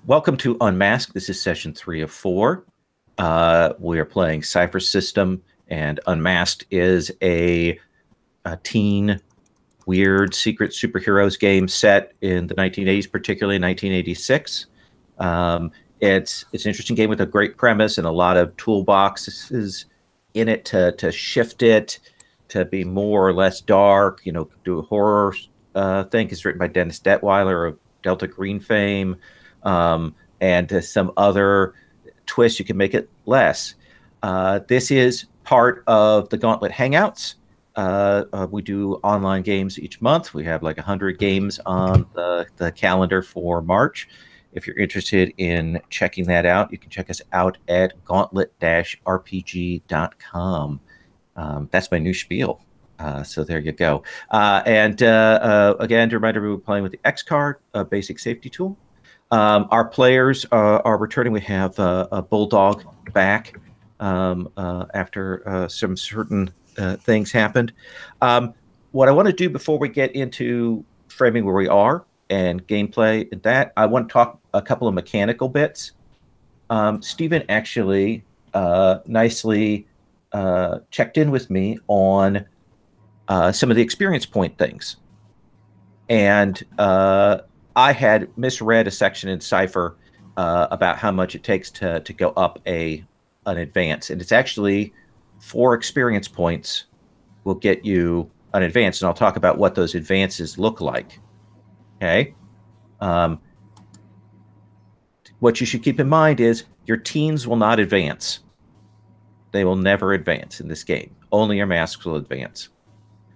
Welcome to Unmasked. This is session 3 of 4. We are playing Cypher System, and Unmasked is a teen, weird, secret superheroes game set in the 1980s, particularly 1986. It's an interesting game with a great premise and a lot of toolboxes in it to shift it to be more or less dark. Do a horror thing. It's written by Dennis Detweiler of Delta Green fame, and some other twists. You can make it less. This is part of the Gauntlet Hangouts. We do online games each month. We have like 100 games on the calendar for March. If you're interested in checking that out, you can check us out at gauntlet-rpg.com. That's my new spiel. So there you go. And again, to remind everyone, we're playing with the X card, a basic safety tool. Our players are returning. We have a Bulldog back after some certain things happened. What I want to do before we get into framing where we are and gameplay and that, I want to talk a couple of mechanical bits. Stephen actually nicely checked in with me on some of the experience point things. And I had misread a section in Cypher about how much it takes to go up an advance. And it's actually 4 experience points will get you an advance. And I'll talk about what those advances look like. Okay. What you should keep in mind is your teens will not advance. They will never advance in this game. Only your masks will advance.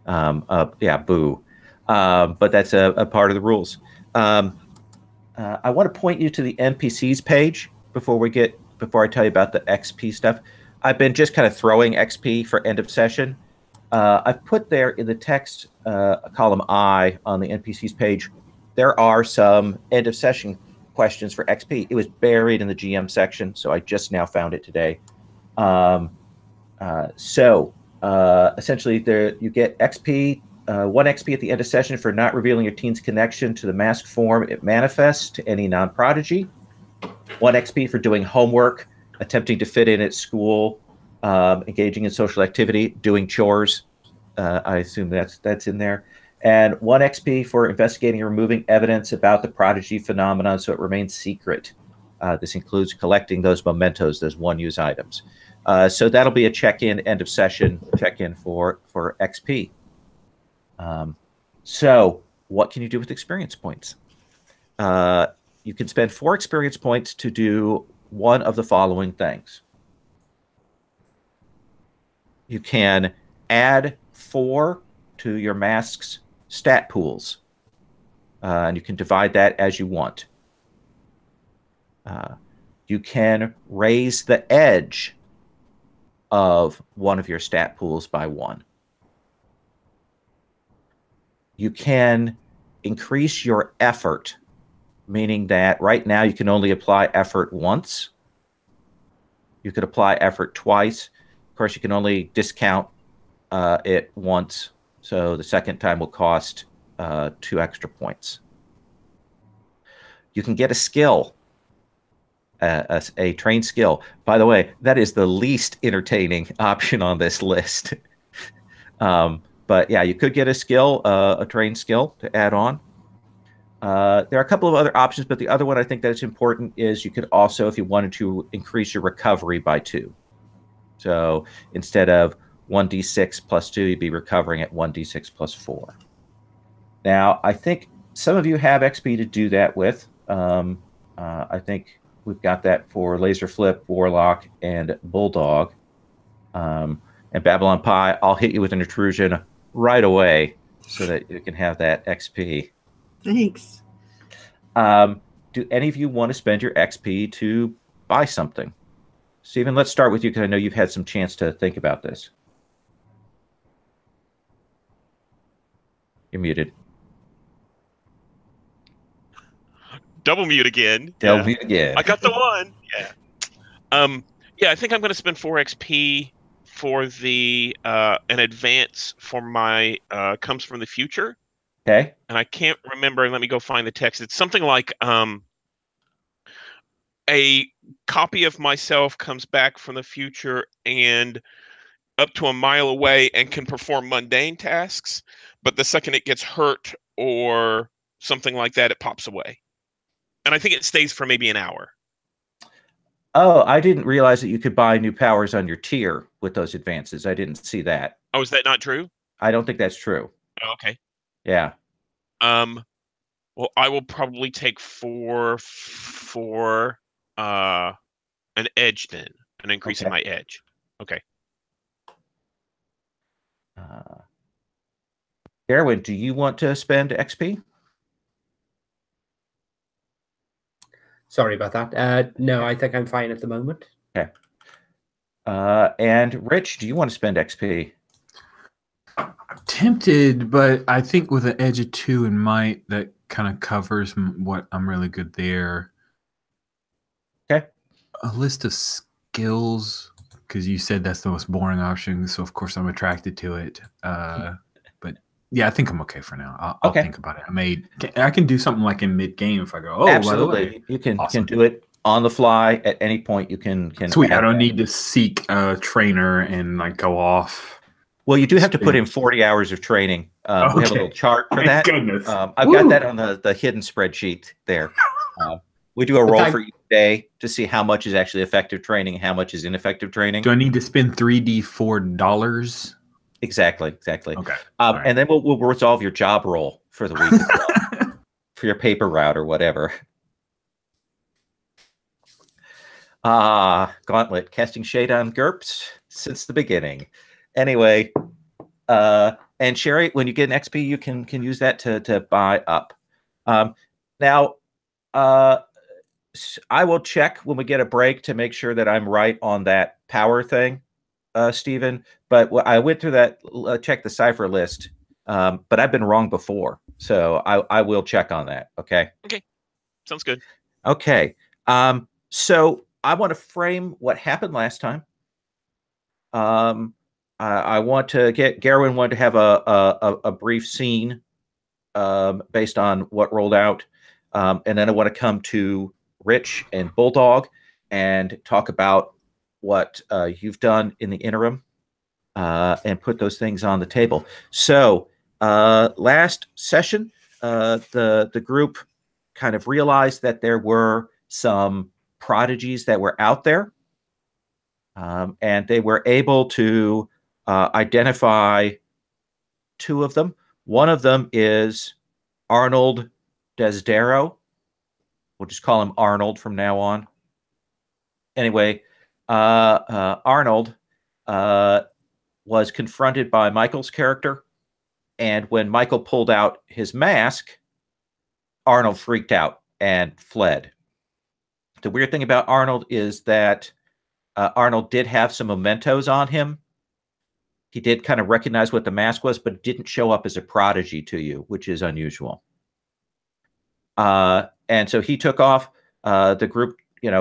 Yeah, boo. But that's a part of the rules. I want to point you to the NPCs page before I tell you about the XP stuff. I've been just kind of throwing XP for end of session. I've put there in the text column I on the NPCs page, there are some end of session questions for XP. It was buried in the GM section, so I just now found it today. Essentially, you get XP, 1 XP at the end of session for not revealing your teen's connection to the mask form it manifests to any non-prodigy. 1 XP for doing homework, attempting to fit in at school, engaging in social activity, doing chores. I assume that's in there. And 1 XP for investigating and removing evidence about the prodigy phenomenon so it remains secret. This includes collecting those mementos, those one-use items. So that'll be a check-in, end of session check-in for XP. So what can you do with experience points? You can spend 4 experience points to do one of the following things. You can add 4 to your mask's stat pools, and you can divide that as you want. You can raise the edge of one of your stat pools by 1. You can increase your effort, meaning that right now you can only apply effort once. You could apply effort twice. Of course, you can only discount it once, so the second time will cost 2 extra points. You can get a skill, a trained skill. By the way, that is the least entertaining option on this list. But yeah, you could get a skill, a trained skill to add on. There are a couple of other options, but the other one I think that's important is you could also, if you wanted to, increase your recovery by 2. So instead of 1d6 plus 2, you'd be recovering at 1d6 plus 4. Now, I think some of you have XP to do that with. I think we've got that for Laser Flip, Warlock, and Bulldog. And Babylon Pi, I'll hit you with an intrusion right away so that you can have that XP. Thanks. Do any of you want to spend your XP to buy something? Stephen, let's start with you because I know you've had some chance to think about this. You're muted. Double mute again. Double mute again. I got the 1. Yeah. Yeah, I think I'm going to spend 4 XP for the an advance for my comes from the future. Okay. And I can't remember. Let me go find the text. It's something like a copy of myself comes back from the future and up to a mile away and can perform mundane tasks, but the second it gets hurt or something like that, it pops away. And I think it stays for maybe an hour. Oh, I didn't realize that you could buy new powers on your tier with those advances. I didn't see that. Oh, is that not true? I don't think that's true. Oh, okay. Yeah. Well, I will probably take 4 for an edge then, an increase in Okay. my edge. Okay. Erwin, do you want to spend XP? Sorry about that. No, I think I'm fine at the moment. Okay. And Rich, do you want to spend XP? I'm tempted, but I think with an edge of 2 and might, that kind of covers what I'm really good there. Okay. A list of skills, because you said that's the most boring option, so of course I'm attracted to it. But yeah, I think I'm okay for now. I'll think about it. I can do something like in mid game if I go. Oh, absolutely. By the way, You can do it on the fly at any point. You can. Sweet. I don't need to seek a trainer and like go off. Well, you do have to put in 40 hours of training. We have a little chart for that. Goodness. I've got that on the hidden spreadsheet there. We do a roll for each day to see how much is actually effective training and how much is ineffective training. Do I need to spend $3D4? Exactly. Okay. And then we'll resolve your job role for the week as well, for your paper route or whatever. Gauntlet, casting shade on GURPS since the beginning. Anyway, and Sherry, when you get an XP, you can use that to buy up. Now, I will check when we get a break to make sure that I'm right on that power thing, Stephen. But I went through that, checked the Cypher list, but I've been wrong before. So I will check on that. Okay. Okay. Sounds good. Okay. So I want to frame what happened last time. I want to get Garwin wanted to have a brief scene based on what rolled out. And then I want to come to Rich and Bulldog and talk about what you've done in the interim and put those things on the table. So last session, the group kind of realized that there were some prodigies that were out there, and they were able to identify 2 of them. One of them is Arnold Desdero. We'll just call him Arnold from now on. Anyway, Arnold was confronted by Michael's character, and when Michael pulled out his mask, Arnold freaked out and fled. The weird thing about Arnold is that Arnold did have some mementos on him. He did kind of recognize what the mask was, but didn't show up as a prodigy to you, which is unusual. And so he took off. The group,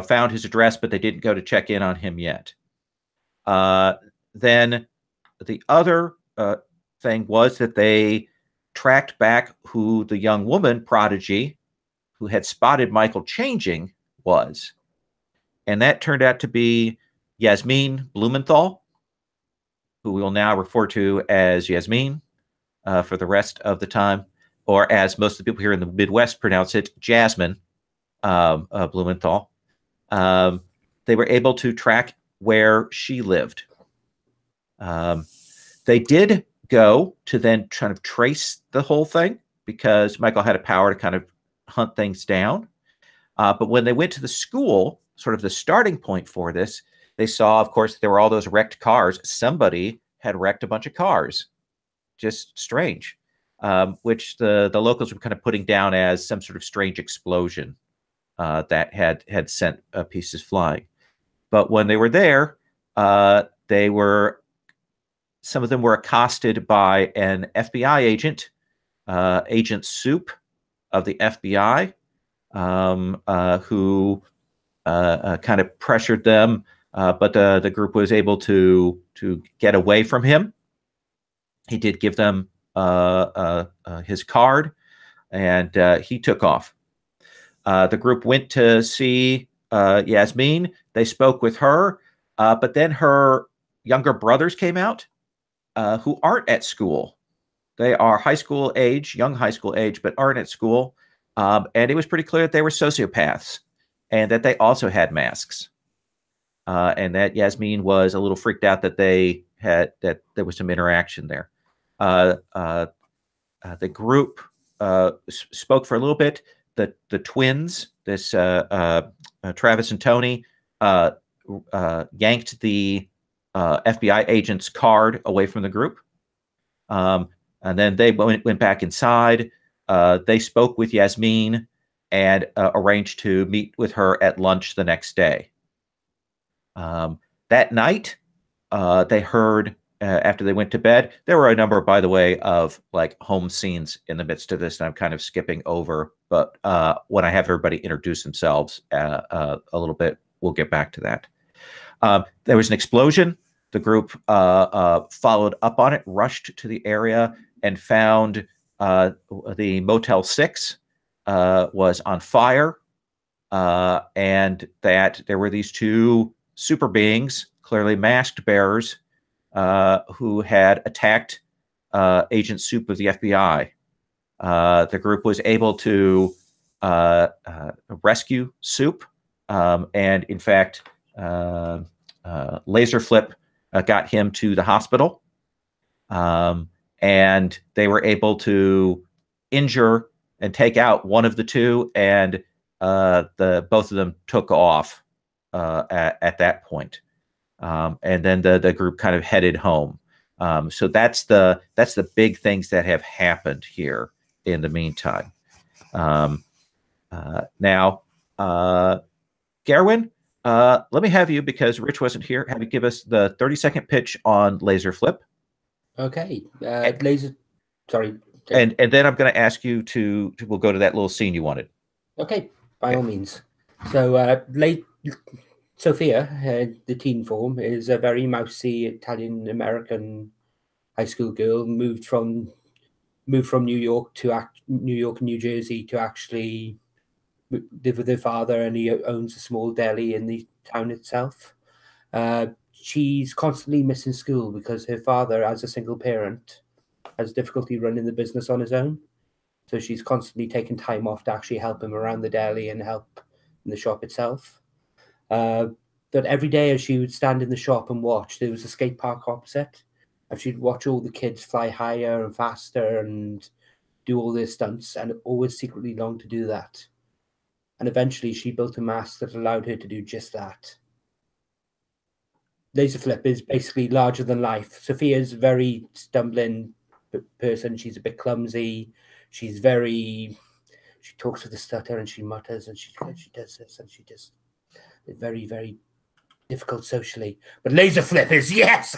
found his address, but they didn't go to check in on him yet. Then the other thing was that they tracked back who the young woman prodigy who had spotted Michael changing was. And that turned out to be Yasmin Blumenthal, who we will now refer to as Yasmin for the rest of the time, or as most of the people here in the Midwest pronounce it, Jasmine Blumenthal. They were able to track where she lived. They did go to then kind of trace the whole thing because Michael had a power to kind of hunt things down. But when they went to the school, sort of the starting point for this, they saw, of course, there were all those wrecked cars. Somebody had wrecked a bunch of cars. Just strange, which the locals were kind of putting down as some sort of strange explosion that had sent pieces flying. But when they were there, some of them were accosted by an FBI agent, Agent Soup of the FBI, who kind of pressured them, but the group was able to get away from him. He did give them his card, and he took off. The group went to see Yasmin. They spoke with her, but then her younger brothers came out who aren't at school. They are high school age, young high school age, but aren't at school. And it was pretty clear that they were sociopaths and that they also had masks. And that Yasmin was a little freaked out that that there was some interaction there. The group spoke for a little bit. The twins, this Travis and Tony, yanked the FBI agent's card away from the group. And then they went back inside. They spoke with Yasmin and arranged to meet with her at lunch the next day. That night, they heard, after they went to bed, there were a number, by the way, of like home scenes in the midst of this, and I'm kind of skipping over. But when I have everybody introduce themselves a little bit, we'll get back to that. There was an explosion. The group followed up on it, rushed to the area, and found the Motel 6 was on fire, and that there were these two super beings, clearly masked bearers, who had attacked Agent Soup of the FBI. The group was able to rescue Soup, and in fact, Laser Flip got him to the hospital. And they were able to injure and take out one of the two, and both of them took off at that point. And then the group kind of headed home. So that's the big things that have happened here in the meantime. Now, Garwin, let me have you, because Rich wasn't here, have you give us the 30-second pitch on Laser Flip. Okay. Sorry. And then I'm going to ask you we'll go to that little scene you wanted. Okay, by all means. So, Sophia, the teen form, is a very mousy Italian-American high school girl, moved from New York to New Jersey to actually live with her father, and he owns a small deli in the town itself. She's constantly missing school because her father, as a single parent, has difficulty running the business on his own. So she's constantly taking time off to actually help him around the deli and help in the shop itself. But every day as she would stand in the shop and watch, there was a skate park opposite, and she'd watch all the kids fly higher and faster and do all their stunts, and always secretly longed to do that. And eventually she built a mask that allowed her to do just that. Laser Flip is basically larger than life. Sophia's a very stumbling person. She's a bit clumsy. She talks with a stutter, and she mutters, and she does this, and she just very, very difficult socially. But Laser Flip is, yes,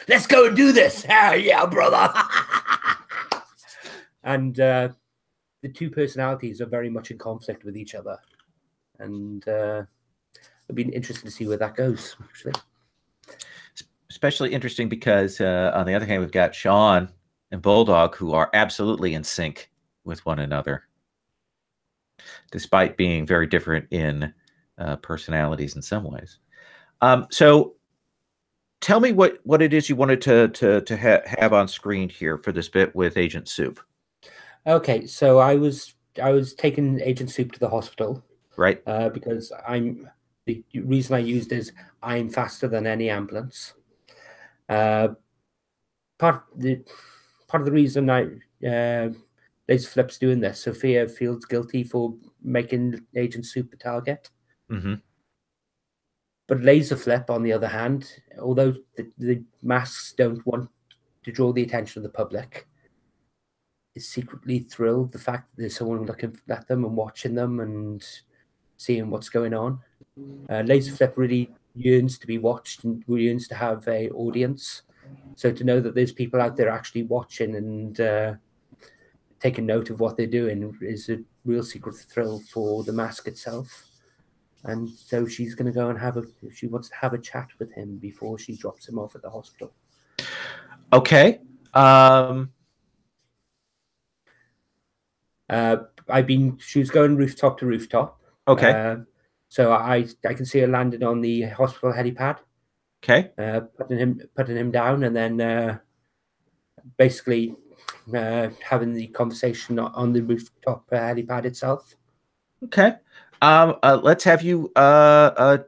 let's go and do this. Yeah, brother. And the two personalities are very much in conflict with each other, and it'll be interesting to see where that goes, actually. Especially interesting because on the other hand, we've got Sean and Bulldog, who are absolutely in sync with one another, despite being very different in personalities in some ways. So tell me what it is you wanted to have on screen here for this bit with Agent Soup. Okay, so I was taking Agent Soup to the hospital, right? Because the reason I used is I'm faster than any ambulance. Part of the reason Laser Flip's doing this, Sophia feels guilty for making Agent Soup a target. Mm-hmm. But Laser Flip, on the other hand, although the masks don't want to draw the attention of the public, is secretly thrilled the fact that there's someone looking at them and watching them and seeing what's going on. Laser Flip really yearns to be watched and yearns to have an audience. So to know that there's people out there actually watching and taking note of what they're doing is a real secret thrill for the mask itself. And so she's going to go and she wants to have a chat with him before she drops him off at the hospital. Okay. She was going rooftop to rooftop. Okay. So I can see her landing on the hospital helipad. Okay. Putting him down, and then basically having the conversation on the rooftop helipad itself. Okay. Let's have you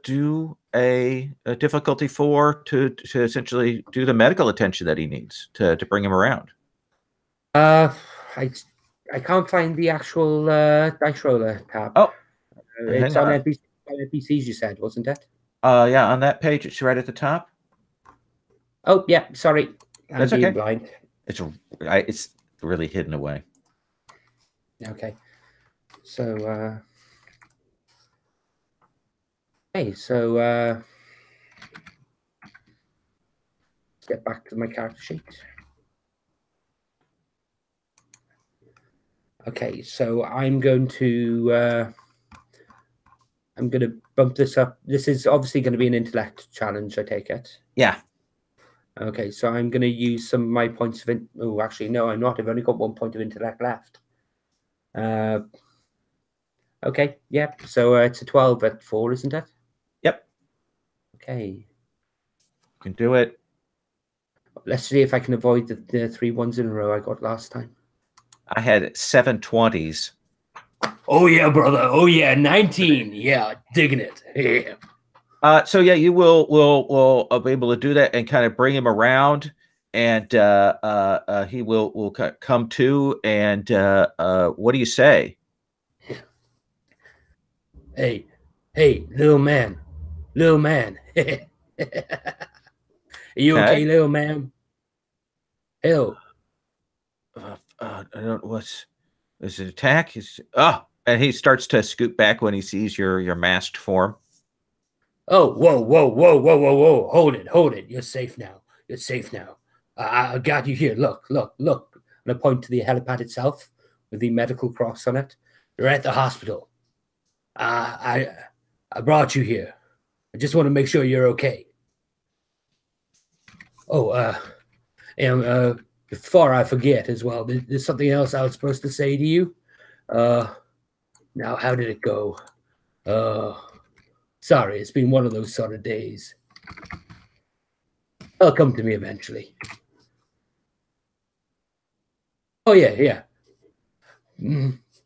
do a difficulty 4 to essentially do the medical attention that he needs to bring him around. I can't find the actual dice roller tab. Oh, it's on NPCs, you said, wasn't it? Yeah, on that page, it's right at the top. Oh, yeah. Sorry, I'm being okay. blind. It's really hidden away. Okay. So, hey, so let's get back to my character sheet. Okay, so I'm going to bump this up. This is obviously going to be an intellect challenge, I take it. Yeah. Okay, so I'm going to use some of my points of oh, actually, no, I'm not. I've only got 1 point of intellect left. Okay, yeah. So it's a 12 at 4, isn't it? Yep. Okay. You can do it. Let's see if I can avoid the 3 1s in a row I got last time. I had 7 20s. Oh yeah, brother. Oh yeah, 19. Yeah, digging it. Yeah. So yeah, you will be able to do that and kind of bring him around, and he will come to. And what do you say? Hey, little man. Are you okay, little man? Hell. I don't. What's is it? Attack? And he starts to scoot back when he sees your masked form. Oh, whoa. Hold it. You're safe now. I got you here. Look. And I point to the helipad itself with the medical cross on it. You're at the hospital. I brought you here. I just want to make sure you're okay. Oh, and before I forget as well, there's something else I was supposed to say to you. Now, how did it go? Sorry, it's been one of those sort of days. It'll come to me eventually. Oh, yeah.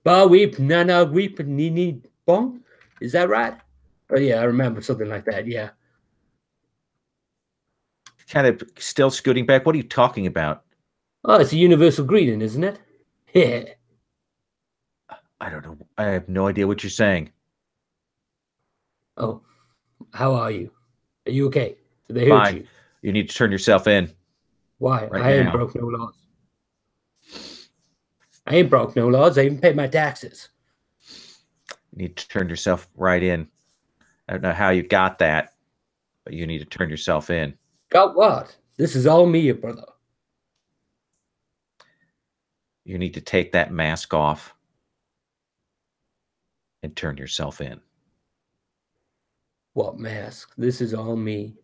Ba weep, nana weep, nini bong. Is that right? Oh, yeah, I remember something like that, yeah. Kind of still scooting back. What are you talking about? Oh, it's a universal greeting, isn't it? Yeah. I don't know. I have no idea what you're saying. Oh, how are you? Are you okay? Did they Fine. hurt you? You need to turn yourself in. Why? Right I ain't now. broke no laws. I even paid my taxes. You need to turn yourself right in. I don't know how you got that, but you need to turn yourself in. Got what? This is all me, brother. You need to take that mask off and turn yourself in. What mask? This is all me.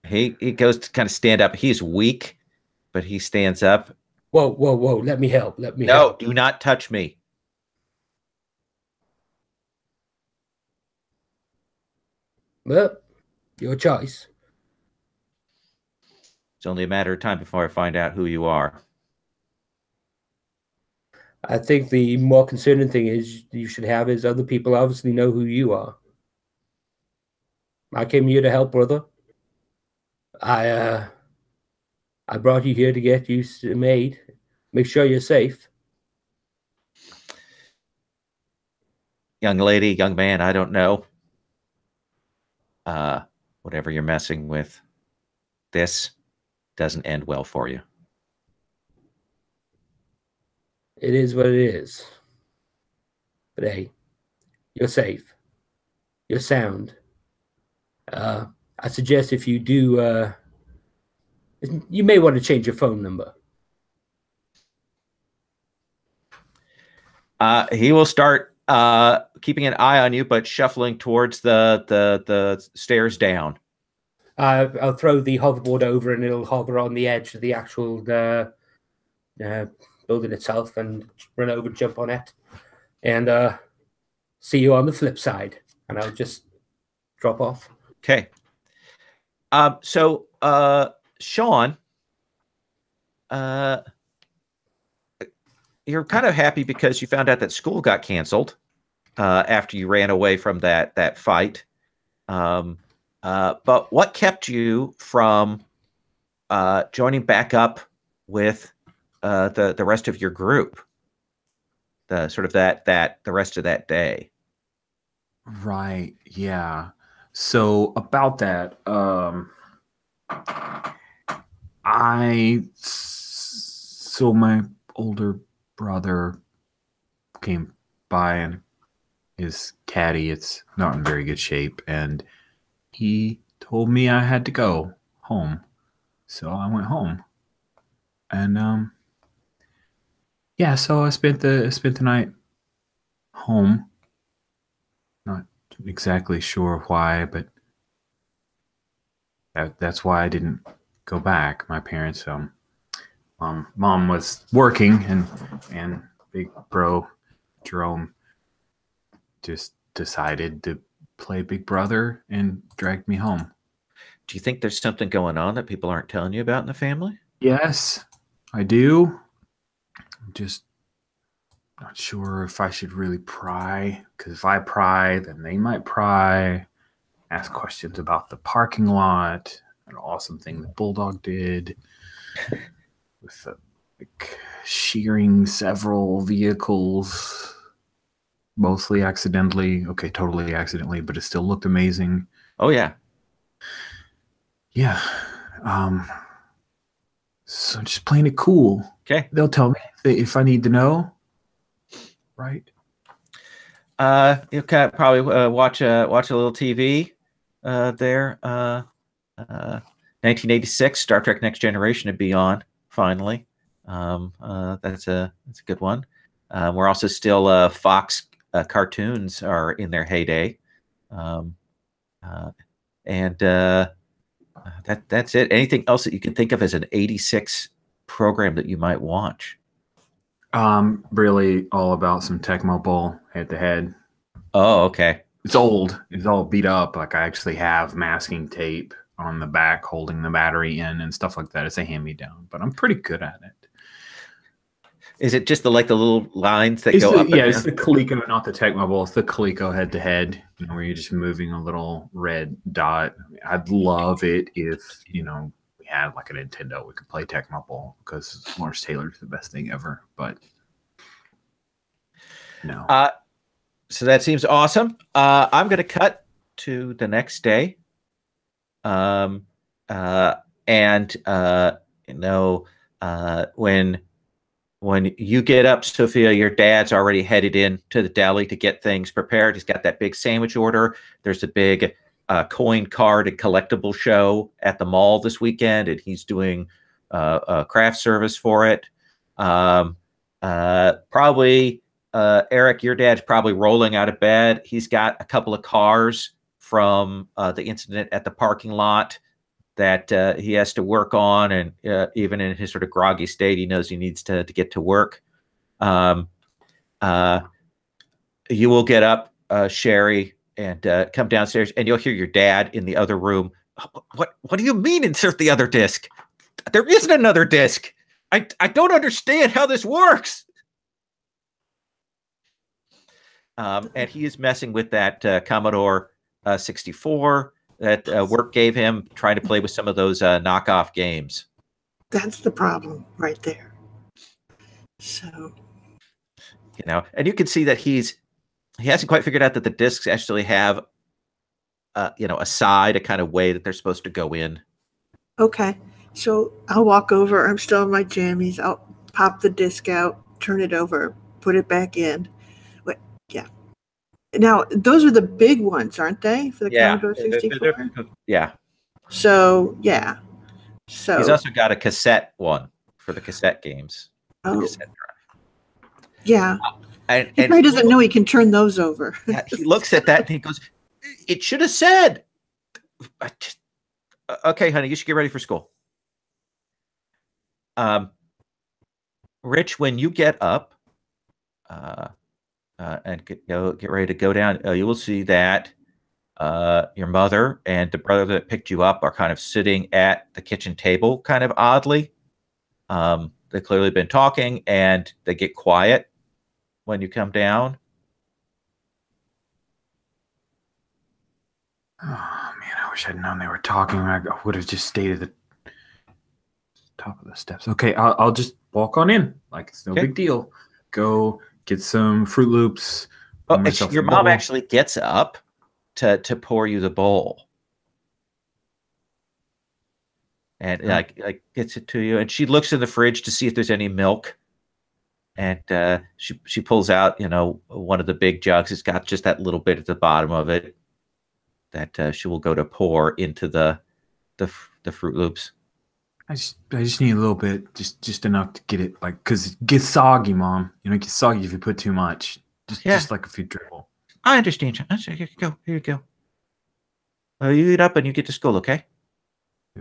He goes to kind of stand up. He's weak, but he stands up. Whoa. Let me help. No, help. do not touch me. Well, your choice. It's only a matter of time before I find out who you are. I think the more concerning thing is you should have is other people obviously know who you are. I came here to help, brother. I brought you here to get you made. Make sure you're safe. Young lady, young man, I don't know. Whatever you're messing with, this doesn't end well for you. It is what it is. But hey, you're safe. You're sound. I suggest if you do, you may want to change your phone number. He will start keeping an eye on you, but shuffling towards the stairs down. I'll throw the hoverboard over, and it'll hover on the edge of the actual building itself, and run over, jump on it, and see you on the flip side. And I'll just drop off. Okay. So, Sean, you're kind of happy because you found out that school got canceled after you ran away from that fight. But what kept you from joining back up with the rest of your group? The sort of the rest of that day. Right. Yeah. So about that, so my older brother came by, and his caddy, it's not in very good shape, and he told me I had to go home. So I went home. And yeah, so I spent the night home. Not exactly sure why, but that's why I didn't go back. My parents, mom was working, and big bro Jerome just decided to play Big Brother and dragged me home. Do you think there's something going on that people aren't telling you about in the family? Yes, I do. I'm just not sure if I should really pry, because if I pry, then they might pry, ask questions about the parking lot, an awesome thing that Bulldog did with shearing several vehicles, mostly accidentally. Okay, totally accidentally, but it still looked amazing. Oh yeah. Yeah. So just playing it cool. Okay. They'll tell me if I need to know. Right. You can probably watch a little TV there. 1986, Star Trek: Next Generation would be on finally. That's a good one. We're also still Fox cartoons are in their heyday, and that's it. Anything else that you can think of as an 86 program that you might watch? Really all about some Tecmo Bowl head to head. Oh, okay. It's old. It's all beat up. Like I actually have masking tape on the back holding the battery in and stuff like that. It's a hand-me-down, but I'm pretty good at it. Is it just the little lines that go up? Yeah, it's the Coleco, not the Tecmo Bowl. It's the Coleco head to head, where you're just moving a little red dot. I'd love it if, we had like a Nintendo, we could play Tecmo Bowl, because Lawrence Taylor's the best thing ever, but no. So that seems awesome. I'm going to cut to the next day. And when you get up, Sophia, your dad's already headed in to the deli to get things prepared. He's got that big sandwich order. There's a big coin card and collectible show at the mall this weekend, and he's doing a craft service for it. Probably, Eric, your dad's probably rolling out of bed. He's got a couple of cars from the incident at the parking lot that he has to work on, and even in his sort of groggy state, he knows he needs to get to work. You will get up, Sherry, and come downstairs, and you'll hear your dad in the other room. What do you mean insert the other disc? There isn't another disc. I don't understand how this works. And he is messing with that Commodore 64 that work gave him, trying to play with some of those knockoff games. That's the problem right there. So, and you can see that he hasn't quite figured out that the discs actually have, a side, a kind of way that they're supposed to go in. okay. So I'll walk over. I'm still in my jammies. I'll pop the disc out, turn it over, put it back in. Wait, yeah. Now, those are the big ones, aren't they? For the Commodore 64? Yeah. So, yeah. So he's also got a cassette one for the cassette games. Oh. Cassette drive. Yeah. And he probably doesn't know he can turn those over. Yeah, he looks at that and he goes, it should have said. Okay, honey, you should get ready for school. Rich, when you get up, and get ready to go down, you will see that your mother and the brother that picked you up are kind of sitting at the kitchen table, kind of oddly. They've clearly been talking, and they get quiet when you come down. Oh man, I wish I'd known they were talking. I would have just stayed at the top of the steps. Okay, I'll just walk on in. Like it's no big deal. Go get some Fruit Loops. Oh, your mom actually gets up to pour you the bowl, and like gets it to you. And she looks in the fridge to see if there's any milk, and she pulls out one of the big jugs. It's got just that little bit at the bottom of it that she will go to pour into the Fruit Loops. I just need a little bit, just enough to get it, like, because it gets soggy, Mom. It gets soggy if you put too much. Just like a few dribble. I understand. Here you go. You eat up and you get to school, okay?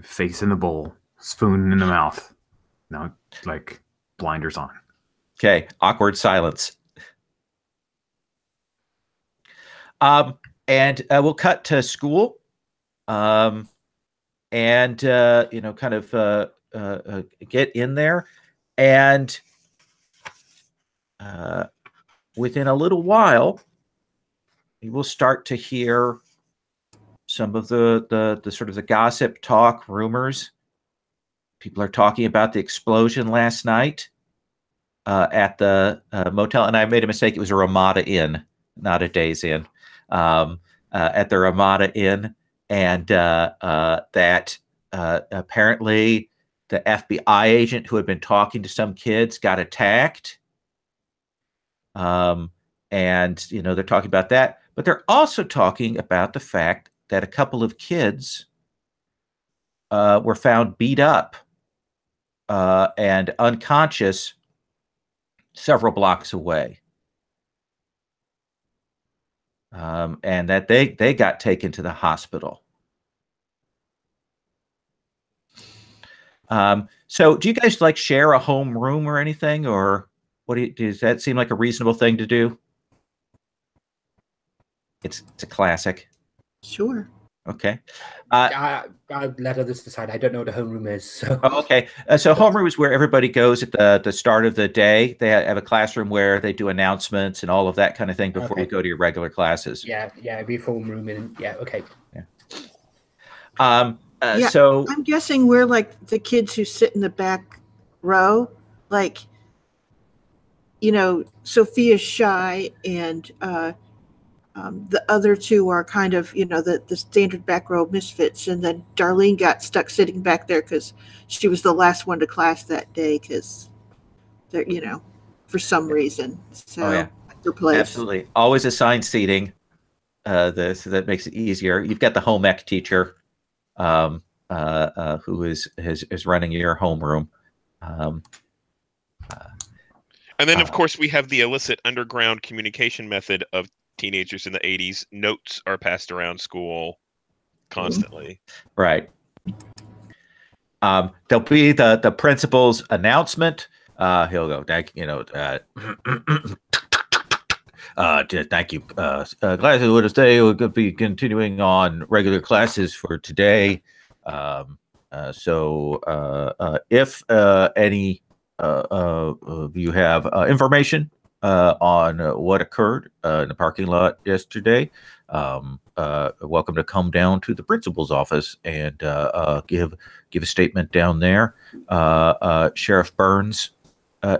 Face in the bowl, spoon in the mouth. Now, like, blinders on. Okay, awkward silence. And we'll cut to school. And kind of get in there, and within a little while, you will start to hear some of the sort of the gossip talk, rumors. People are talking about the explosion last night at the motel, and I made a mistake. It was a Ramada Inn, not a Days Inn. At the Ramada Inn. And that apparently the FBI agent who had been talking to some kids got attacked. And, they're talking about that. But they're also talking about the fact that a couple of kids were found beat up and unconscious several blocks away. And that they got taken to the hospital. So do you guys share a home room or anything, or does that seem like a reasonable thing to do? It's a classic. Sure. Okay. I'll let others decide. I don't know what a homeroom is. So. Oh, okay. So homeroom is where everybody goes at the start of the day. They have a classroom where they do announcements and all of that kind of thing before you go to your regular classes. Yeah, it'd be a homeroom, and okay. Yeah. So I'm guessing we're like the kids who sit in the back row, Sophia's shy, and the other two are kind of, the standard back row misfits. And then Darlene got stuck sitting back there because she was the last one to class that day because, for some reason. So her place. Absolutely. Always assigned seating. So that makes it easier. You've got the home ec teacher who is running your homeroom. And then, of course, we have the illicit underground communication method of teenagers in the 80s. Notes are passed around school constantly. Right. There'll be the principal's announcement. He'll go, thank you. Glad you would stay. We'll be continuing on regular classes for today. So if any of you have information on what occurred in the parking lot yesterday, welcome to come down to the principal's office and give a statement down there. Sheriff Burns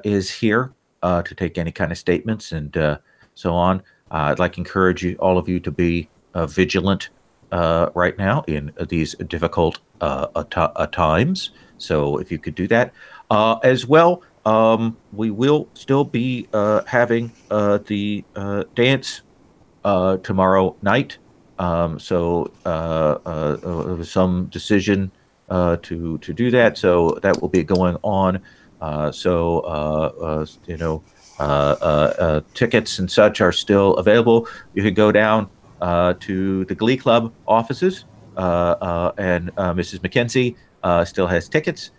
is here to take any kind of statements and so on. I'd like to encourage all of you to be vigilant right now in these difficult times. So if you could do that as well. We will still be having the dance tomorrow night. So there was some decision to do that. So that will be going on. Tickets and such are still available. You can go down to the Glee Club offices, and Mrs. McKenzie still has tickets.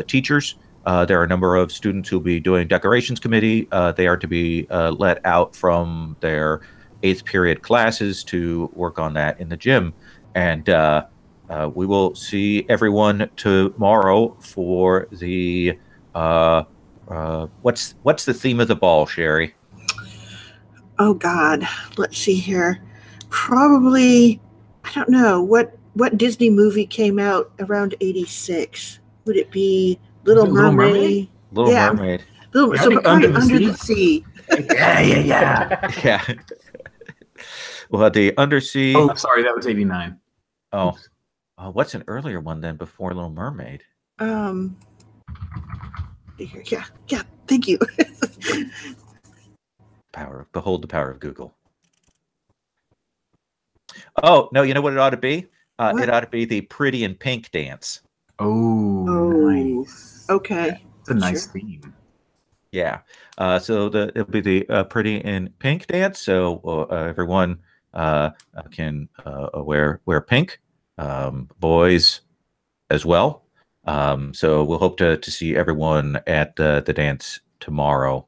Teachers There are a number of students who will be doing decorations committee. They are to be let out from their 8th period classes to work on that in the gym. And we will see everyone tomorrow for the what's the theme of the ball, Sherry? Oh God, let's see here. Probably, I don't know what Disney movie came out around '86. Would it be Little Mermaid? Little Mermaid. So probably Under the Sea. Yeah. Well, the Undersea. Oh, sorry, that was '89. Oh, what's an earlier one then before Little Mermaid? Yeah. Thank you. Behold the power of Google. Oh no, you know what it ought to be? It ought to be the Pretty in Pink dance. Oh, nice. Okay. It's a nice theme. Yeah. So it'll be the Pretty in Pink dance. So everyone can wear pink. Boys as well. So we'll hope to see everyone at the dance tomorrow.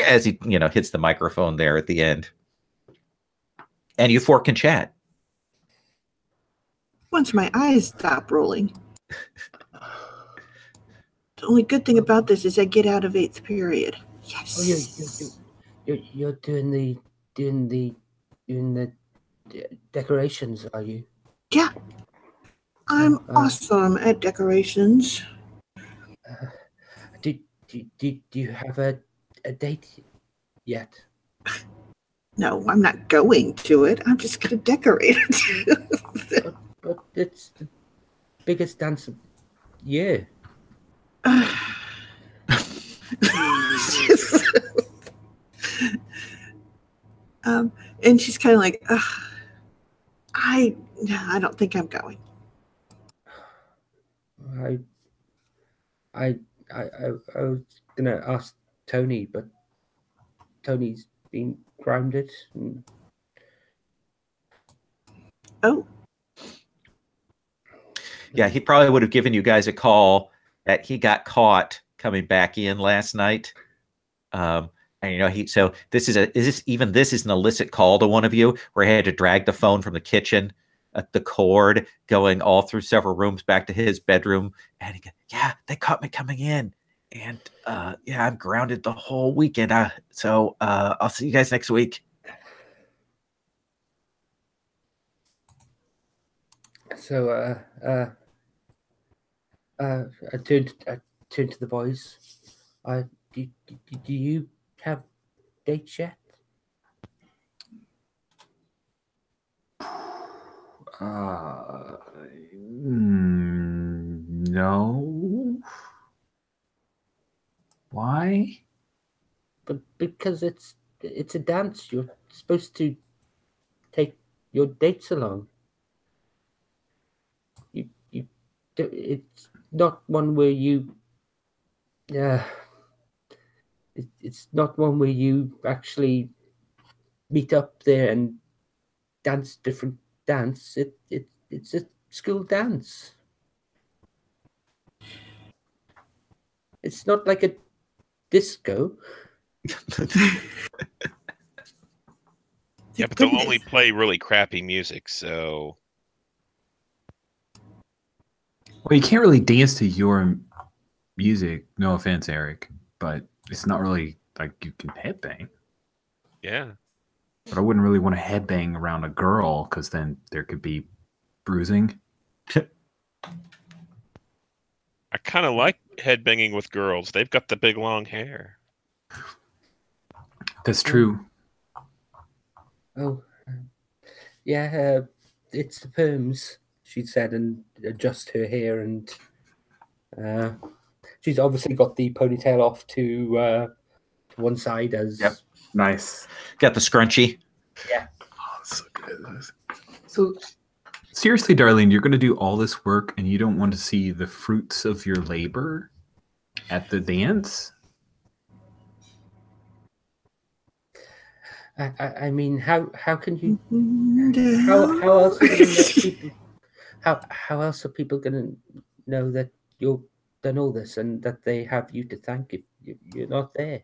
As he hits the microphone there at the end. And you four can chat. Once my eyes stop rolling. The only good thing about this is I get out of 8th period. Yes. Oh, you're doing the decorations, are you? Yeah. I'm awesome at decorations. Do you have a date yet? No, I'm not going to it. I'm just going to decorate it. but it's the biggest dance of year. And she's kind of like, I don't think I'm going. I was gonna ask Tony, but Tony's been grounded. Oh. Yeah, he probably would have given you guys a call that he got caught coming back in last night. And this is an illicit call to one of you where he had to drag the phone from the kitchen, the cord going all through several rooms back to his bedroom. And he goes, yeah, they caught me coming in. And I'm grounded the whole weekend. So I'll see you guys next week. So I turned to the boys. Do you have dates yet? No. Why? But because it's a dance, you're supposed to take your dates along. It's not one where you. It's not one where you actually meet up there and dance different dance. It's a school dance. It's not like a disco. Yeah, but they'll only play really crappy music, so. Well, you can't really dance to your music. No offense, Eric, but it's not really like you can headbang. Yeah. But I wouldn't really want to headbang around a girl because then there could be bruising. I kind of like headbanging with girls. They've got the big long hair. That's true. Oh, yeah, it's the perms, she said, and adjust her hair. And she's obviously got the ponytail off to one side as... Yep, nice. Got the scrunchie. Yeah. Oh, so good. So, seriously, Darlene, you're going to do all this work and you don't want to see the fruits of your labor at the dance? I mean, how can you? How else are people? How else are people going to know that you've done all this and that they have you to thank if you're not there.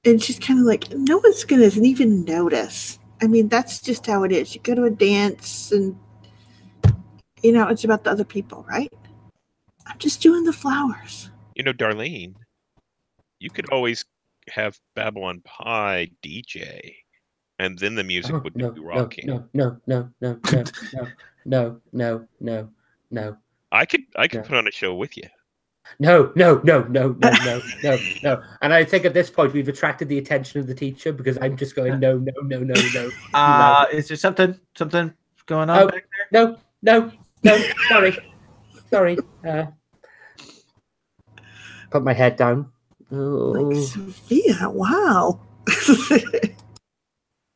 And she's kind of like, no one's going to even notice. I mean, that's just how it is. You go to a dance and, it's about the other people, right? I'm just doing the flowers. Darlene, you could always have Babylon Pie DJ, and then the music would be rocking. No. I could put on a show with you. No. And I think at this point we've attracted the attention of the teacher because I'm just going, no. Is there something going on back there? No. Sorry. Put my head down. Like, Sophia, wow.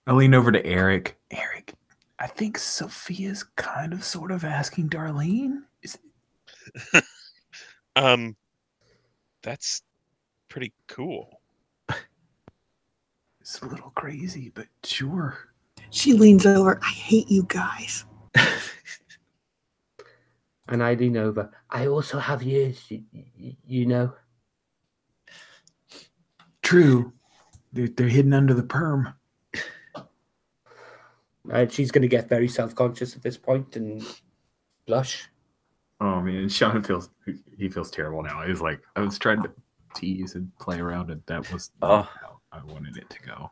I lean over to Eric. Eric, I think Sophia's kind of sort of asking Darlene. That's pretty cool. It's a little crazy, but sure. She leans over. I hate you guys. And I lean over. I also have years, you know. True. They're hidden under the perm. She's going to get very self-conscious at this point and blush. Oh man, Sean feels terrible now. He's like, I was trying to tease and play around, and that was not how I wanted it to go.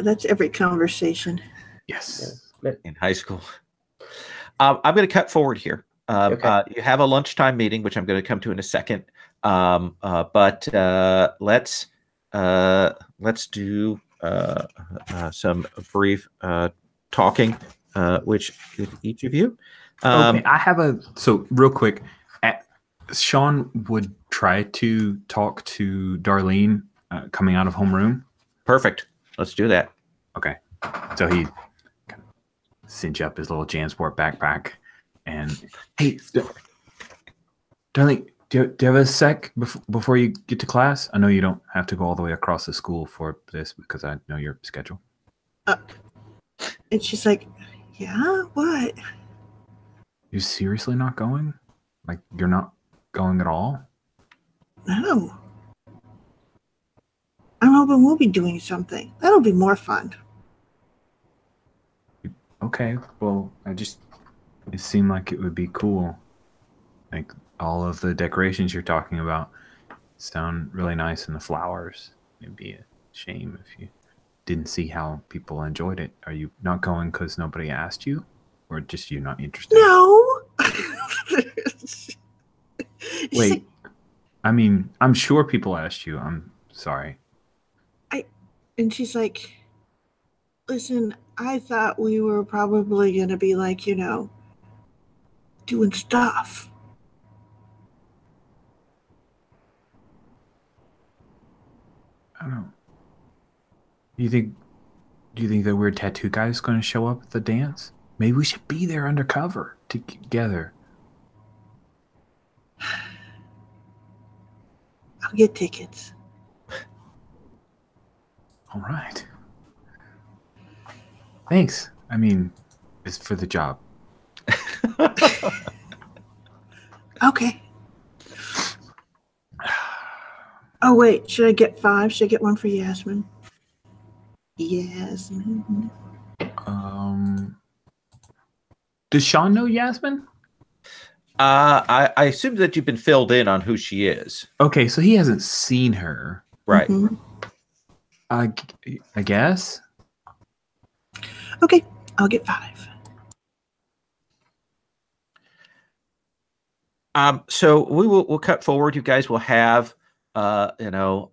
That's every conversation. Yes. In high school. I'm going to cut forward here. Okay. You have a lunchtime meeting, which I'm going to come to in a second. But let's do some brief talking, which with each of you. Okay, I have real quick. Sean would try to talk to Darlene coming out of homeroom. Perfect. Let's do that. Okay. So he kind of cinch up his little JanSport backpack and, hey, Darlene, do you have a sec before you get to class? I know you don't have to go all the way across the school for this because I know your schedule. And she's like, yeah, what? You're seriously not going? Like, you're not going at all? No. I'm hoping we'll be doing something. That'll be more fun. Okay, well, it seemed like it would be cool. Like, all of the decorations you're talking about sound really nice, and the flowers. It'd be a shame if you didn't see how people enjoyed it. Are you not going because nobody asked you? Or just you not interested? No. Wait, like, I mean, I'm sure people asked you. I'm sorry. And she's like, listen, I thought we were probably going to be like, doing stuff. I don't know. Do you think that weird tattoo guy is going to show up at the dance? Maybe we should be there undercover together. I'll get tickets. All right. Thanks. I mean, it's for the job. Okay. Oh, wait. Should I get 5? Should I get one for Yasmin? Yasmin. Does Sean know Yasmin? I assume that you've been filled in on who she is. Okay, so he hasn't seen her. Right. Mm-hmm. I guess. Okay, I'll get 5. So we'll cut forward. You guys will have bio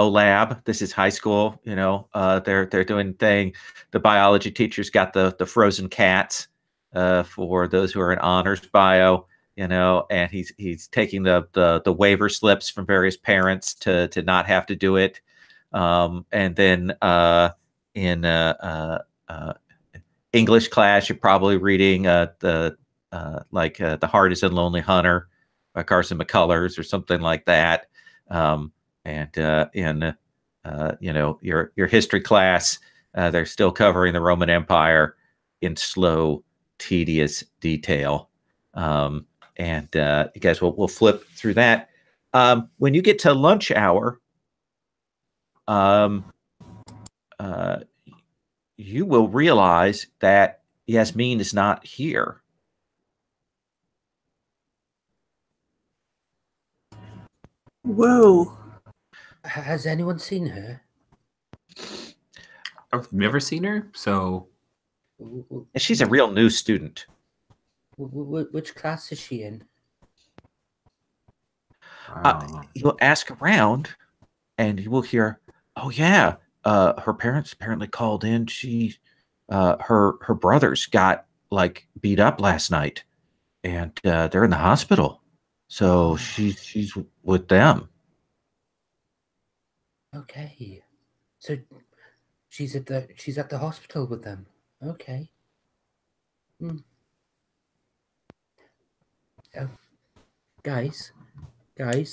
lab. This is high school. They're doing thing. The biology teacher's got the frozen cats for those who are in honors bio. And he's taking the waiver slips from various parents to not have to do it. And then in English class, you're probably reading The Heart is a Lonely Hunter by Carson McCullers or something like that. And in your history class, they're still covering the Roman Empire in slow tedious detail. And you guys will flip through that. When you get to lunch hour, you will realize that Yasmin is not here. Whoa. Has anyone seen her? I've never seen her, so And she's a real new student. Which class is she in? You'll ask around, and you will hear, "Oh yeah, her parents apparently called in. Her brothers got like beat up last night, and they're in the hospital. So she's with them." Okay, so she's at the hospital with them. Okay. Guys, I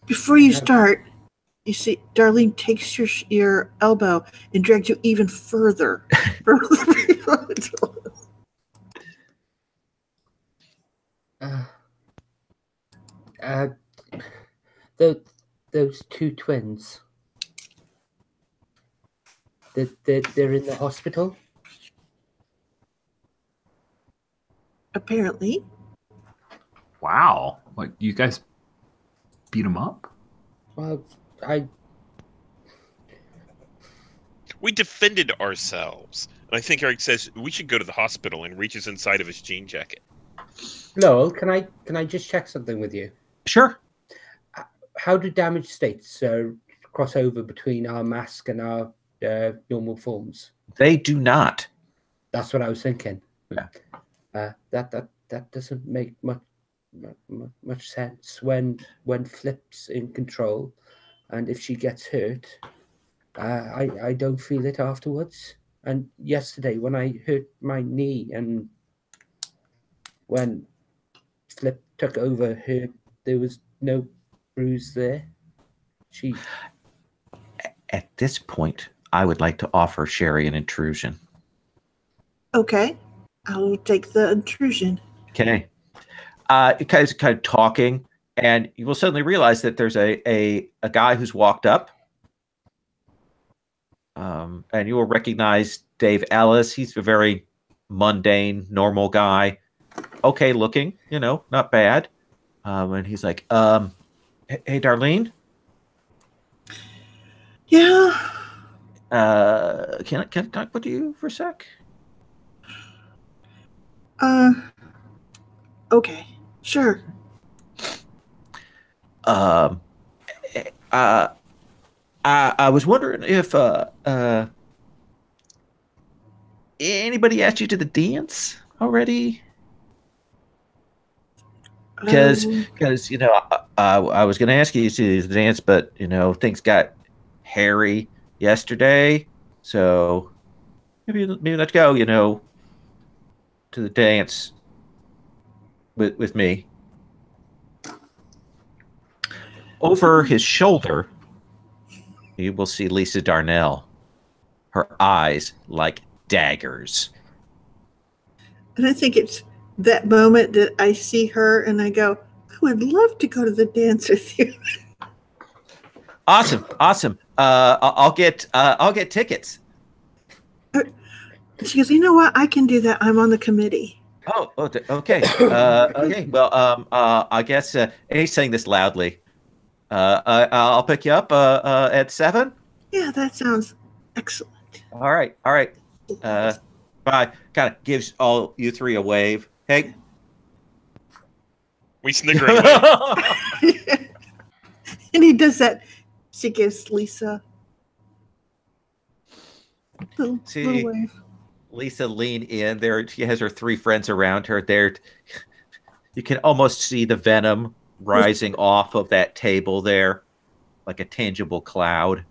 Before you start, you see, Darlene takes your elbow and drags you even further. those two twins. They're in the hospital. Apparently. wow, like you guys beat them up? Well, We defended ourselves. And I think Eric says we should go to the hospital and reaches inside of his jean jacket. Lowell, can I just check something with you? Sure. How do damage states cross over between our mask and our normal forms? They do not. That's what I was thinking. Yeah. That doesn't make much sense when Flip's in control, and if she gets hurt, I don't feel it afterwards. And yesterday when I hurt my knee and when Flip took over her, there was no bruise there. At this point, I would like to offer Sherry an intrusion. Okay. I'll take the intrusion. Okay. You guys are kind of talking, and you will suddenly realize that there's a guy who's walked up. And you will recognize Dave Ellis. He's a very mundane, normal guy. Okay looking, not bad. And he's like, hey, Darlene? Yeah. Can I talk with you for a sec? Okay. Sure. I was wondering if anybody asked you to the dance already? Because I was going to ask you to the dance, but things got hairy yesterday, so maybe let's go to the dance with me. Over his shoulder, you will see Lisa Darnell, her eyes like daggers. And I think it's that moment that I see her and I go, I would love to go to the dance with you. Awesome. I'll get tickets. She goes, you know what? I can do that. I'm on the committee. Oh, okay. Okay. Well, I guess he's saying this loudly. I'll pick you up at 7. Yeah, that sounds excellent. All right. Bye. Kind of gives all you three a wave. Hey. We snicker and wave. And he does that. She gives Lisa a little wave. Lisa lean in there. She has her 3 friends around her. There, you can almost see the venom rising off of that table there, like a tangible cloud.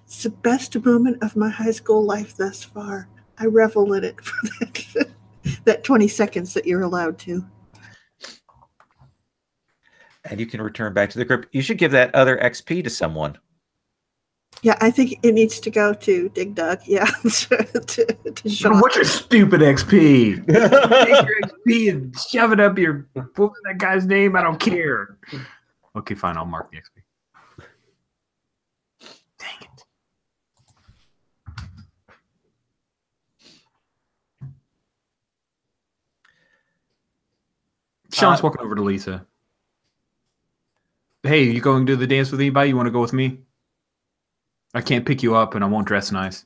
It's the best moment of my high school life thus far. I revel in it for that 20 seconds that you're allowed to. And you can return back to the group. You should give that other XP to someone. Yeah, I think it needs to go to Dig Dug. Yeah, to Sean. What's your stupid XP? Take your XP and shove it up your. What was that guy's name? I don't care. Okay, fine. I'll mark the XP. Dang it. Sean's walking over to Lisa. Hey, you going to the dance with anybody? You want to go with me? I can't pick you up and I won't dress nice.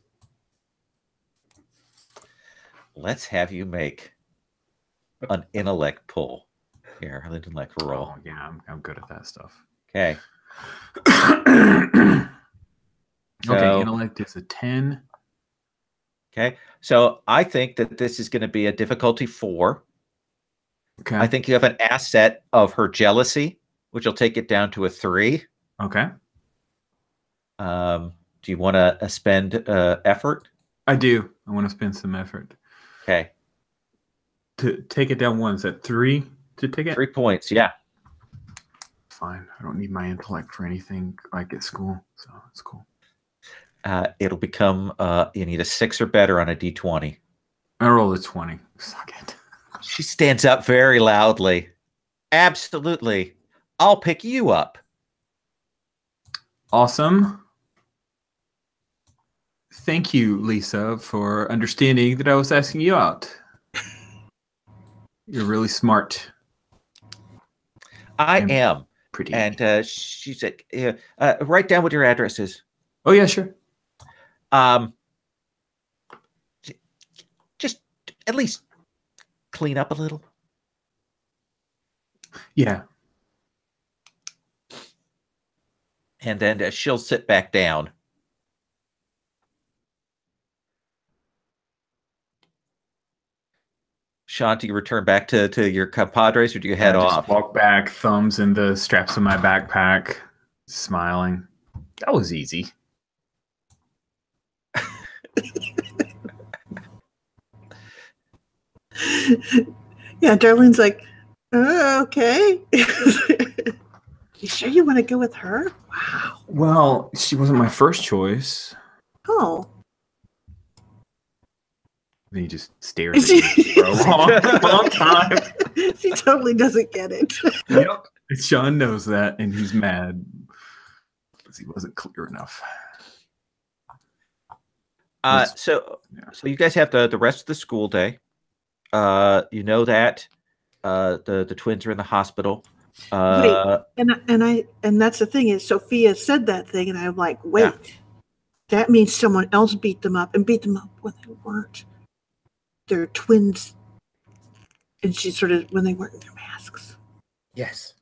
Let's have you make an intellect pull. Here, an intellect roll. Oh, yeah, I'm good at that stuff. Okay. Okay, intellect is a 10. Okay. So I think that this is going to be a difficulty 4. Okay. I think you have an asset of her jealousy, which will take it down to a 3. Okay. Do you want to spend effort? I do. I want to spend some effort. Okay. To take it down 1, is that 3 to take it? 3 points, yeah. Fine. I don't need my intellect for anything like at school, so it's cool. It'll become, you need a 6 or better on a d20. I rolled a 20. Suck it. She stands up very loudly. Absolutely. I'll pick you up. Awesome. Thank you, Lisa, for understanding that I was asking you out. You're really smart. I am. Pretty. And she said, write down what your address is. Oh, yeah, sure. Just at least clean up a little. Yeah. And then she'll sit back down. Sean, do you return back to your compadres, or do you head off? Just walk back, thumbs in the straps of my backpack, smiling. That was easy. Yeah, Darlene's like, okay. You sure you want to go with her? Wow. Well, she wasn't my first choice. Oh. Then he just stared at me for a long time. She totally doesn't get it. Yep. Sean knows that, and he's mad because he wasn't clear enough. So you guys have the rest of the school day. You know that the twins are in the hospital. Wait, and that's the thing is Sophia said that thing, and I'm like, wait, that means someone else beat them up when they weren't. They're twins, and she sort of when they weren't in their masks. Yes.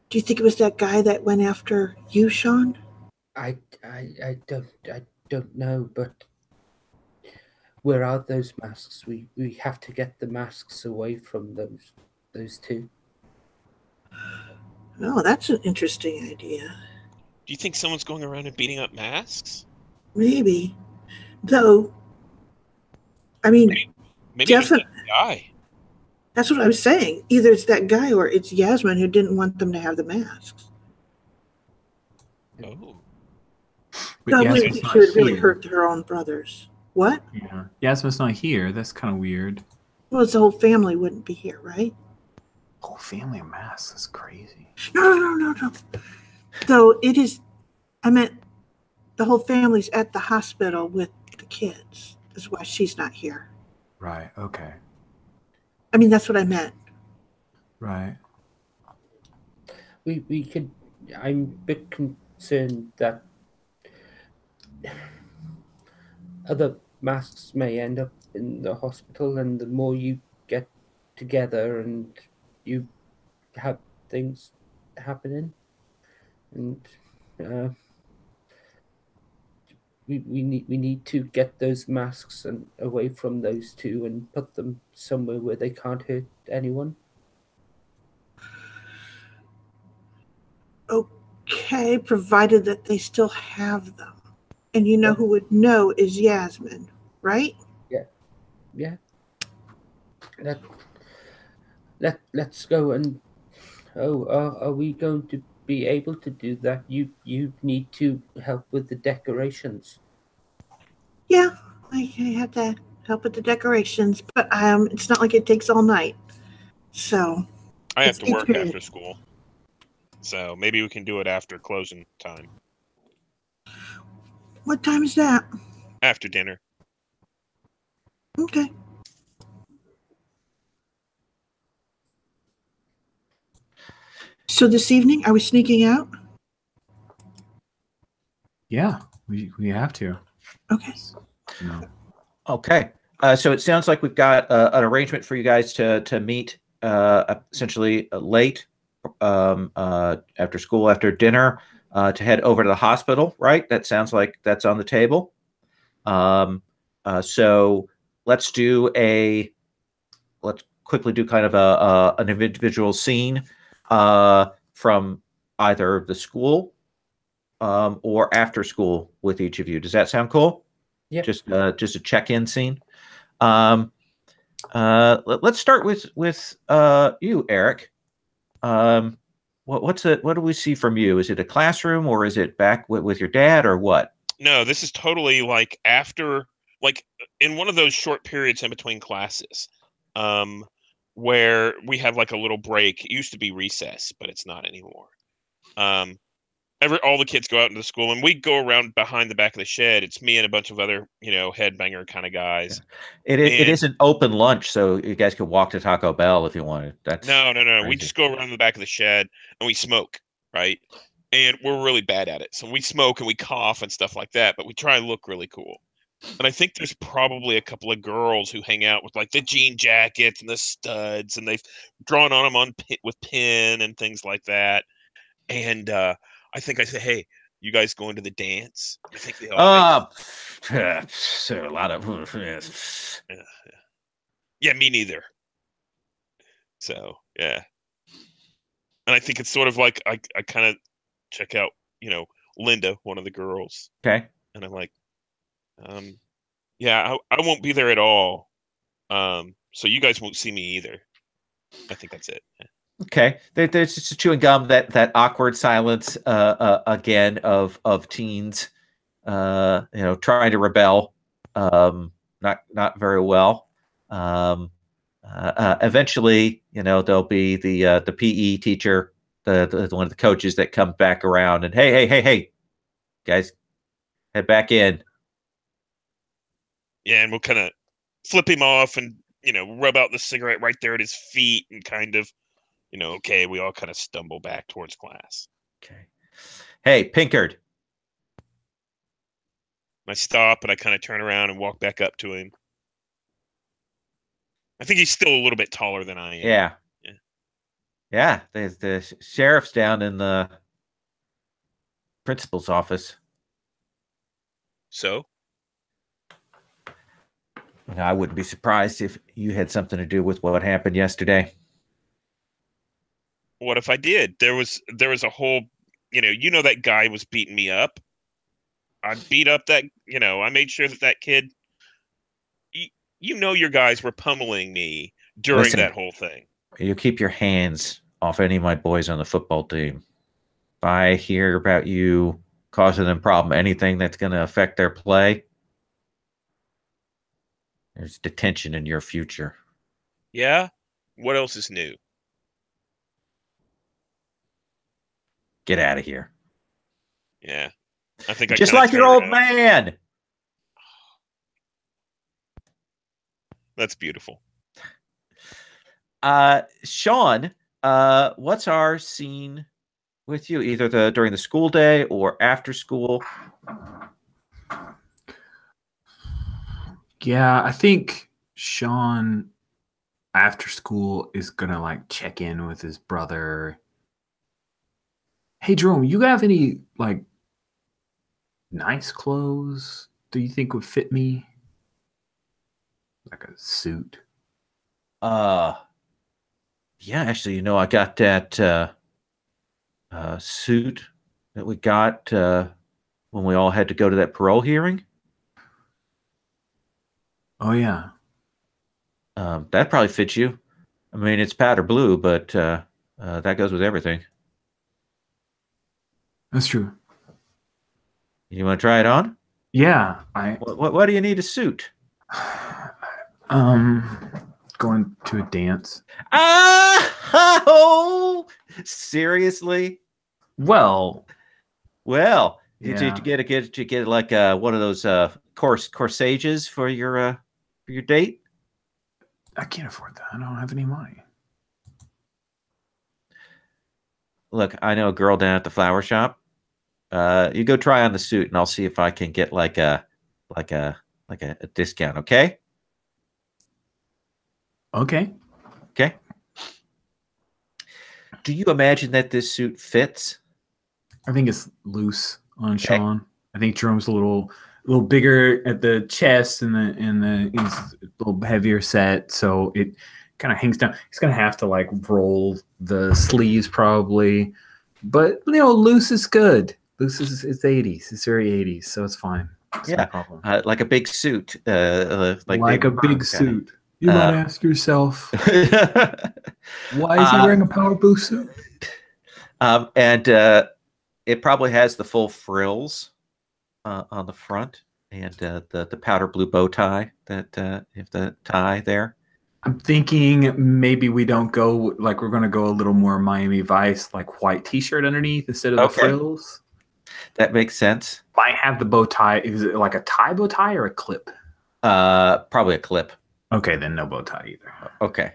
Do you think it was that guy that went after you, Sean? I don't know, but where are those masks? We have to get the masks away from those two. Oh, that's an interesting idea. Do you think someone's going around and beating up masks? Maybe. Though, I mean, maybe it's that guy. That's what I was saying. Either it's that guy or it's Yasmin who didn't want them to have the masks. Oh. But She would really hurt her own brothers. What? Yeah. Yasmin's not here. That's kind of weird. Well, it's the whole family wouldn't be here, right? Whole family of masks. That's crazy. No. So it is, I meant the whole family's at the hospital with the kids. Is why she's not here. Right. Okay. I mean, that's what I meant. Right. We could. I'm a bit concerned that other masks may end up in the hospital, and the more you get together and you have things happening, and we need to get those masks and away from those two and put them somewhere where they can't hurt anyone. Okay, provided that they still have them. And you know who would know is Yasmin, right? Yeah. Let's go and are we going to be able to do that. You need to help with the decorations. Yeah, I have to help with the decorations, but it's not like it takes all night. So I have it's to each work period. after school, so maybe we can do it after closing time, What time is that? after dinner. Okay. So this evening, are we sneaking out? Yeah, we have to. Okay. No. Okay. So it sounds like we've got an arrangement for you guys to meet essentially late after school, after dinner, to head over to the hospital, right? That sounds like that's on the table. So let's quickly do kind of an individual scene from either the school or after school with each of you. Does that sound cool? Yeah. Just a check-in scene. Let's start with you, Eric. What do we see from you? Is it a classroom or is it back with your dad or what? No, this is totally like after, like in one of those short periods in between classes, where we have like a little break. It used to be recess, but it's not anymore. All the kids go out into school, and we go around behind the back of the shed. It's me and a bunch of other, headbanger kind of guys. It is an open lunch, so you guys could walk to Taco Bell if you wanted. That's No. We crazy. just go around the back of the shed and we smoke, right? And we're really bad at it. So we smoke and we cough and stuff like that, but we try and look really cool. And I think there's probably a couple of girls who hang out with like the jean jackets and the studs, and they've drawn on them with pin and things like that. And I think I say, "Hey, you guys going to the dance?" I think they all. So a lot of Yeah, me neither. So yeah, and I think it's sort of like I kind of check out, Linda, one of the girls, okay. and I'm like, yeah, I won't be there at all. So you guys won't see me either. I think that's it. Okay, there's just chewing gum. That awkward silence again of teens, trying to rebel, not very well. Eventually, there'll be the PE teacher, the one of the coaches that comes back around and hey, guys, head back in. Yeah, and we'll kind of flip him off and rub out the cigarette right there at his feet and kind of. Okay, we all kind of stumble back towards class. Okay. Hey, Pinkard. I stop and I kind of turn around and walk back up to him. I think he's still a little bit taller than I am. Yeah. The sheriff's down in the principal's office. So? I wouldn't be surprised if you had something to do with what happened yesterday. What if I did? There was a whole, that guy was beating me up. I beat up that, I made sure that kid, your guys were pummeling me during that whole thing. You keep your hands off any of my boys on the football team. If I hear about you causing them problem, anything that's going to affect their play, there's detention in your future. Yeah? What else is new? Get out of here. Yeah. I think just like your old man. That's beautiful. Sean, what's our scene with you, either during the school day or after school? Yeah, I think Sean after school is gonna like check in with his brother. Hey Jerome, you have any like nice clothes do you think would fit me? Like a suit? Yeah, actually, I got that suit that we got when we all had to go to that parole hearing. Oh yeah. That probably fits you. I mean, it's powder blue, but that goes with everything. That's true. You want to try it on? Yeah, What do you need a suit? Going to a dance. Oh, seriously? Well, did yeah. you get like one of those corsages for your date? I can't afford that. I don't have any money. Look, I know a girl down at the flower shop. You go try on the suit, and I'll see if I can get like a discount. Okay. Okay. Okay. Do you imagine that this suit fits? I think it's loose on Sean. I think Jerome's a little bigger at the chest and he's a little heavier set, so it kind of hangs down. He's gonna have to like roll the sleeves probably, but loose is good. Loose is it's 80s. It's very 80s, so it's fine. It's no problem. Like a big suit, like a big suit. You might ask yourself, why is he wearing a power boost suit? And it probably has the full frills on the front and the powder blue bow tie that if the tie there. I'm thinking maybe we don't go like we're going to go a little more Miami Vice, like white T-shirt underneath instead of the frills. That makes sense. Might have the bow tie. Is it like a tie bow tie or a clip? Probably a clip. Okay, then no bow tie either. Okay.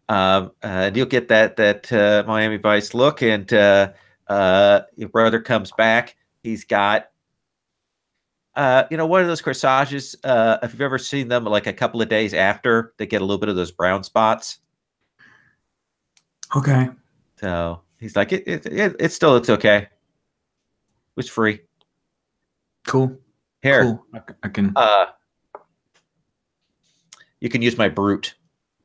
And you'll get that Miami Vice look, and your brother comes back. He's got, one of those corsages. If you've ever seen them, like a couple of days after, they get a little bit of those brown spots. Okay. So he's like, it still looks okay. It's free. Cool. Here, cool. I can. You can use my Brute.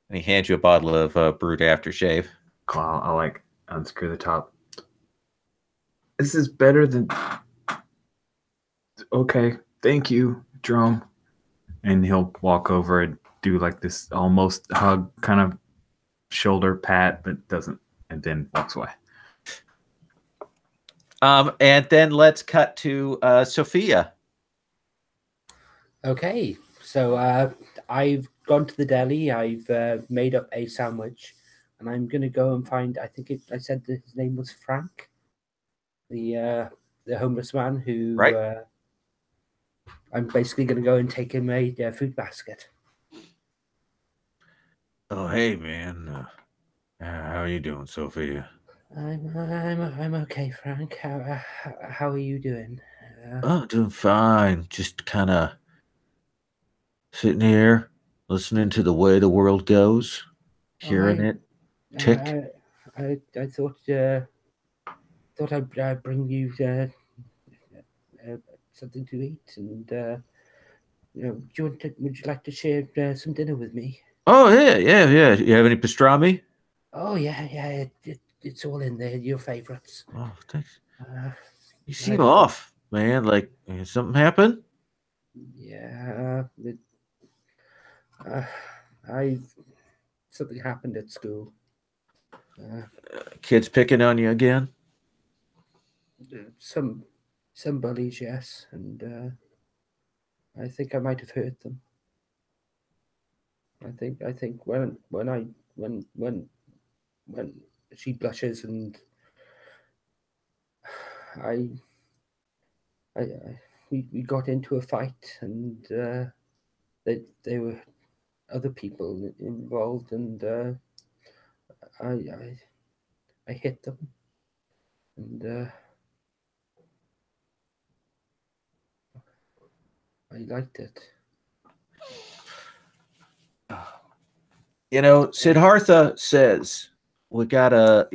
And he hands you a bottle of Brute aftershave. Cool. I'll like unscrew the top. This is better than. Okay, thank you, Jerome. And he'll walk over and do like this almost hug, kind of shoulder pat, but doesn't, and then walks away. And then let's cut to Sophia. Okay, so I've gone to the deli. I've made up a sandwich, and I'm gonna go and find. I think I said that his name was Frank, the homeless man who. Right. I'm basically gonna go and take him a food basket. Oh, hey, man. How are you doing, Sophia? I'm okay, Frank. How are you doing? Doing fine. Just kind of sitting here, listening to the way the world goes, hearing it tick. I thought I'd bring you something to eat, and would you like to share some dinner with me? Oh yeah. You have any pastrami? Oh yeah. It's all in there. Your favorites. Oh, thanks. You seem off, man. Like something happened? Yeah. Something happened at school. Kids picking on you again? Some bullies, yes, and I think I might have hurt them. I think when she blushes and we got into a fight, and there were other people involved, and I hit them, and I liked it. Siddhartha says we gotta,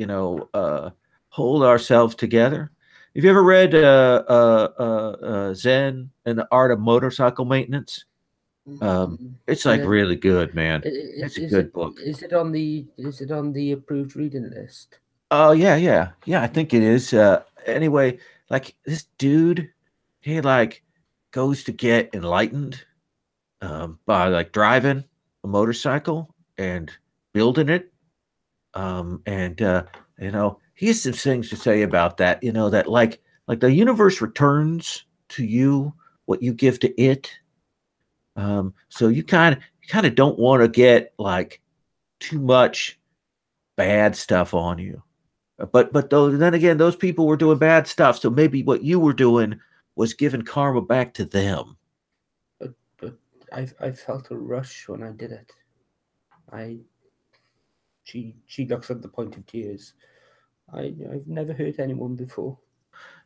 hold ourselves together. Have you ever read Zen and the Art of Motorcycle Maintenance? It's like really good, man. It's a good book. Is it on the approved reading list? Oh yeah. I think it is. Anyway, like this dude, he like goes to get enlightened by like driving a motorcycle and building it. And he has some things to say about that. That like like the universe returns to you what you give to it. So you kind of don't want to get like too much bad stuff on you. But though, then again, those people were doing bad stuff. So maybe what you were doing was giving karma back to them. But I felt a rush when I did it. She looks at the point of tears. I've never hurt anyone before.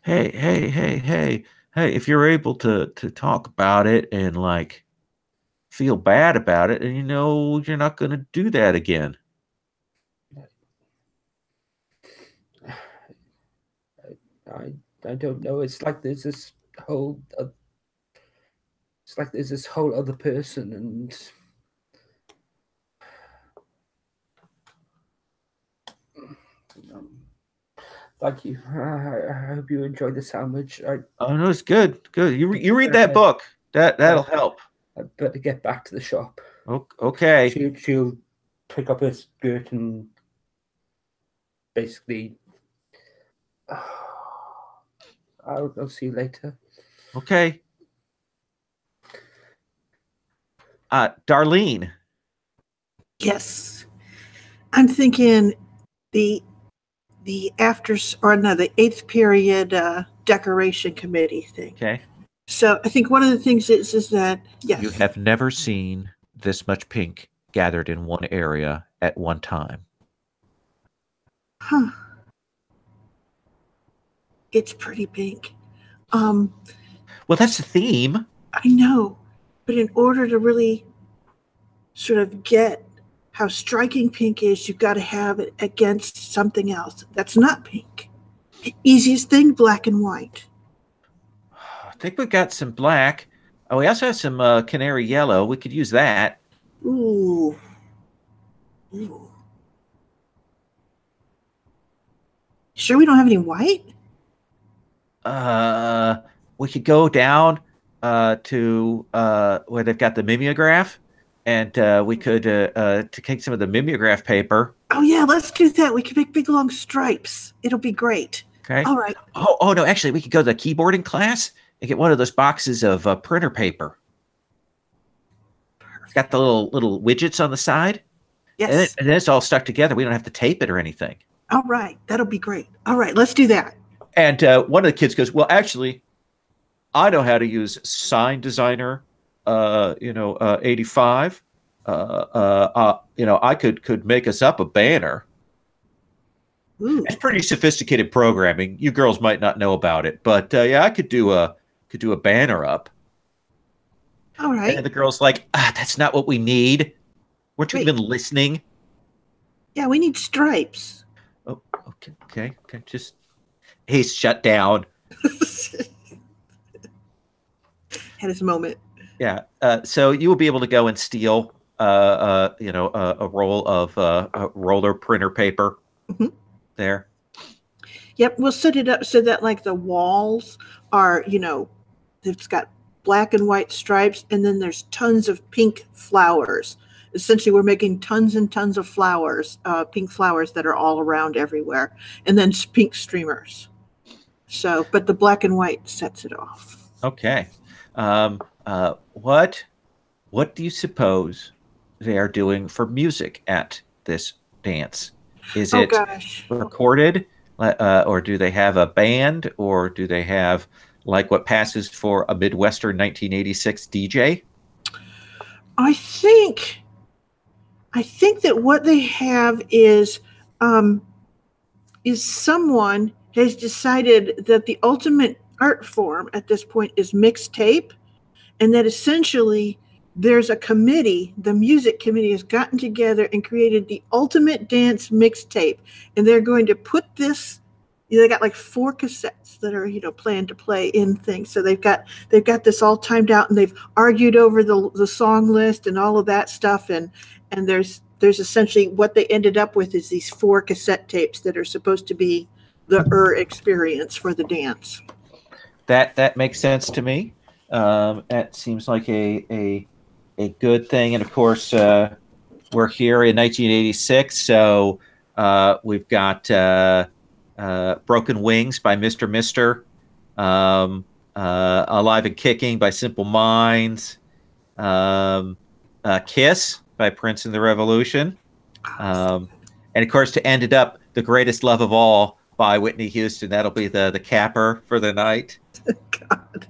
Hey! If you're able to talk about it and like feel bad about it, and you're not going to do that again. I don't know. It's like there's this whole. It's like there's this whole other person, and thank you. I hope you enjoyed the sandwich. Oh no, it's good. You read that book. That'll help. I better get back to the shop. Okay. She'll pick up her skirt and basically. I'll see you later. Okay. Darlene. Yes. I'm thinking the the eighth period decoration committee thing. Okay. So I think one of the things is that, yes. You have never seen this much pink gathered in one area at one time. Huh. It's pretty pink. Well, that's the theme. I know. But in order to really sort of get how striking pink is, you've got to have it against something else that's not pink. Easiest thing, black and white. I think we've got some black. Oh, we also have some canary yellow. We could use that. Ooh. Sure we don't have any white? We could go down to where they've got the mimeograph, and we could to take some of the mimeograph paper. Oh yeah, let's do that. We can make big long stripes. It'll be great. Okay. All right. Oh no, actually, we could go to the keyboarding class and get one of those boxes of printer paper. It's got the little widgets on the side. Yes. And then it's all stuck together. We don't have to tape it or anything. All right. That'll be great. All right. Let's do that. And one of the kids goes, well, actually, I know how to use Sign Designer, 85. I could make us up a banner. Ooh. It's pretty sophisticated programming. You girls might not know about it, but yeah, I could do a banner up. All right. And the girl's like, that's not what we need. Weren't you even listening? Yeah, we need stripes. Oh, okay. Just, he's shut down. Had his moment. Yeah. So you will be able to go and steal, a roll of roller printer paper there. Yep. We'll set it up so that like the walls are, it's got black and white stripes, and then there's tons of pink flowers. Essentially, we're making tons and tons of flowers, pink flowers that are all around everywhere, and then pink streamers. So, but the black and white sets it off. Okay. What do you suppose they are doing for music at this dance? Is it recorded, or do they have a band, or do they have like what passes for a Midwestern 1986 DJ? I think that what they have is someone has decided that the ultimate art form at this point is mixtape, and that essentially there's a committee, the music committee has gotten together and created the ultimate dance mixtape, and they're going to put this. They got like 4 cassettes that are planned to play in things. So they've got this all timed out, and they've argued over the song list and all of that stuff, and there's essentially what they ended up with is these 4 cassette tapes that are supposed to be the experience for the dance. That makes sense to me. That seems like a good thing, and of course we're here in 1986, so we've got Broken Wings by Mr. Mister, Alive and Kicking by Simple Minds, Kiss by Prince and the Revolution, and of course, to end it up, The Greatest Love of All by Whitney Houston. That'll be the capper for the night. God.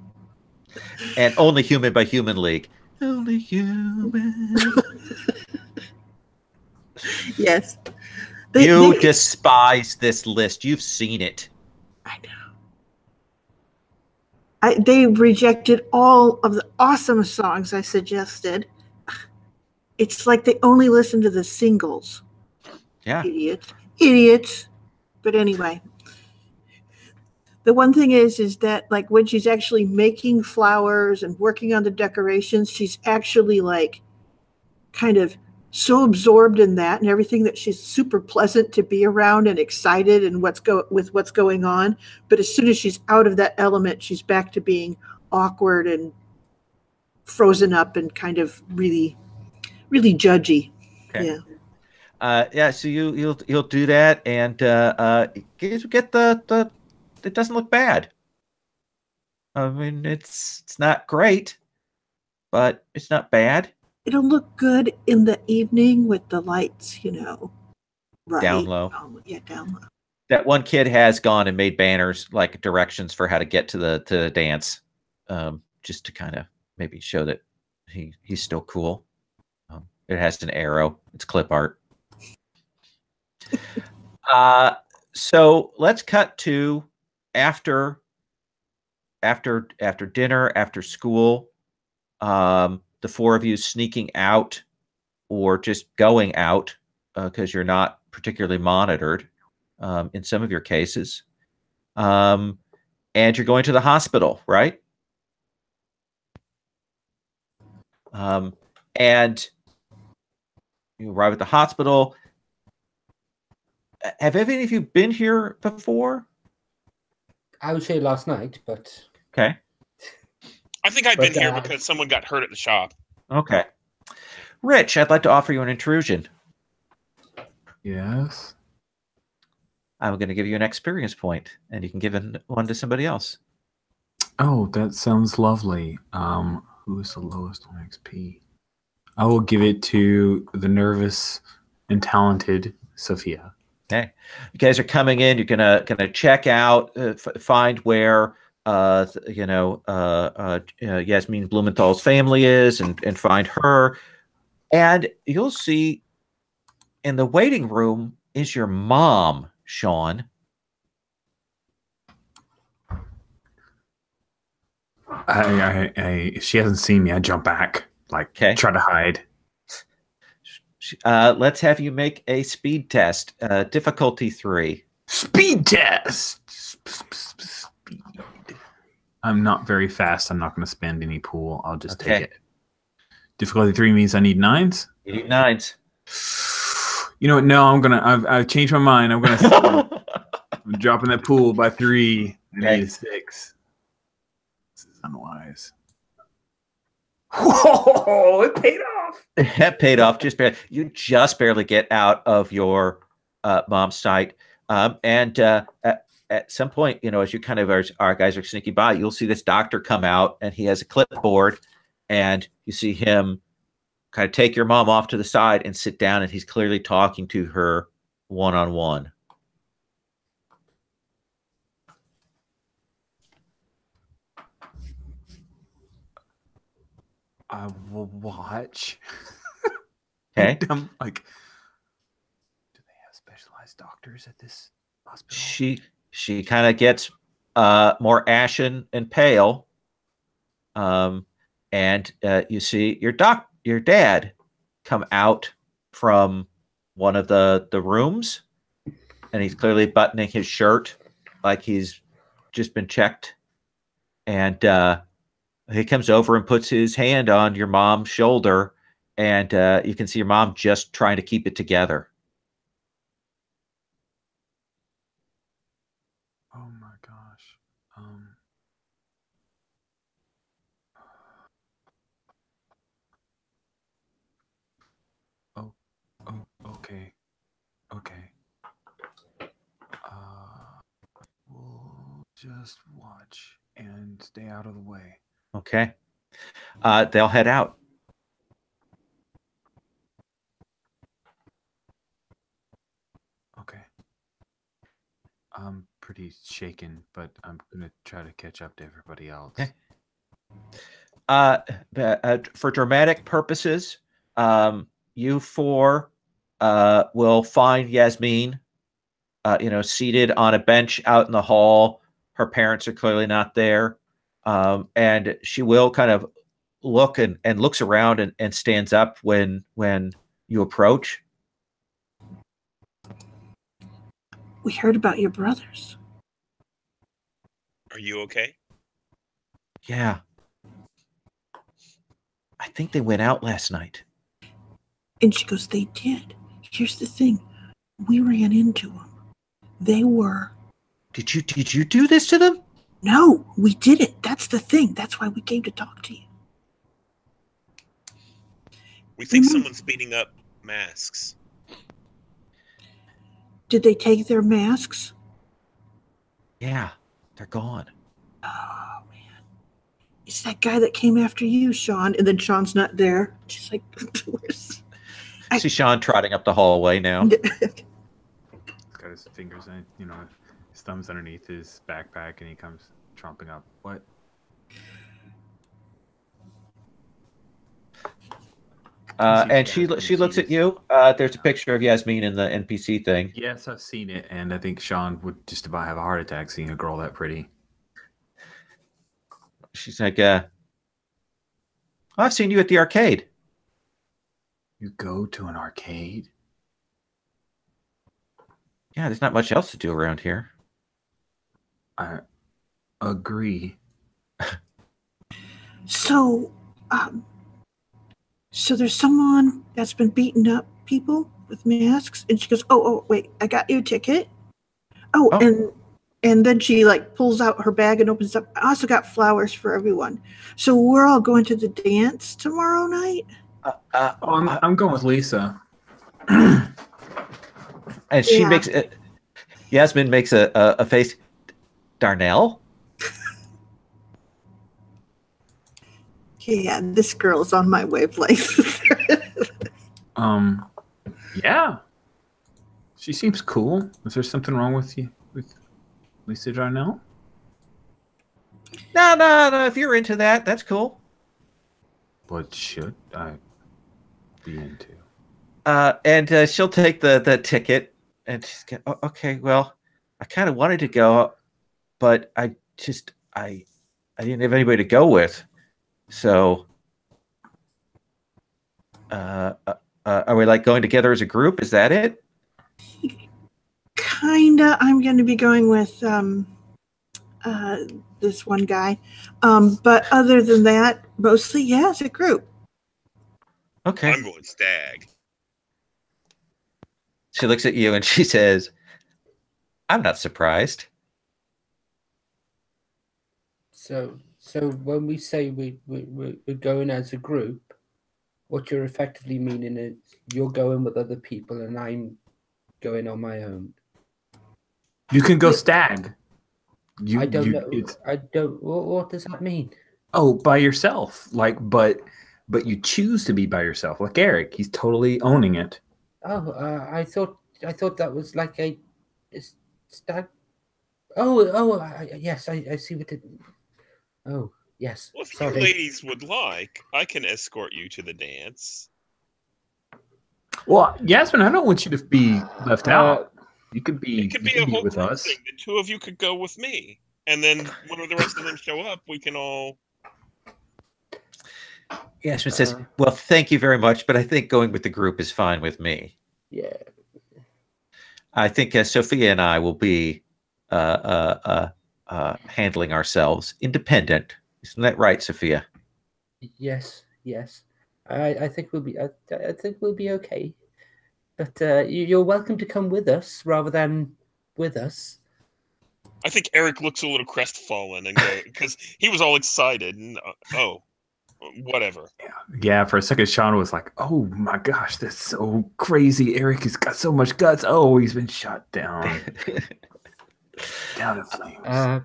And Only Human by Human League. Only Human. Yes. You despise this list. You've seen it. I know. They rejected all of the awesome songs I suggested. It's like they only listen to the singles. Yeah. Idiots. But anyway, the one thing is that like when she's actually making flowers and working on the decorations, she's actually like kind of so absorbed in that and everything that she's super pleasant to be around and excited and what's going on. But as soon as she's out of that element, she's back to being awkward and frozen up and kind of really, really judgy. Okay. Yeah. So you'll do that and get the it doesn't look bad. I mean, it's not great, but it's not bad. It'll look good in the evening with the lights, right down low. Yeah, down low. That one kid has gone and made banners like directions for how to get to the dance, just to kind of maybe show that he's still cool. It has an arrow. It's clip art. So let's cut to after dinner, after school. The four of you sneaking out or just going out because you're not particularly monitored in some of your cases. And you're going to the hospital, right? And you arrive at the hospital. Have any of you been here before? I was here last night, but... Okay. I think I've been here because someone got hurt at the shop. Okay. Rich, I'd like to offer you an intrusion. Yes. I'm going to give you an experience point, and you can give one to somebody else. Oh, that sounds lovely. Who is the lowest on XP? I will give it to the nervous and talented Sophia. Okay. You guys are coming in. You're gonna check out, find where Yasmin Blumenthal's family is, and find her. And you'll see in the waiting room is your mom, Sean. If she hasn't seen me, I jump back, try to hide. Let's have you make a speed test. Difficulty 3. Speed test. Speed. I'm not very fast. I'm not going to spend any pool. I'll just take it. Difficulty 3 means I need 9s. You need 9s. You know what? No, I've changed my mind. I'm dropping that pool by 3. I need a 6. This is unwise. Whoa! It paid off. It paid off. You just barely get out of your mom's sight. And at some point, as you kind of our guys are sneaking by, you'll see this doctor come out, and he has a clipboard, and you see him kind of take your mom off to the side and sit down, and he's clearly talking to her one-on-one. I will watch. Okay. I'm like, do they have specialized doctors at this hospital? She kind of gets more ashen and pale. And you see your dad come out from one of the rooms, and he's clearly buttoning his shirt like he's just been checked. And he comes over and puts his hand on your mom's shoulder, and you can see your mom just trying to keep it together. Oh my gosh. Okay. We'll just watch watch and stay out of the way. Okay. They'll head out. Okay. I'm pretty shaken, but I'm gonna try to catch up to everybody else. Okay. For dramatic purposes, you four will find Yasmin, seated on a bench out in the hall. Her parents are clearly not there, and she will kind of look and looks around and stands up when you approach. We heard about your brothers. Are you okay? Yeah. I think they went out last night. And she goes, they did. Here's the thing. We ran into them. They were... Did you do this to them? No, we didn't. That's the thing. That's why we came to talk to you. We think someone's beating up masks. Did they take their masks? Yeah, they're gone. Oh, man. It's that guy that came after you, Sean. And then Sean's not there. She's like, where's... See Sean trotting up the hallway now. He's got his fingers in, his thumbs underneath his backpack, and he comes tromping up. What? And she looks at you. There's a picture of Yasmin in the NPC thing. Yes, I've seen it, and I think Sean would just about have a heart attack seeing a girl that pretty. She's like, I've seen you at the arcade. You go to an arcade? Yeah, there's not much else to do around here. I agree. So there's someone that's been beating up people with masks, and she goes, "Oh, wait, I got you a ticket." Oh. And then she pulls out her bag and opens up. I also got flowers for everyone. So we're all going to the dance tomorrow night. I'm going with Lisa. And she makes it. Yasmin makes a face. Darnell. Yeah, this girl's on my wavelength. Yeah. She seems cool. Is there something wrong with you, with Lisa Darnell? No. If you're into that, that's cool. What should I be into? And she'll take the ticket, and she's going, oh, okay, well, I kind of wanted to go, but I didn't have anybody to go with. So, are we going together as a group? Is that it? Kinda. I'm going to be going with this one guy, but other than that, mostly as a group. Okay. I'm going stag. She looks at you and she says, "I'm not surprised." So when we say we're going as a group, what you're effectively meaning is you're going with other people and I'm going on my own. You can go stag. I don't know. I don't. What does that mean? Oh, by yourself. But you choose to be by yourself. Like Eric, he's totally owning it. Oh, I thought that was like a stag. Oh, yes, I see what it. Oh, yes. Well, if you ladies would like, I can escort you to the dance. Well, Yasmin, I don't want you to be left out. You could be. It could be a whole with group us. thing. The two of you could go with me, and then when the rest of them show up, we can all. Yasmin says, "Well, thank you very much, but I think going with the group is fine with me." Yeah. I think Sophia and I will be handling ourselves independent. Isn't that right, Sophia? Yes. I think we'll be. I think we'll be okay. But you're welcome to come with us rather than with us. I think Eric looks a little crestfallen and go because he was all excited and whatever. Yeah. For a second, Sean was like, "Oh my gosh, that's so crazy! Eric has got so much guts. Oh, he's been shot down, down in flames."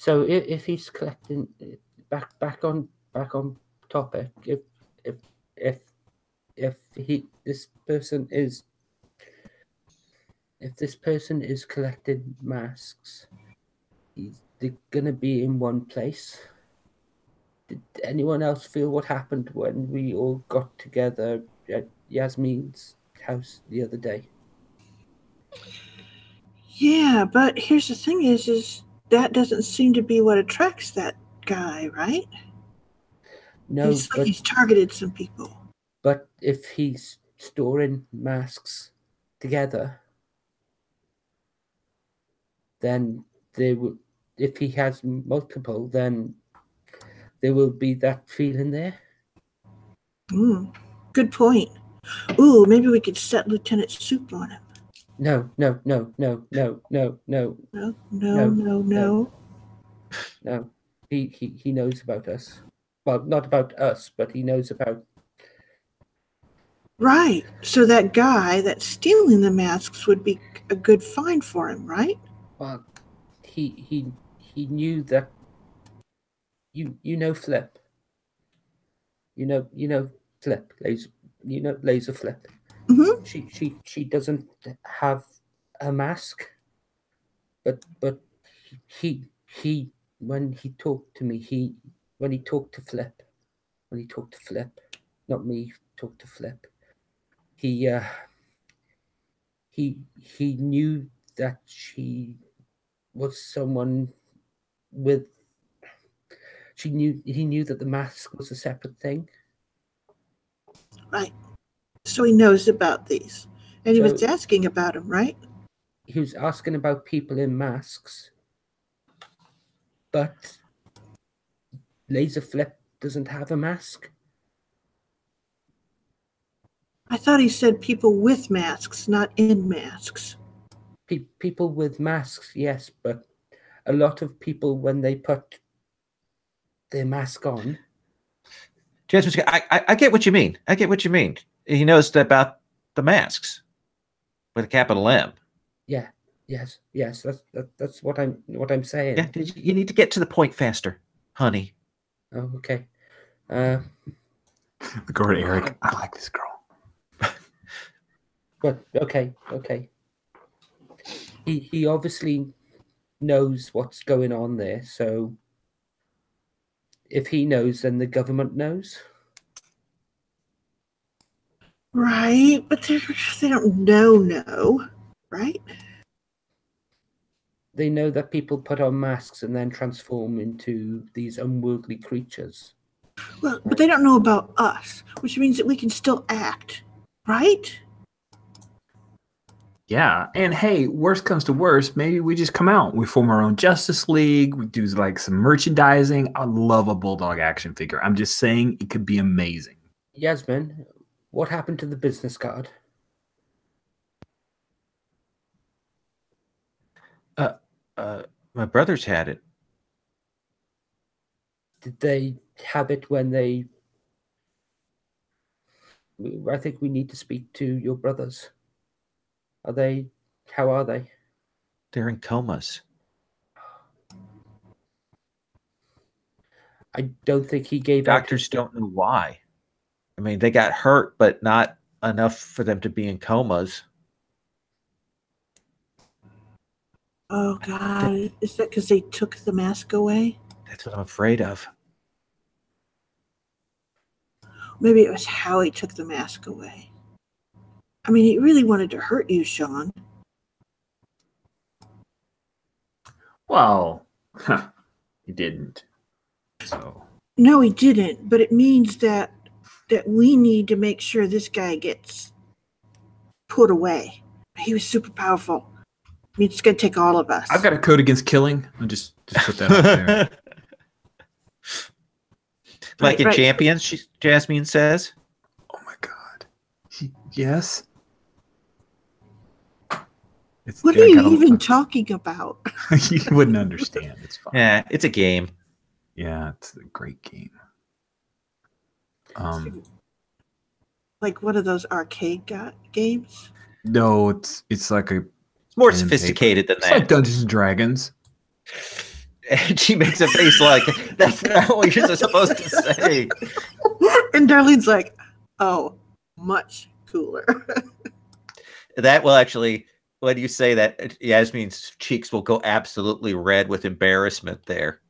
So if he's collecting back on topic, if this person is collecting masks, they're gonna be in one place. Did anyone else feel what happened when we all got together at Yasmin's house the other day? Yeah, but here's the thing is that doesn't seem to be what attracts that guy, right? No, It's like he's targeted some people. But if he's storing masks together, then if he has multiple, then there will be that feeling there. Good point. Ooh, maybe we could set Lieutenant Soup on him. No. He knows about us. Well, not about us, but he knows about. Right. So that guy that's stealing the masks would be a good find for him, right? Well, he knew that. You know Flip. You know Flip, Laser Flip. Mm-hmm. She doesn't have a mask, but he when he talked to me, when he talked to Flip, not me, talked to Flip. He knew that she was someone with. He knew that the mask was a separate thing. Right. So he knows about these. And he was asking about them, right? He was asking about people in masks. But Laser Flip doesn't have a mask. I thought he said people with masks, not in masks. People with masks, yes, but a lot of people, when they put their mask on. Jasmine, I get what you mean. I get what you mean. He knows about the masks with a capital M. Yeah. Yes. That's what I'm saying. Yeah, you need to get to the point faster, honey. Oh, okay. Look over to Eric. I like this girl. But okay. He obviously knows what's going on there. So if he knows, then the government knows. Right, but they don't know, right? They know that people put on masks and then transform into these unworldly creatures. Well, but they don't know about us, which means that we can still act, right? Yeah, and hey, worst comes to worst, maybe we just come out. We form our own Justice League. We do like some merchandising. I love a Bulldog action figure. I'm just saying it could be amazing. Yasmin, what happened to the business card? My brothers had it. Did they have it when they... I think we need to speak to your brothers. How are they? They're in comas. I don't think he gave Doctors don't know why. I mean, they got hurt, but not enough for them to be in comas. Oh, God. Is that because they took the mask away? That's what I'm afraid of. Maybe it was how he took the mask away. I mean, he really wanted to hurt you, Sean. Well, he didn't. So no, he didn't. But it means that we need to make sure this guy gets put away. He was super powerful. I mean, it's going to take all of us. I've got a code against killing. I'll just put that out there. Like in Champions, Jasmine says. Oh my God. Yes. What are you even talking about? You wouldn't understand. It's fine. Yeah, it's a game. Yeah, it's a great game. Like one of those arcade games? No, it's like a... It's more sophisticated than that. It's like Dungeons and Dragons. And she makes a face like, that's not what you're supposed to say. And Darlene's like, oh, much cooler. That will actually, when you say that, Yasmin's cheeks will go absolutely red with embarrassment there.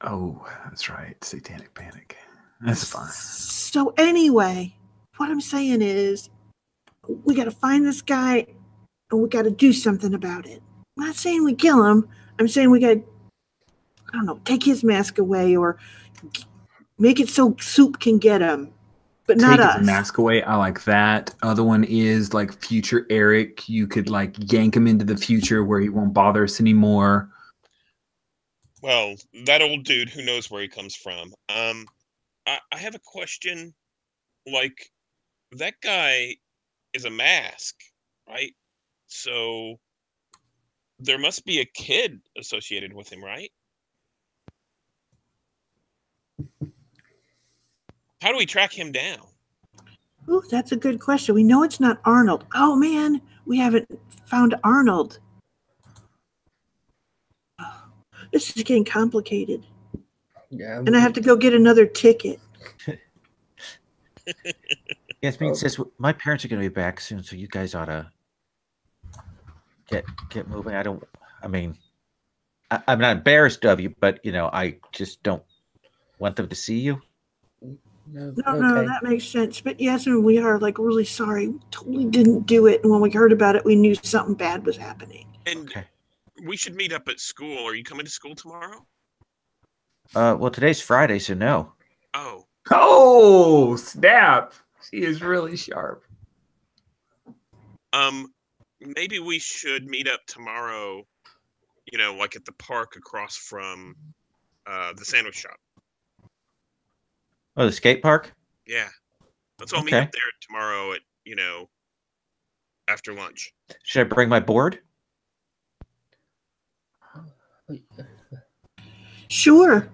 Oh, that's right. Satanic panic. That's fine. So anyway, what I'm saying is we got to find this guy and we got to do something about it. I'm not saying we kill him. I'm saying we got to, I don't know, take his mask away or make it so Soup can get him, but not Take us. his mask away. I like that. Other one is like future Eric. You could like yank him into the future where he won't bother us anymore. Well, that old dude, who knows where he comes from. I have a question. Like, that guy is a mask, right? So there must be a kid associated with him, right? How do we track him down? Oh, that's a good question. We know it's not Arnold. Oh man, we haven't found Arnold. Oh, this is getting complicated. Yeah, And I have to go get another ticket. Yasmin says, my parents are going to be back soon, so you guys ought to get moving. I'm not embarrassed of you, but, I just don't want them to see you. No, No, that makes sense. But yes, and we are like really sorry. We totally didn't do it. And when we heard about it, we knew something bad was happening. And we should meet up at school. Are you coming to school tomorrow? Well, today's Friday, so no. Oh. Oh, snap. She is really sharp. Maybe we should meet up tomorrow, like at the park across from the sandwich shop. Oh, the skate park? Yeah. Let's all meet up there tomorrow at, after lunch. Should I bring my board? Sure.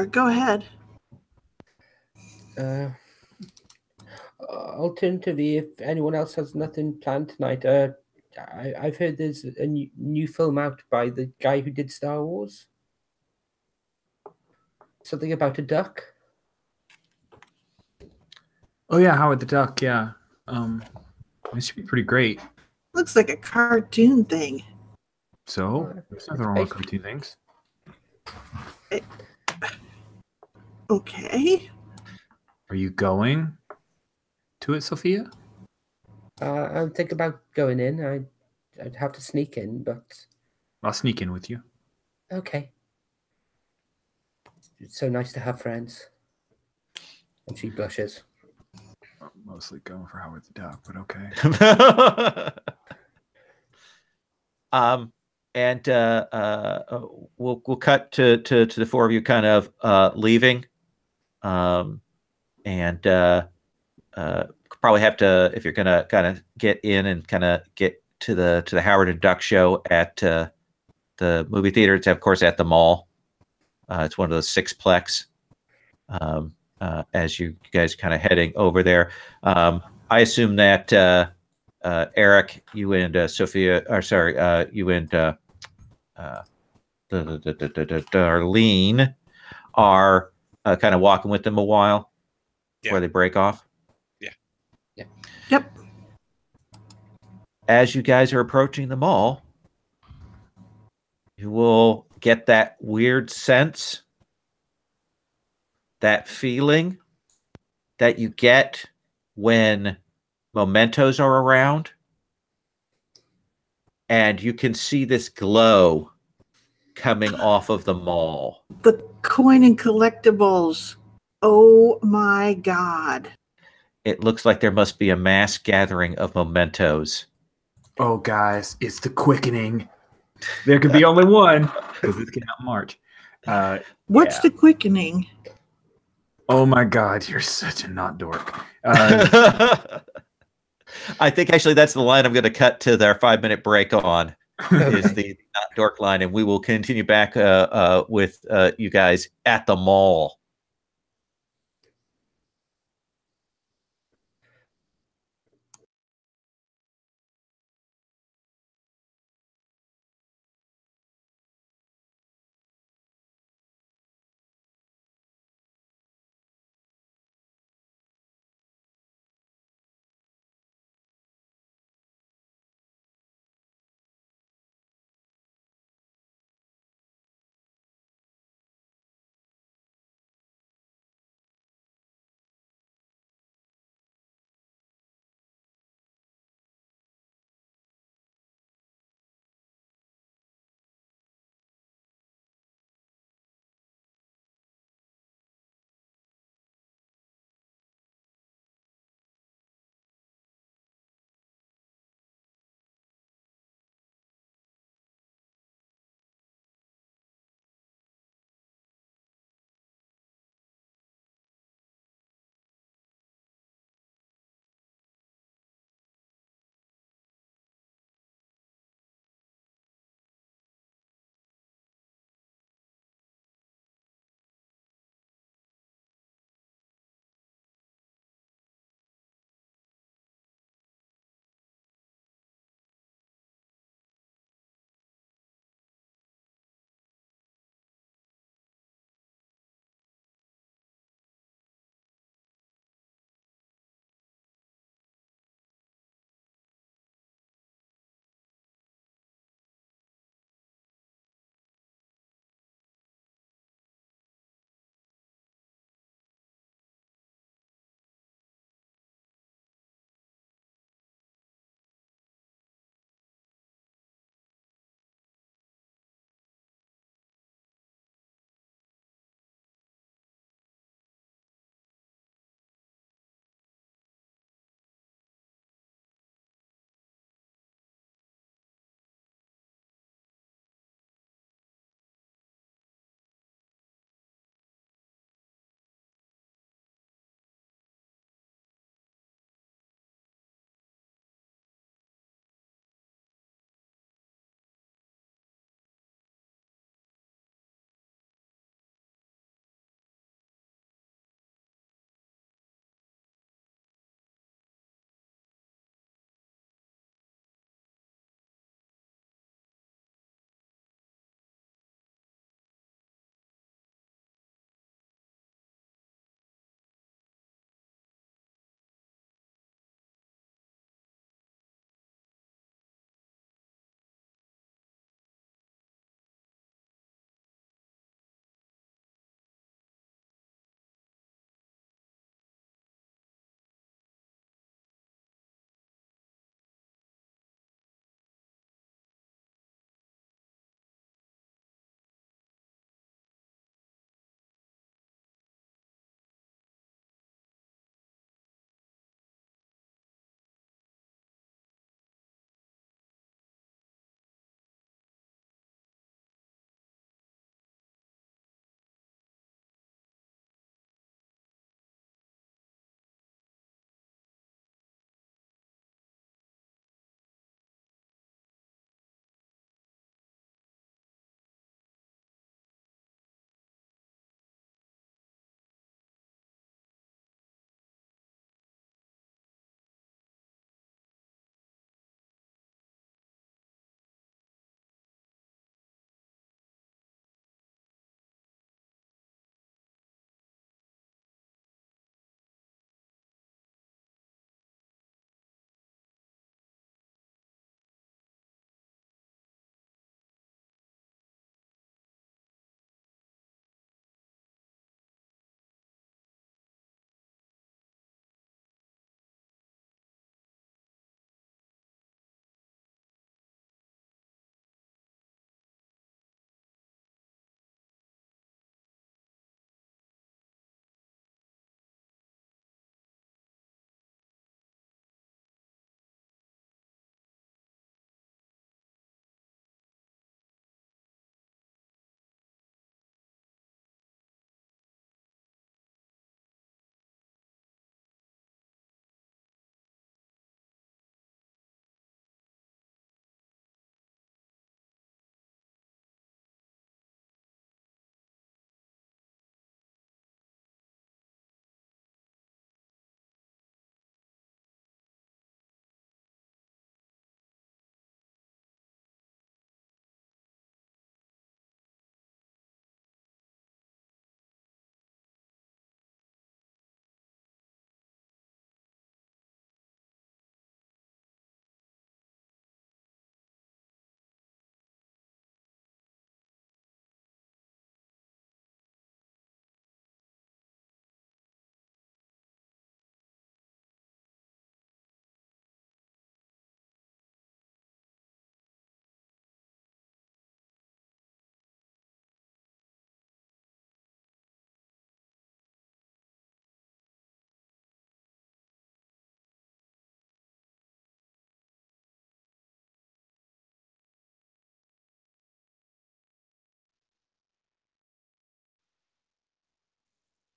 Go ahead. Alternatively, if anyone else has nothing planned tonight, I've heard there's a new film out by the guy who did Star Wars. Something about a duck. Oh yeah, Howard the Duck. Yeah, it should be pretty great. Looks like a cartoon thing. So there's nothing wrong with cartoon things. Okay. Are you going to it, Sophia? I'm thinking about going in. I'd have to sneak in, but I'll sneak in with you. okay. It's so nice to have friends. And she blushes. I'm mostly going for Howard the Duck, but okay. And we'll cut to the four of you kind of leaving, and probably have to, if you're gonna kind of get in and kind of get to the Howard and Duck show at the movie theater. It's of course at the mall. It's one of those sixplex. As you guys kind of heading over there, I assume that Eric, you and Sophia, or sorry, you and Darlene are kind of walking with them a while before they break off. Yeah. Yep. As you guys are approaching the mall, you will get that weird sense, that feeling that you get when mementos are around, and you can see this glow coming off of the mall. The coin and collectibles. Oh my God. It looks like there must be a mass gathering of mementos. Oh, guys, it's the quickening. There could be only one because this came out in March. What's the quickening? Oh my God, you're such a not dork. I think actually that's the line I'm going to cut to their 5-minute break on. Is the not dork line, and we will continue back with you guys at the mall.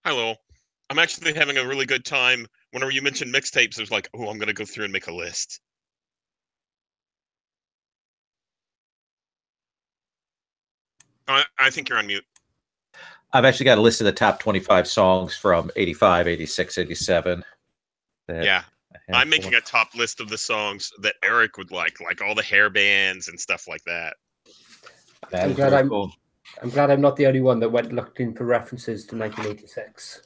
Hi, Lowell. I'm actually having a really good time. Whenever you mentioned mixtapes, I was like, oh, I'm going to go through and make a list. I think you're on mute. I've actually got a list of the top 25 songs from 85, 86, 87. Yeah. I'm making a top list of the songs that Eric would like all the hair bands and stuff like that. I'm glad I'm not the only one that went looking for references to 1986.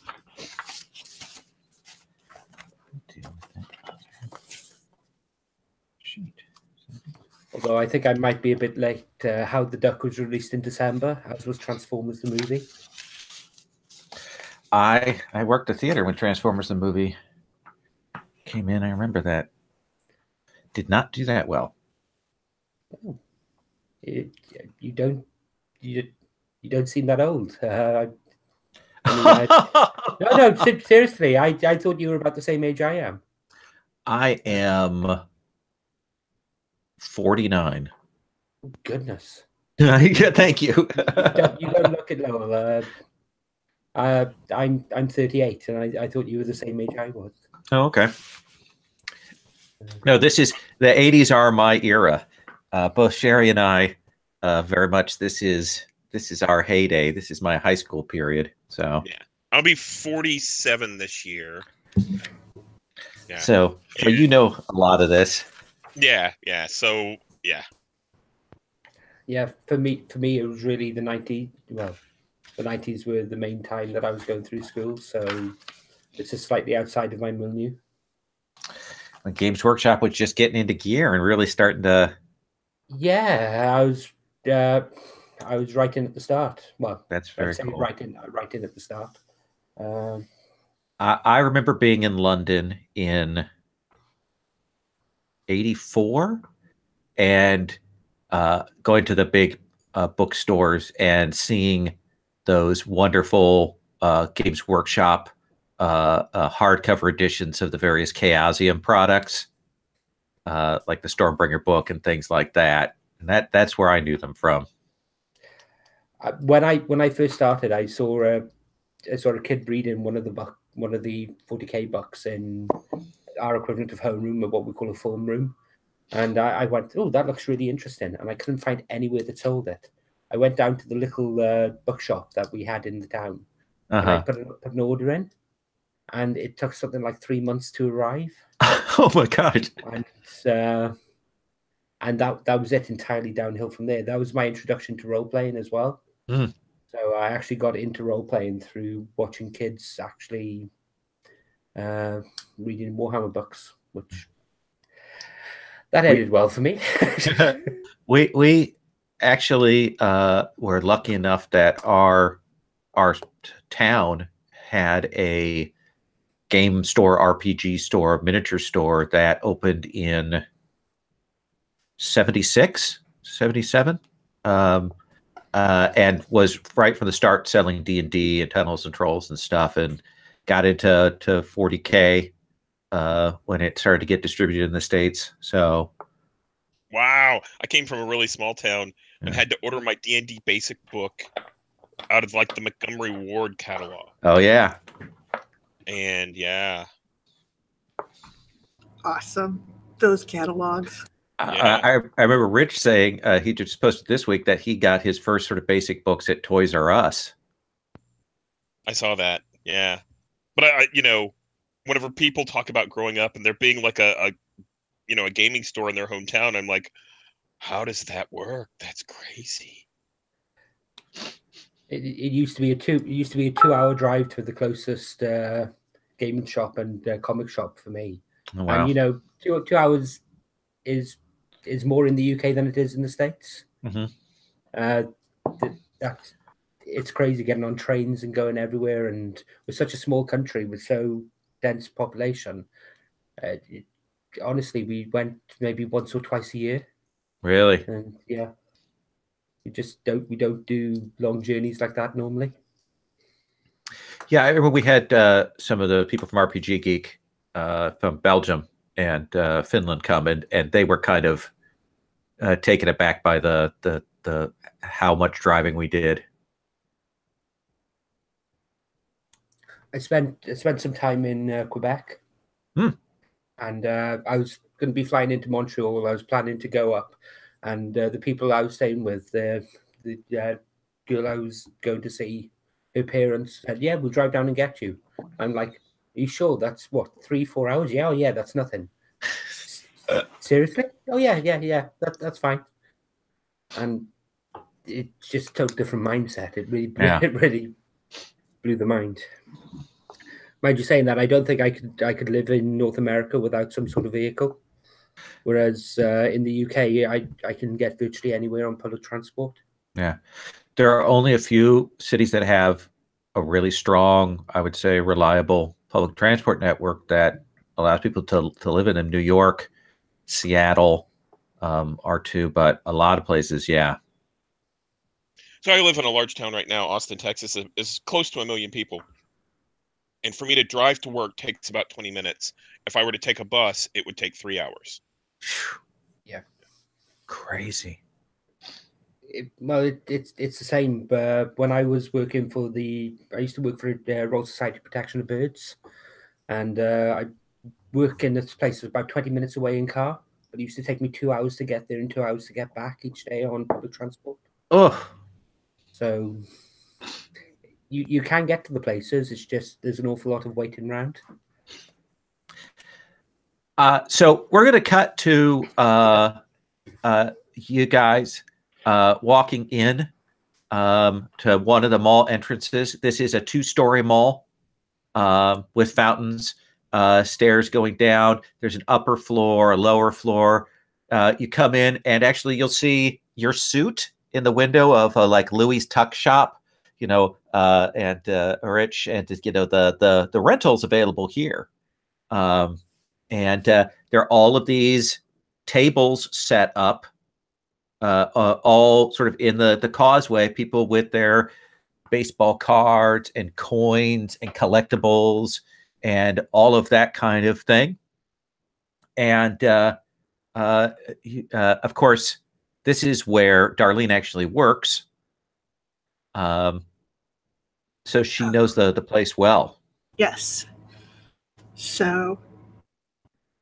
Although I think I might be a bit late. Howard the Duck was released in December, as was Transformers the movie. I worked at theater when Transformers the movie came in. I remember that. Did not do that well. Oh. You don't seem that old. No, seriously. I thought you were about the same age I am. I am 49. Oh, goodness. Yeah, thank you. You don't look it, Lowell. I'm 38, and I thought you were the same age I was. Oh, okay. No, this is the 80s are my era. Both Sherry and I very much. This is our heyday. This is my high school period. So yeah, I'll be 47 this year. Yeah. So you know a lot of this. Yeah. So yeah. Yeah, for me, it was really the 90s. Well, the 90s were the main time that I was going through school, so it's just slightly outside of my milieu. When Games Workshop was just getting into gear and really starting to. Yeah, I was right in at the start. Well, that's very cool. Right in at the start. I remember being in London in '84 and going to the big bookstores and seeing those wonderful Games Workshop hardcover editions of the various Chaosium products, like the Stormbringer book and things like that. And that's where I knew them from. When I first started, I saw a kid reading one of the 40k books in our equivalent of homeroom, or what we call a form room. And I went, oh, that looks really interesting. And I couldn't find anywhere that sold it. I went down to the little bookshop that we had in the town. And I put an order in. And it took something like 3 months to arrive. Oh, my God. And that was it, entirely downhill from there. That was my introduction to role-playing as well. Mm. So I actually got into role-playing through watching kids actually reading Warhammer books, which... That ended well for me. we actually were lucky enough that our town had a game store, RPG store, miniature store that opened in 76, 77, and was right from the start selling D&D and Tunnels and Trolls and stuff, and got into 40K. When it started to get distributed in the States. So, wow, I came from a really small town and had to order my D&D basic book out of like the Montgomery Ward catalog. Oh yeah, and yeah, awesome, those catalogs. Yeah. I remember Rich saying he just posted this week that he got his first sort of basic books at Toys R Us. I saw that, yeah, but I whenever people talk about growing up and there being like a gaming store in their hometown, I'm like, how does that work? That's crazy. It used to be a 2-hour drive to the closest gaming shop and comic shop for me. Oh, wow. And 2 hours is more in the UK than it is in the States. Mm-hmm. It's crazy getting on trains and going everywhere, and we're such a small country with so dense population. Honestly, we went maybe once or twice a year. Really? And yeah, we don't do long journeys like that normally. Yeah, I remember we had some of the people from RPG Geek from Belgium and Finland come, and they were kind of taken aback by the how much driving we did. I spent some time in Quebec, and I was going to be flying into Montreal. I was planning to go up, and the people I was staying with, the girl I was going to see, her parents said, "Yeah, we'll drive down and get you." I'm like, "Are you sure? That's what, 3-4 hours? Yeah, oh yeah, that's nothing." Seriously? Oh yeah. That's fine. And it just took different mindset. It really, it really blew the mind. Mind you saying that, I don't think I could live in North America without some sort of vehicle. Whereas in the UK, I can get virtually anywhere on public transport. Yeah. There are only a few cities that have a really strong, I would say, reliable public transport network that allows people to live in them. New York, Seattle are two, but a lot of places, yeah. So I live in a large town right now. Austin, Texas is close to 1 million people. And for me to drive to work takes about 20 minutes. If I were to take a bus, it would take 3 hours. Yeah. Crazy. It's the same. When I was working I used to work for Royal Society Protection of Birds, and I work in this place about 20 minutes away in car, but it used to take me 2 hours to get there and 2 hours to get back each day on public transport. Oh, so you can get to the places. It's just there's an awful lot of waiting around. So we're going to cut to you guys walking in to one of the mall entrances. This is a 2-story mall with fountains, stairs going down. There's an upper floor, a lower floor. You come in, and actually you'll see your suit in the window of like Louis' Tuck Shop, and Rich, and the rentals available here. And there are all of these tables set up, all sort of in the causeway, people with their baseball cards and coins and collectibles and all of that kind of thing. And of course, this is where Darlene actually works. So she knows the place well. Yes. So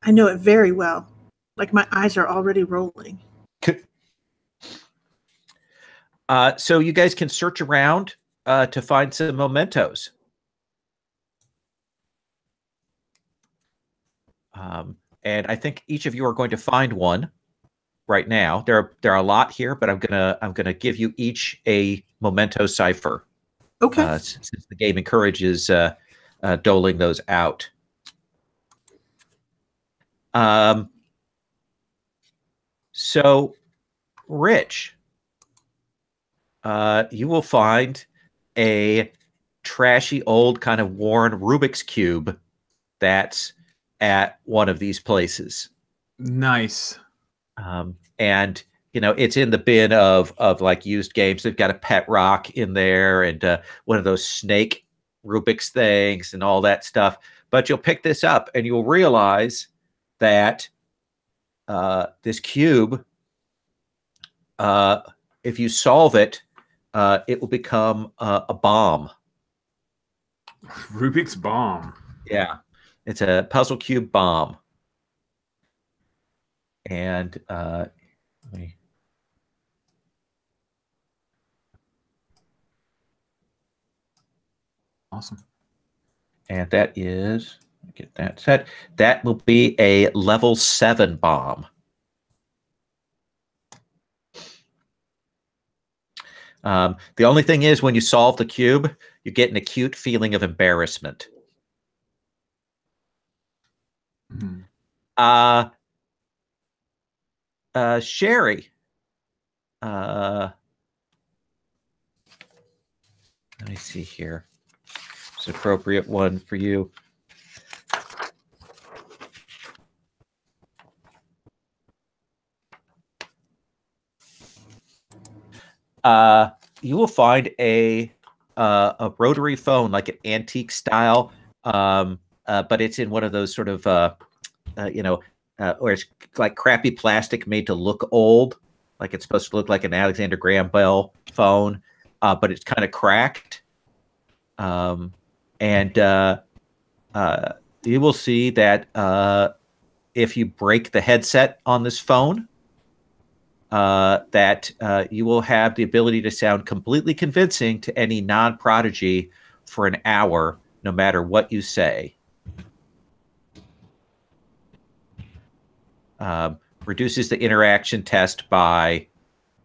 I know it very well. Like my eyes are already rolling. So you guys can search around to find some mementos. And I think each of you are going to find one right now. There are a lot here, but I'm gonna give you each a memento cipher. Okay. Since the game encourages doling those out. So, Rich, you will find a trashy old kind of worn Rubik's Cube that's at one of these places. Nice. And it's in the bin of like used games. They've got a Pet Rock in there and one of those snake Rubik's things and all that stuff. But you'll pick this up and you'll realize that this cube, if you solve it, it will become a bomb. Rubik's bomb. Yeah, it's a puzzle cube bomb. And let me. Awesome. And that is, get that set. That will be a level 7 bomb. The only thing is, when you solve the cube, you get an acute feeling of embarrassment. Mm-hmm. Sherry, let me see here. It's an appropriate one for you. You will find a rotary phone, like an antique style, but it's in one of those sort of, or it's like crappy plastic made to look old, like it's supposed to look like an Alexander Graham Bell phone, but it's kind of cracked. And you will see that if you break the headset on this phone, that you will have the ability to sound completely convincing to any non-prodigy for an hour, no matter what you say. Reduces the interaction test by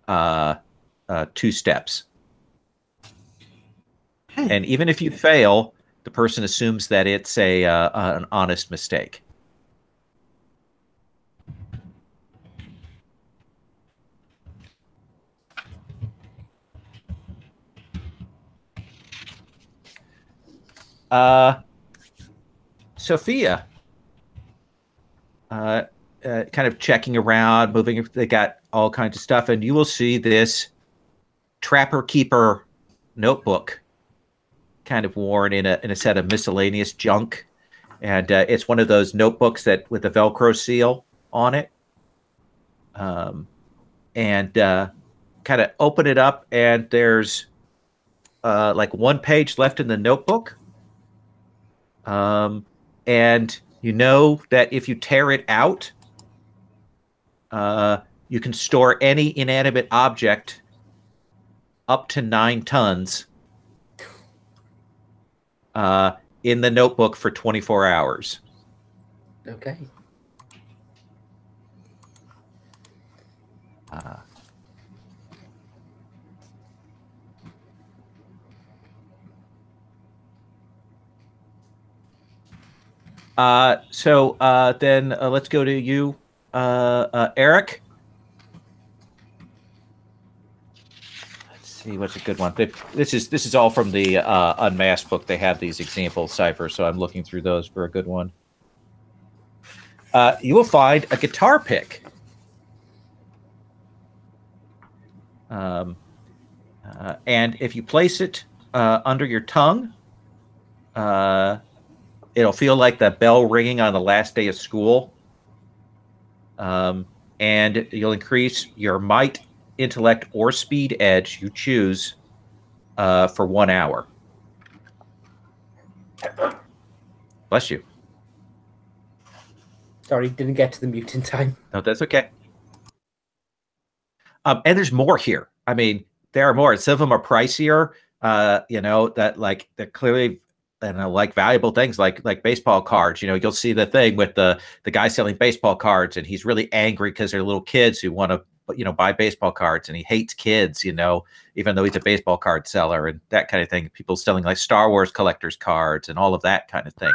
2 steps. And even if you fail, the person assumes that it's an honest mistake. Sophia, kind of checking around, moving. They got all kinds of stuff, and you will see this Trapper Keeper notebook, kind of worn in a set of miscellaneous junk, and it's one of those notebooks that with a Velcro seal on it. And kind of open it up, and there's like 1 page left in the notebook. And you know that if you tear it out, you can store any inanimate object up to 9 tons in the notebook for 24 hours. Okay. So then let's go to you, Eric. Let's see what's a good one. This is all from the Unmasked book. They have these example ciphers, so I'm looking through those for a good one. You will find a guitar pick. And if you place it under your tongue, it'll feel like the bell ringing on the last day of school. And you'll increase your might, intellect, or speed edge you choose for 1 hour. Bless you. Sorry, didn't get to the mute in time. No, that's okay. And there's more here. I mean, there are more. Some of them are pricier. That they're clearly like valuable things like baseball cards. You'll see the thing with the guy selling baseball cards, and he's really angry because they're little kids who want to buy baseball cards, and he hates kids, even though he's a baseball card seller and that kind of thing. People selling like Star Wars collectors cards and all of that kind of thing.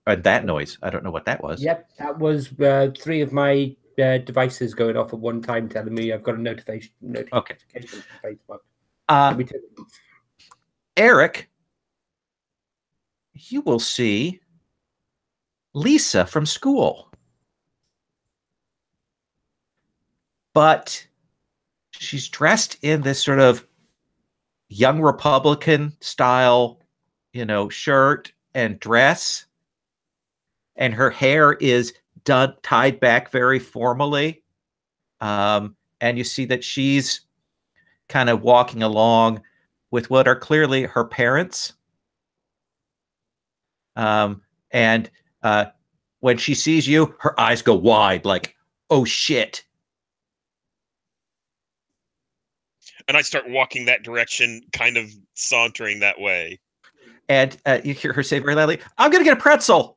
And that noise, I don't know what that was. Yep, that was 3 of my devices going off at one time telling me I've got a notification Okay. from Facebook. Eric, you will see Lisa from school. But she's dressed in this sort of young Republican style, shirt and dress. And her hair is tied back very formally. And you see that she's kind of walking along with what are clearly her parents. And when she sees you, her eyes go wide like, oh, shit. And I start walking that direction, kind of sauntering that way. And you hear her say very loudly, I'm going to get a pretzel.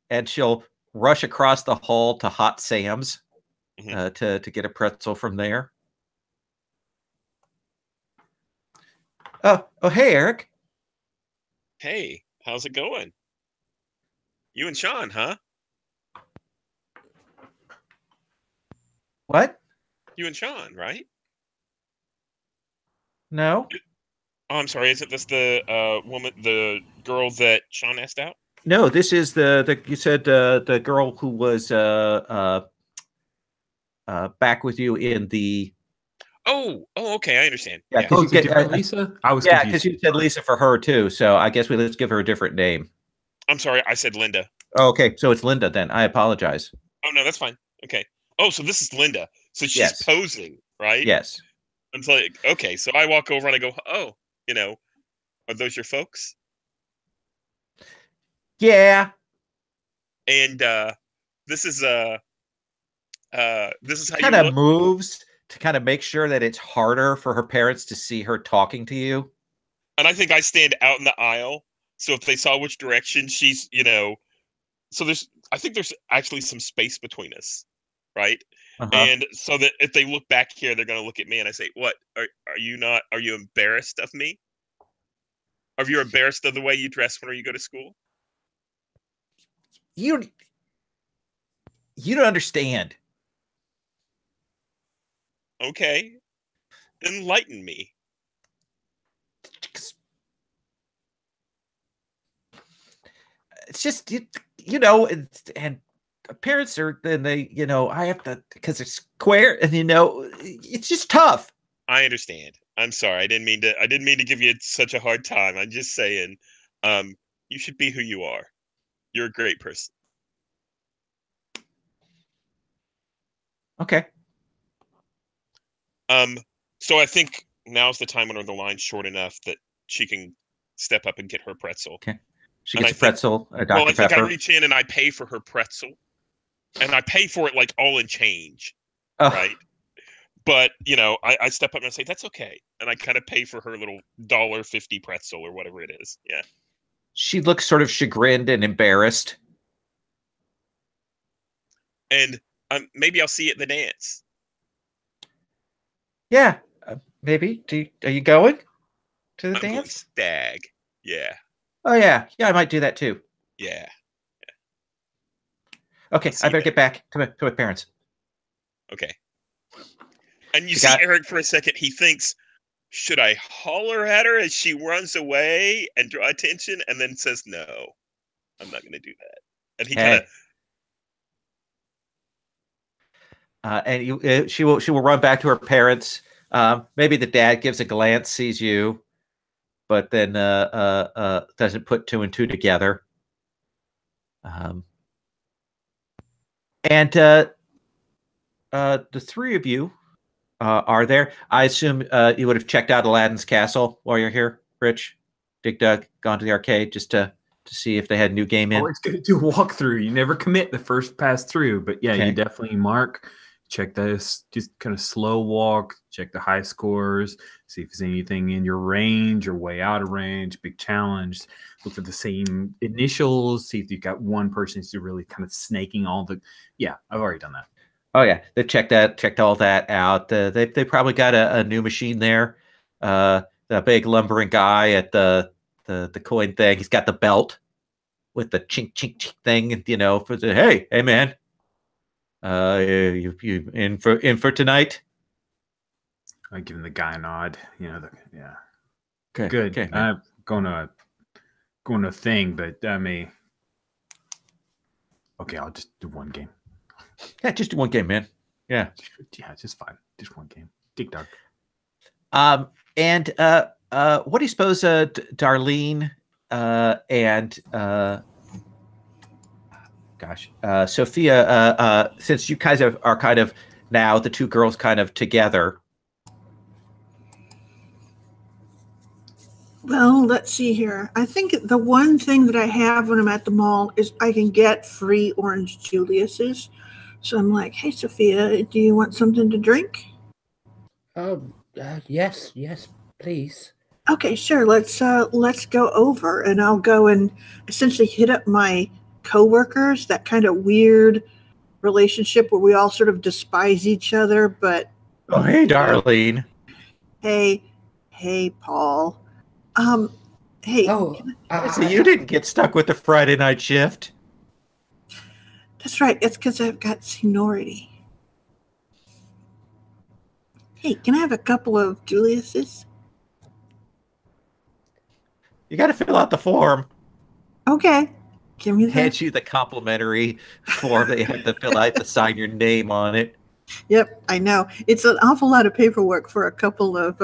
And she'll rush across the hall to Hot Sam's to get a pretzel from there. Oh, hey, Eric. Hey, how's it going? You and Sean, huh? What? You and Sean, right? No. Oh, I'm sorry. Isn't this the the girl that Sean asked out? No, this is you said the girl who was back with you in the. Oh, okay, I understand. Yeah, because you get Lisa. I was confused. Because you said Lisa for her too. So I guess let's give her a different name. I'm sorry, I said Linda. Oh, okay, so it's Linda then. I apologize. Oh no, that's fine. Okay. Oh, so this is Linda. So she's posing, right? Yes. I'm like, okay. So I walk over and I go, oh, Are those your folks? Yeah. And this is how Kind you of look. moves to kind of make sure that it's harder for her parents to see her talking to you. And I think I stand out in the aisle, so if they saw which direction she's, so I think there's actually some space between us, right? And so that if they look back here, they're going to look at me and I say, "What are you embarrassed of me? Are you embarrassed of the way you dress when you go to school?" You don't understand. Okay, enlighten me. It's just and parents are then they I have to because it's square and it's just tough. I understand. I'm sorry. I didn't mean to give you such a hard time. I'm just saying, you should be who you are. You're a great person. Okay. So I think now's the time when the line's short enough that she can step up and get her pretzel. Okay. She gets a pretzel, a Dr. I think Pepper. I reach in and I pay for her pretzel. And I pay for it like all in change. Oh. Right? But, I step up and I say, "That's okay." And I kind of pay for her little $1.50 pretzel or whatever it is. Yeah. She looks sort of chagrined and embarrassed. And maybe I'll see you at the dance. Yeah, maybe. Are you going to the I'm going dance? stag. Yeah. Oh yeah, I might do that too. Yeah. Okay, I better get back to my parents. Okay. And you see Eric for a second. He thinks, should I holler at her as she runs away and draw attention? And then says, no, I'm not going to do that. And he kind of. She will run back to her parents. Maybe the dad gives a glance, sees you, but then doesn't put two and two together. And the three of you are there. I assume you would have checked out Aladdin's Castle while you're here, Rich, Dig Dug, gone to the arcade just to see if they had a new game in. Always good to do a walkthrough. You never commit the first pass through, but yeah, you definitely mark. Check this, just kind of slow walk, check the high scores, see if there's anything in your range or way out of range, big challenge. Look for the same initials, see if you've got one person who's really kind of snaking all the. Yeah, I've already done that. Oh yeah, they checked all that out. They probably got a new machine there. The big lumbering guy at the coin thing, he's got the belt with the chink chink chink thing, for the hey man. You in for tonight? I give him the guy nod. Yeah. Okay. Good. Okay, I'm going to a thing, but I may. Okay, I'll just do one game. Yeah, just do one game, man. Yeah. Yeah, just fine. Just one game. Dig Dug. And what do you suppose, Darlene and Sophia, since you guys are kind of now the two girls kind of together. Well, let's see here. I think the one thing that I have when I'm at the mall is I can get free orange Julius's. So I'm like, hey, Sophia, do you want something to drink? Yes, please. Okay, sure. Let's go over, and I'll go and essentially hit up my coworkers. That kind of weird relationship where we all sort of despise each other, but oh, hey, Darlene. Hey, Paul. Hey. So you didn't get stuck with the Friday night shift? That's right. It's because I've got seniority. Hey, can I have a couple of Julius's? You got to fill out the form. Okay. Give me that. Hand you the complimentary form that you have to fill out to sign your name on it. Yep, I know. It's an awful lot of paperwork for a couple of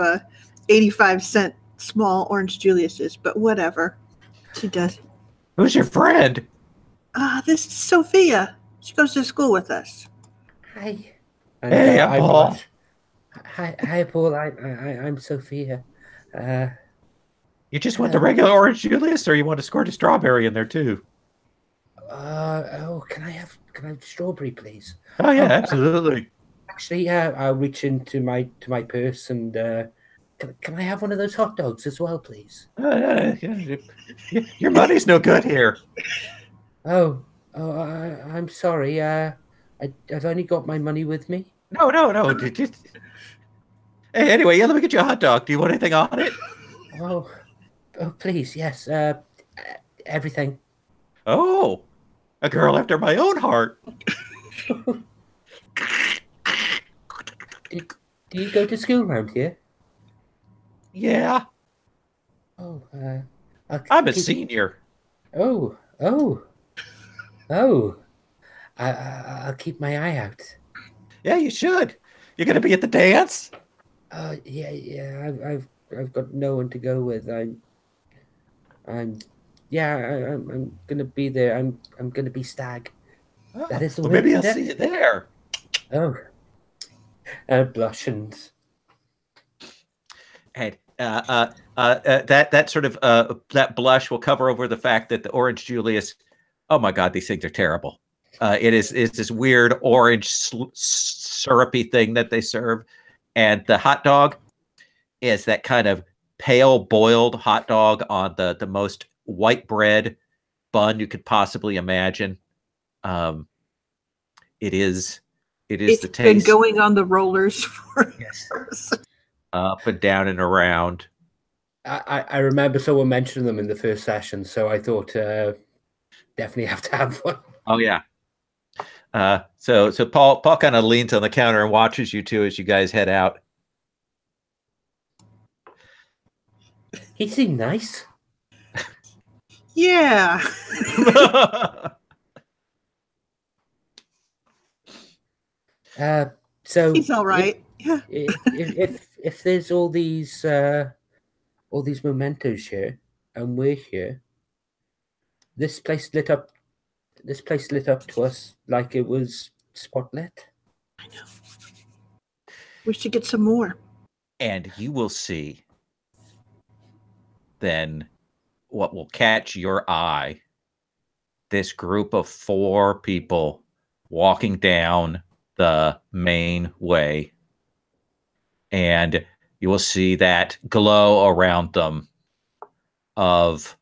85-cent small orange Julius's, but whatever. She does. Who's your friend? This is Sophia. She goes to school with us. Hi. Hey, I'm Paul. Hi, Paul. I'm Sophia. You just want the regular orange Julius, or you want to squirt a strawberry in there too? Can I have strawberry, please? Oh yeah, absolutely. Actually, yeah, I'll reach into my purse and can I have one of those hot dogs as well, please? Your money's no good here. I'm sorry. I've only got my money with me. No. Hey, anyway, yeah, let me get you a hot dog. Do you want anything on it? Oh, please, yes. Everything. Oh, a girl after my own heart. Do you go to school around here? Yeah. Oh, I'm a senior. Oh. I'll keep my eye out. Yeah, you should. You're gonna be at the dance? Yeah. I've got no one to go with. I'm gonna be there. I'm gonna be stag. Oh, That is the well, way. maybe I'll see you there. Oh, blushes. And that sort of that blush will cover over the fact that the orange Julius. Oh my God, these things are terrible. It's this weird orange syrupy thing that they serve, and the hot dog is that kind of pale boiled hot dog on the most white bread bun you could possibly imagine. It's the taste. Been going on the rollers for years. Up and down and around. I remember someone mentioned them in the first session, so I thought definitely have to have one. Oh yeah. So Paul kind of leans on the counter and watches you two as you guys head out. He seemed nice. Yeah. So he's all right. If there's all these mementos here, and we're here, this place lit up to us like it was spotlit. I know. We should get some more. And you will see then what will catch your eye. This group of 4 people walking down the main way. And you will see that glow around them of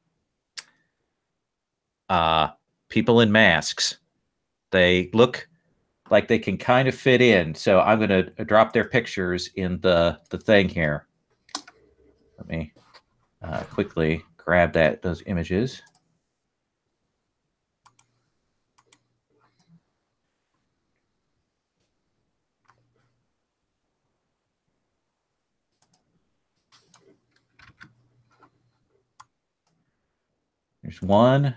people in masks. They look like they can kind of fit in. So I'm going to drop their pictures in the thing here. Let me quickly grab those images. There's one.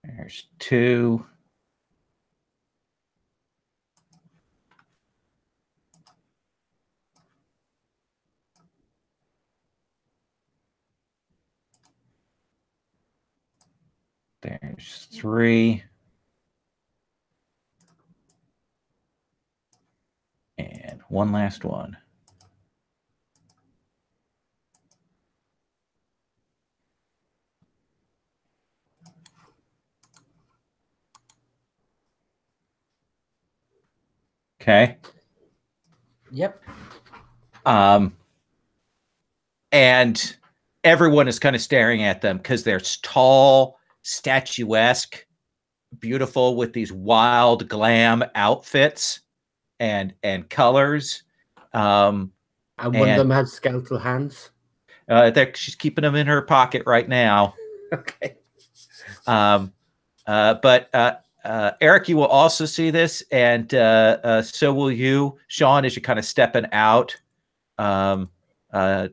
There's 2. There's 3. And one last one. Okay. Yep. And everyone is kind of staring at them because they're tall, statuesque, beautiful with these wild glam outfits and colors. And one of them has skeletal hands. She's keeping them in her pocket right now. Okay. But Eric, you will also see this, and so will you, Sean, as you're kind of stepping out.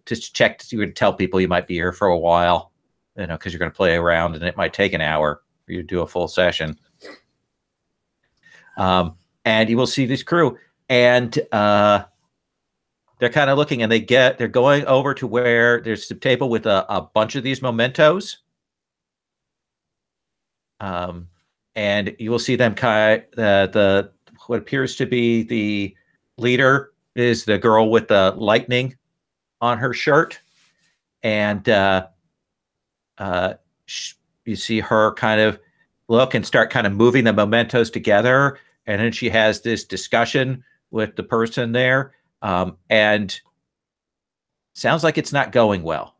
Just check. You would tell people you might be here for a while, because you're going to play around, and it might take an hour for you to do a full session. And you will see this crew, and they're kind of looking, and they're going over to where there's a table with a bunch of these mementos. And you will see them what appears to be leader is the girl with the lightning on her shirt, and you see her kind of look and start kind of moving the mementos together, and then she has this discussion with the person there, and sounds like it's not going well.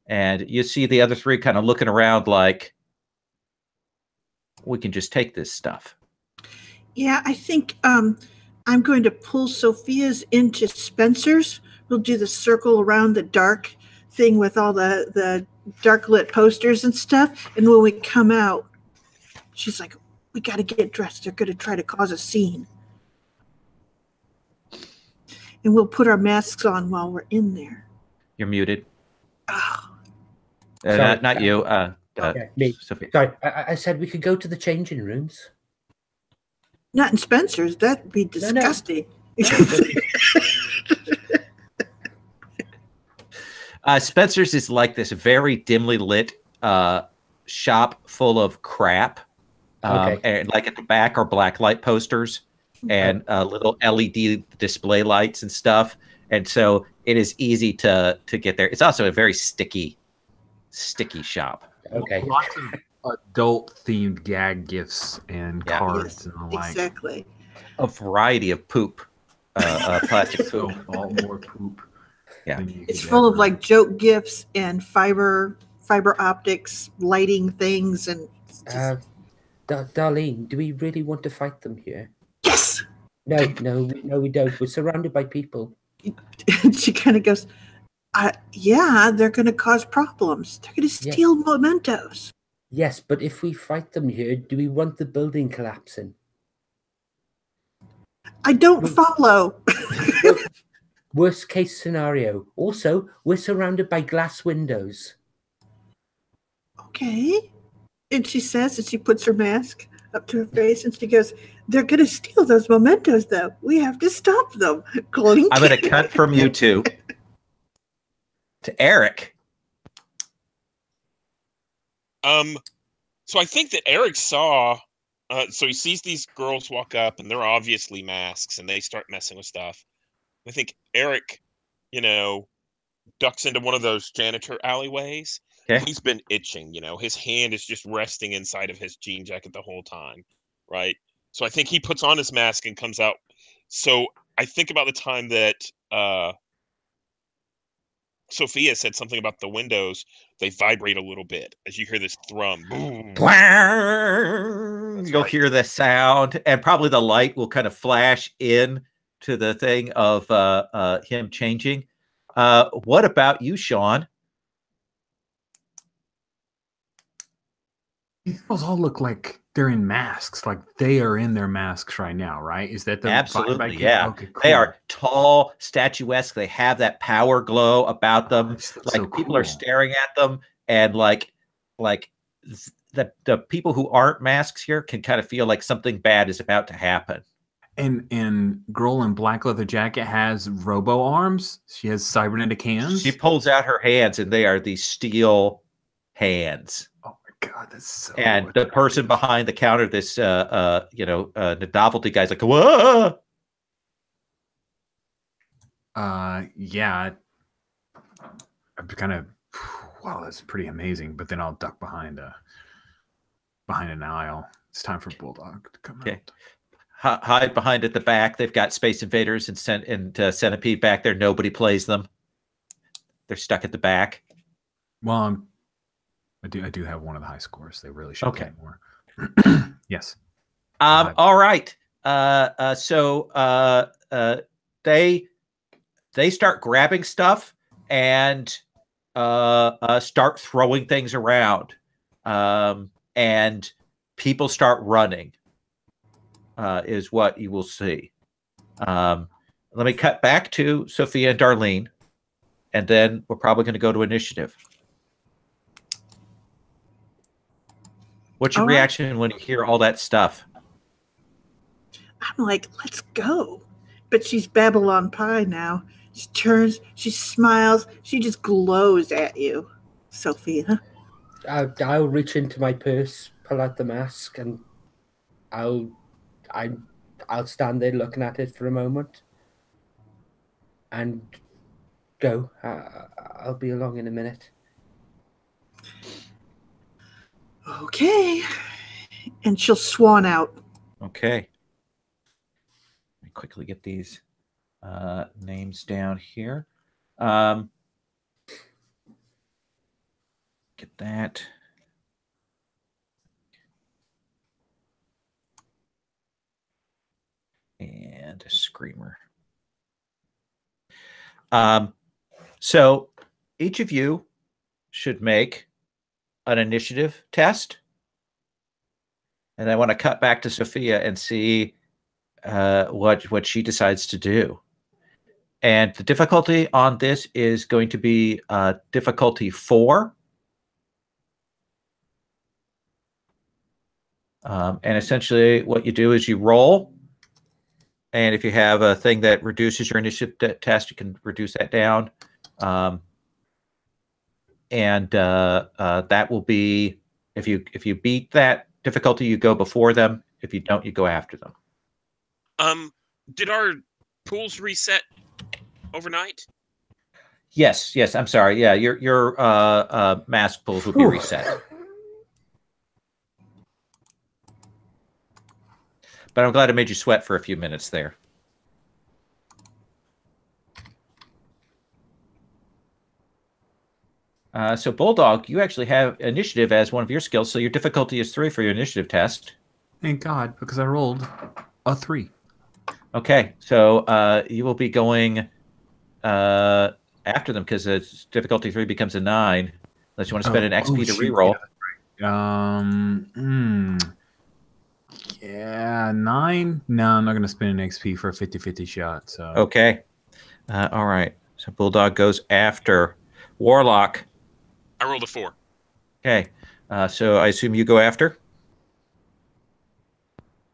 And you see the other three kind of looking around like, we can just take this stuff. Yeah, I think I'm going to pull Sophia's into Spencer's. We'll do the circle around the dark thing with all the dark lit posters and stuff. And when we come out, she's like, we got to get dressed. They're going to try to cause a scene. And we'll put our masks on while we're in there. You're muted. Oh. Sorry, not you. me. Sophia. Sorry, I said we could go to the changing rooms. Not in Spencer's. That'd be disgusting. Spencer's is like this very dimly lit shop full of crap. And like at the back are black light posters and little LED display lights and stuff. And so it is easy to get there. It's also a very sticky shop. Okay. Lots of adult themed gag gifts and cards and the like. Exactly. A variety of poop, plastic poop. All more poop. Yeah. It's full of like joke gifts and fiber optics, lighting things, and Darlene, do we really want to fight them here? Yes. No, we don't. We're surrounded by people. And she kind of goes, yeah, they're going to cause problems. They're going to steal mementos. Yes, but if we fight them here, do we want the building collapsing? I don't follow. Worst case scenario. Also, we're surrounded by glass windows. Okay. And she says, and she puts her mask up to her face, and she goes, they're going to steal those mementos, though. We have to stop them. Clink. I'm going to cut from you two to Eric. So I think that Eric saw, so he sees these girls walk up and they're obviously masks and they start messing with stuff. I think Eric, ducks into one of those janitor alleyways. Okay. He's been itching, his hand is just resting inside of his jean jacket the whole time. Right. So I think he puts on his mask and comes out. So I think about the time that, Sophia said something about the windows. They vibrate a little bit as you hear this thrum. Boom. You'll hear the sound, and probably the light will kind of flash in to the thing of him changing. What about you, Sean? These girls all look like they're in masks. Like they are in their masks right now, right? Is that the absolutely? Yeah. Okay, cool. They are tall, statuesque. They have that power glow about them. Like so cool. People are staring at them, and like the people who aren't masks here can kind of feel like something bad is about to happen. And girl in black leather jacket has robo arms. She has cybernetic hands. She pulls out her hands, and they are these steel hands. God, that's so. And the person behind the counter, this the novelty guy's like, whoa. Yeah. I'm kind of, wow, that's pretty amazing. But then I'll duck behind an aisle. It's time for Bulldog to come out. Hide behind at the back. They've got Space Invaders and Centipede back there. Nobody plays them. They're stuck at the back. Well, I do have one of the high scores. They really should play more. Yes. All right. So they start grabbing stuff and start throwing things around, and people start running. Is what you will see. Let me cut back to Sophia and Darlene, and then we're probably going to go to initiative. What's your reaction when you hear all that stuff? I'm like, let's go. But she's Babylon Pie now. She turns, she smiles, she just glows at you, Sophia. I'll reach into my purse, pull out the mask, and I'll I'll stand there looking at it for a moment and go. I'll be along in a minute. Okay. And she'll swan out. Okay. Let me quickly get these names down here. Get that. And a screamer. So each of you should make an initiative test. And I want to cut back to Sophia and see what she decides to do. And the difficulty on this is going to be difficulty 4. And essentially what you do is you roll. And if you have a thing that reduces your initiative test, you can reduce that down. That will be, if you beat that difficulty, you go before them. If you don't, you go after them. Did our pools reset overnight? Yes. I'm sorry. Yeah, your mask pools will be reset. But I'm glad I made you sweat for a few minutes there. So Bulldog, you actually have initiative as one of your skills, so your difficulty is 3 for your initiative test. Thank God, because I rolled a 3. Okay, so you will be going after them because difficulty 3 becomes a 9. Unless you want to spend an XP to reroll. Yeah, 9? No, I'm not going to spend an XP for a 50-50 shot. So okay. All right. So Bulldog goes after Warlock. I rolled a 4. Okay. So I assume you go after?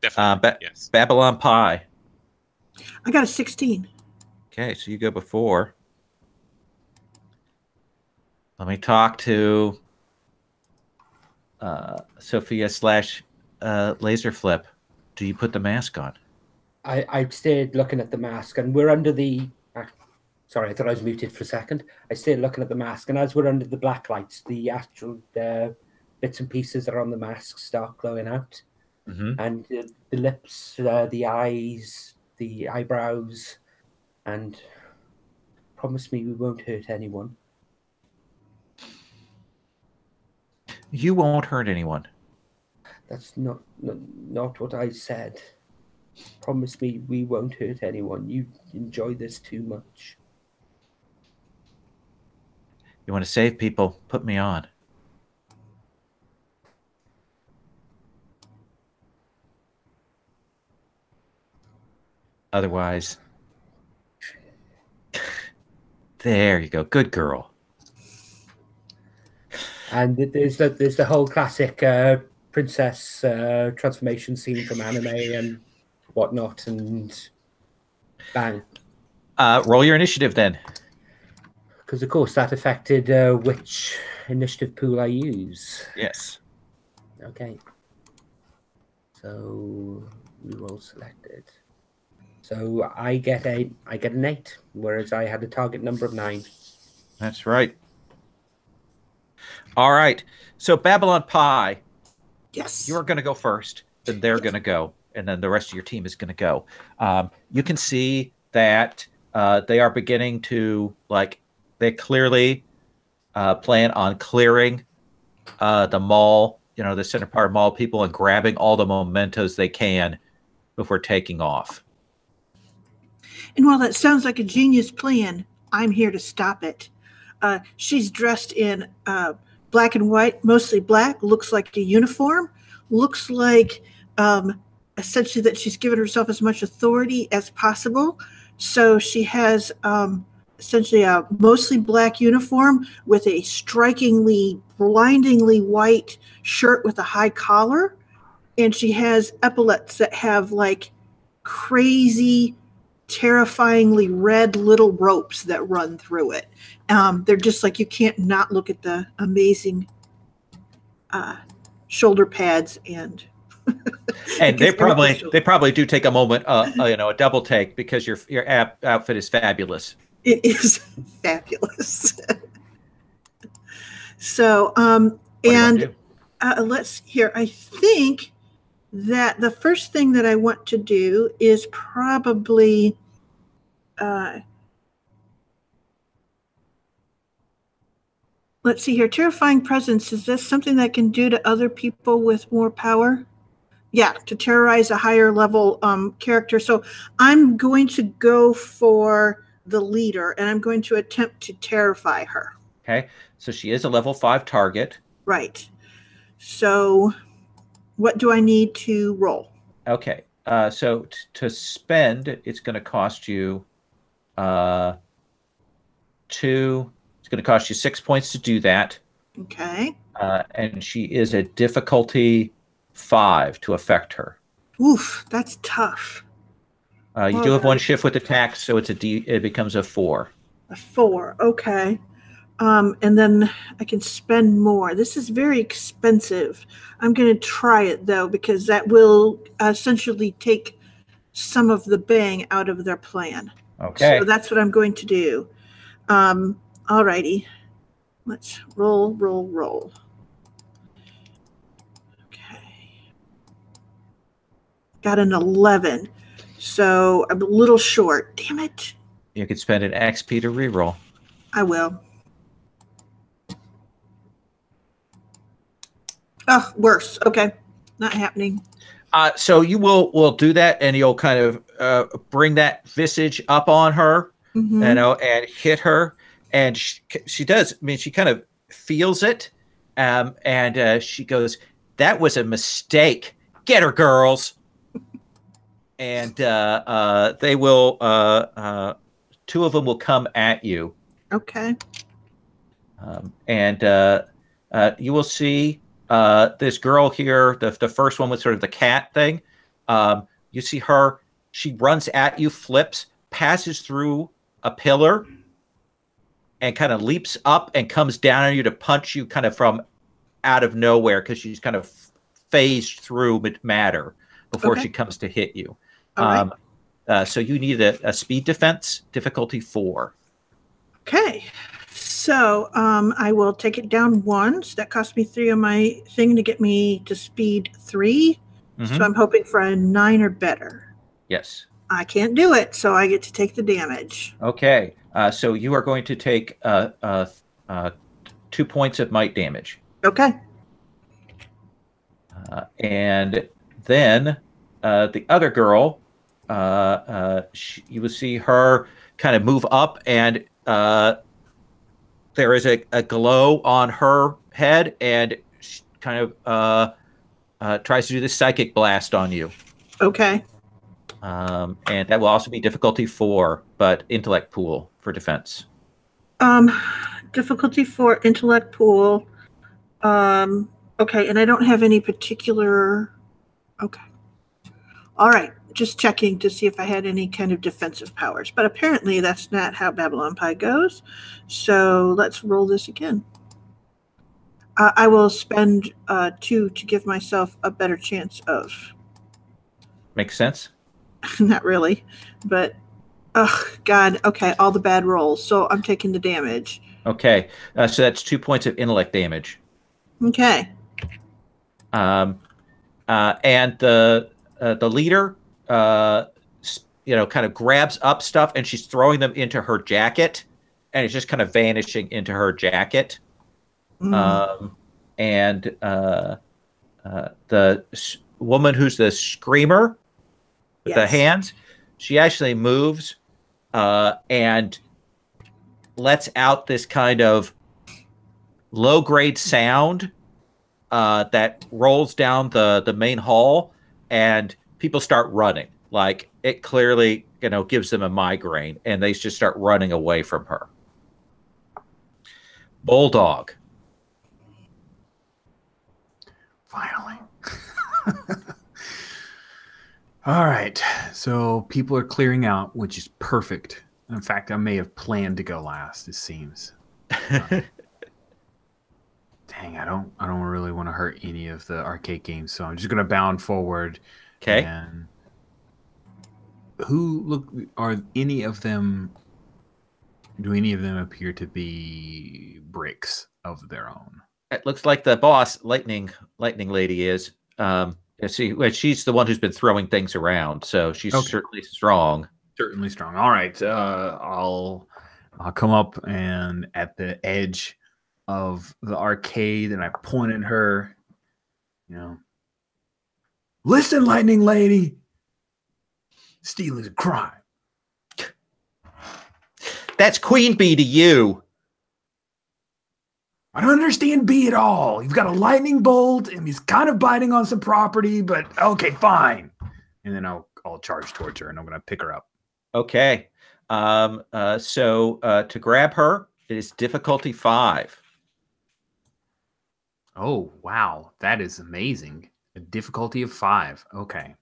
Definitely, yes. Babylon Pie. I got a 16. Okay, so you go before. Let me talk to Sophia / Laser Flip. Do you put the mask on? I stayed looking at the mask, and we're under the... Sorry, I thought I was muted for a second. I stayed looking at the mask, and as we're under the black lights, the actual bits and pieces that are on the mask start glowing out. Mm-hmm. And the lips, the eyes, the eyebrows, and promise me we won't hurt anyone. You won't hurt anyone. That's not what I said. Promise me we won't hurt anyone. You enjoy this too much. You want to save people? Put me on. Otherwise, there you go. Good girl. And there's the whole classic princess transformation scene from anime and whatnot, and bang. Roll your initiative then. Because of course that affected which initiative pool I use. Yes. Okay. So reroll selected. So I get an 8, whereas I had a target number of 9. That's right. All right. So Babylon Pie. Yes. You're going to go first. Then they're going to go. And then the rest of your team is going to go. You can see that they are beginning to, they clearly plan on clearing the mall, the center part of mall people, and grabbing all the mementos they can before taking off. And while that sounds like a genius plan, I'm here to stop it. She's dressed in black and white, mostly black, looks like a uniform, looks like essentially that she's given herself as much authority as possible. So she has essentially a mostly black uniform with a strikingly, blindingly white shirt with a high collar. And she has epaulets that have crazy, terrifyingly red little ropes that run through it. They're just you can't not look at the amazing shoulder pads and And they Because probably do take a moment, a double take, because your outfit is fabulous. it is fabulous. So, What do you want to do? let's here. I think that the first thing that I want to do is probably let's see here. Terrifying presence. Is this something that can do to other people with more power? Yeah, to terrorize a higher level character. So I'm going to go for the leader, and I'm going to attempt to terrify her. Okay, so she is a level 5 target. Right. So what do I need to roll? Okay, so to spend, it's going to cost you 2. It's going to cost you 6 points to do that. Okay. And she is a difficulty 5 to affect her. Oof, that's tough. You do have one shift with attack, so it becomes a 4. A 4, okay. And then I can spend more. This is very expensive. I'm going to try it, though, because that will essentially take some of the bang out of their plan. Okay. So that's what I'm going to do. All righty. Let's roll. Okay. Got an 11. So I'm a little short. Damn it. You could spend an XP to reroll. I will. Oh, worse. Okay. Not happening. So you will do that, and you'll kind of bring that visage up on her, and hit her. And she does. I mean, she kind of feels it, and she goes, "That was a mistake. Get her, girls." And they will. 2 of them will come at you. Okay. And you will see this girl here, the first one with sort of the cat thing. You see her. She runs at you, flips, passes through a pillar, and kind of leaps up and comes down on you to punch you kind of from out of nowhere, because she's kind of phased through matter before she comes to hit you. All right. So you need a speed defense, difficulty 4. Okay. So I will take it down 1. So that cost me 3 on my thing to get me to speed 3. So I'm hoping for a 9 or better. Yes. I can't do it, so I get to take the damage. Okay. So you are going to take 2 points of might damage. Okay. And then the other girl, you will see her kind of move up, and there is a glow on her head, and she kind of tries to do this psychic blast on you. Okay. And that will also be difficulty 4, but intellect pool for defense. Difficulty 4, intellect pool. Okay, and I don't have any particular... Okay. All right, just checking to see if I had any kind of defensive powers. But apparently that's not how Babylon Pie goes. So let's roll this again. I will spend 2 to give myself a better chance of... Makes sense? Not really, but... Oh, God. Okay, all the bad rolls. So I'm taking the damage. Okay, so that's 2 points of intellect damage. Okay. And the leader, kind of grabs up stuff, and she's throwing them into her jacket, and it's just kind of vanishing into her jacket. And the woman who's the screamer with the hands, she actually moves and lets out this kind of low-grade sound that rolls down the main hall, and people start running. Like, it clearly, gives them a migraine, and they just start running away from her. Bulldog. Finally. All right. So people are clearing out, which is perfect. In fact, I may have planned to go last, it seems. Dang, I'd don't really want to hurt any of the arcade games, so I'm just gonna bound forward. Okay. And are any of them? Do any of them appear to be bricks of their own? It looks like the boss, Lightning Lady, is. She's the one who's been throwing things around, so she's certainly strong. Certainly strong. All right, I'll come up and at the edge of the arcade, and I point at her. Listen, Lightning Lady. Stealing's a crime. That's Queen Bee to you. I don't understand B at all. He's got a lightning bolt, and he's kind of biting on some property, but okay, fine. And then I'll charge towards her, and I'm going to pick her up. Okay. So to grab her, it is difficulty 5. Oh, wow. That is amazing. A difficulty of 5. Okay.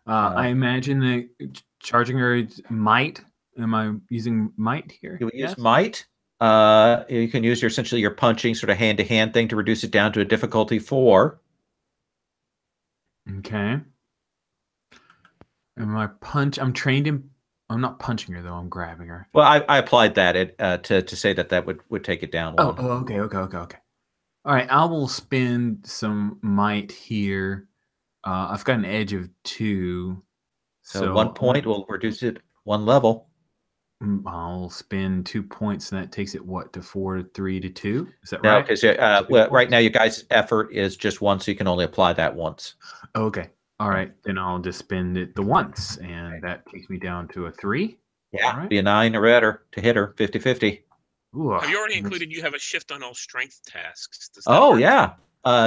I imagine that charging her is might. Am I using might here? You use might. You can use essentially your punching sort of hand-to-hand thing to reduce it down to a difficulty 4. Okay. And I'm trained in. I'm not punching her though. I'm grabbing her. Well, I applied that to say that would take it down 1. Oh, okay. All right, I will spend some might here. I've got an edge of 2. So 1 point will reduce it 1 level. I'll spend 2 points, and that takes it to 4 to 3 to 2. Is that right? right? Because right now, you guys' effort is just 1, so you can only apply that once. Okay. All right. Then I'll just spend it the once, and that takes me down to a 3. Yeah. Right. Be a 9 or better to hit her 50-50. Have you already included you have a shift on all strength tasks? Work? Yeah.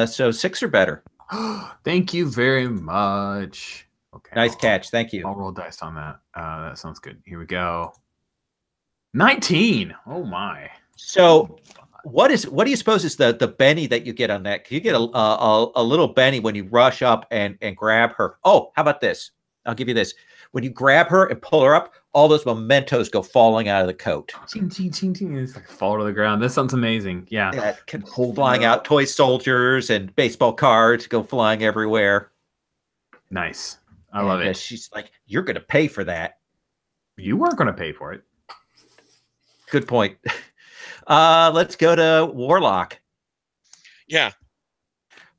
So 6 or better. Thank you very much. Okay. Nice catch. Thank you. I'll roll dice on that. That sounds good. Here we go. 19. Oh my. So what do you suppose is the Benny that you get on that? You get a little Benny when you rush up and grab her. Oh, how about this? I'll give you this. When you grab her and pull her up, all those mementos go falling out of the coat. Ching, ching, ching, ching. It's like fall to the ground. That sounds amazing. Yeah. Flying out toy soldiers and baseball cards go flying everywhere. Nice. I love it. She's like, you're going to pay for that. You weren't going to pay for it. Good point. Let's go to Warlock. Yeah.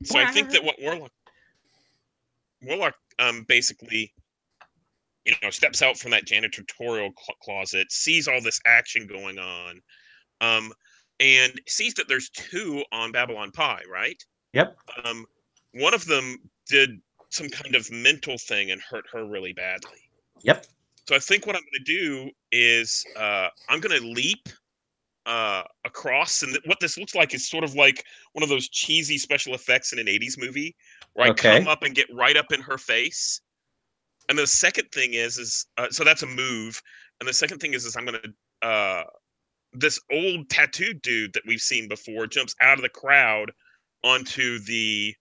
So I think that what Warlock basically, steps out from that janitorial closet, sees all this action going on, and sees that there's 2 on Babylon Pie, right? Yep. One of them did some kind of mental thing and hurt her really badly. Yep. So I think what I'm going to do is I'm going to leap across, and what this looks like is sort of like one of those cheesy special effects in an 80s movie where I come up and get right up in her face. And the second thing is so that's a move. And the second thing is I'm going to this old tattooed dude that we've seen before jumps out of the crowd onto the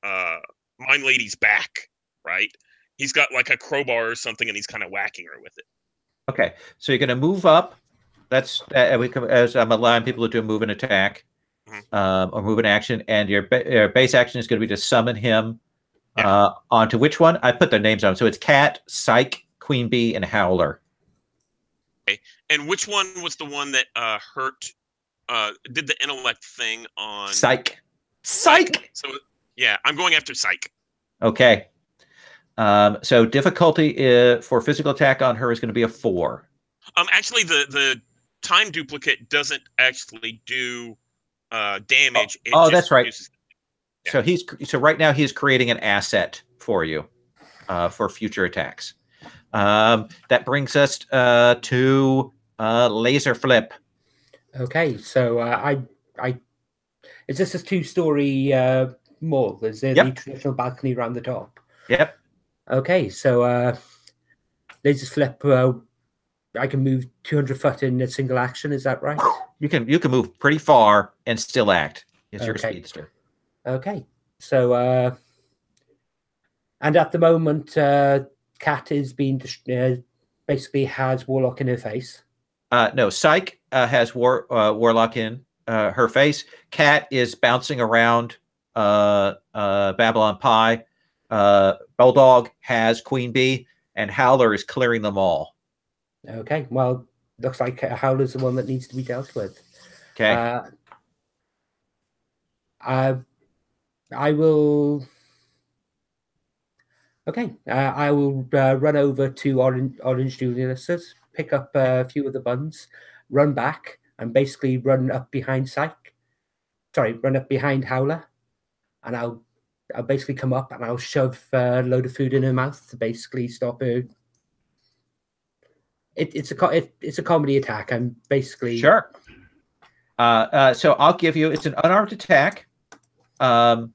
Mine Lady's back, right? He's got like a crowbar or something, and he's kind of whacking her with it. Okay, so you're going to move up. That's as I'm allowing people to do a move and attack, or move and action, and your base action is going to be to summon him onto which one? I put their names on. So it's Cat, Psych, Queen Bee, and Howler. Okay, and which one was the one that did the intellect thing on Psych? Psych. So yeah, I'm going after Psych. Okay. So difficulty for physical attack on her is going to be a 4. Actually, the time duplicate doesn't actually do damage. That's right. Yeah. So right now he's creating an asset for you for future attacks. That brings us to Laser Flip. Okay, so is this a 2-story mall? Is there the traditional balcony around the top? Yep. Okay, so Laser Flip. I can move 200 foot in a single action. Is that right? You can move pretty far and still act. It's your speedster. Okay, so and at the moment, Cat is being basically has Warlock in her face. No, Psych has Warlock in. her face. Cat is bouncing around Babylon Pie. Bulldog has Queen Bee, and Howler is clearing them all. Okay, well, looks like Howler's the one that needs to be dealt with. Okay. I will. Okay, I will run over to Orange Julius's, pick up a few of the buns, run back, and basically run up behind run up behind Howler, and I'll basically come up and I'll shove a load of food in her mouth to basically stop her. It's a comedy attack. I'm basically sure. So I'll give you. It's an unarmed attack, and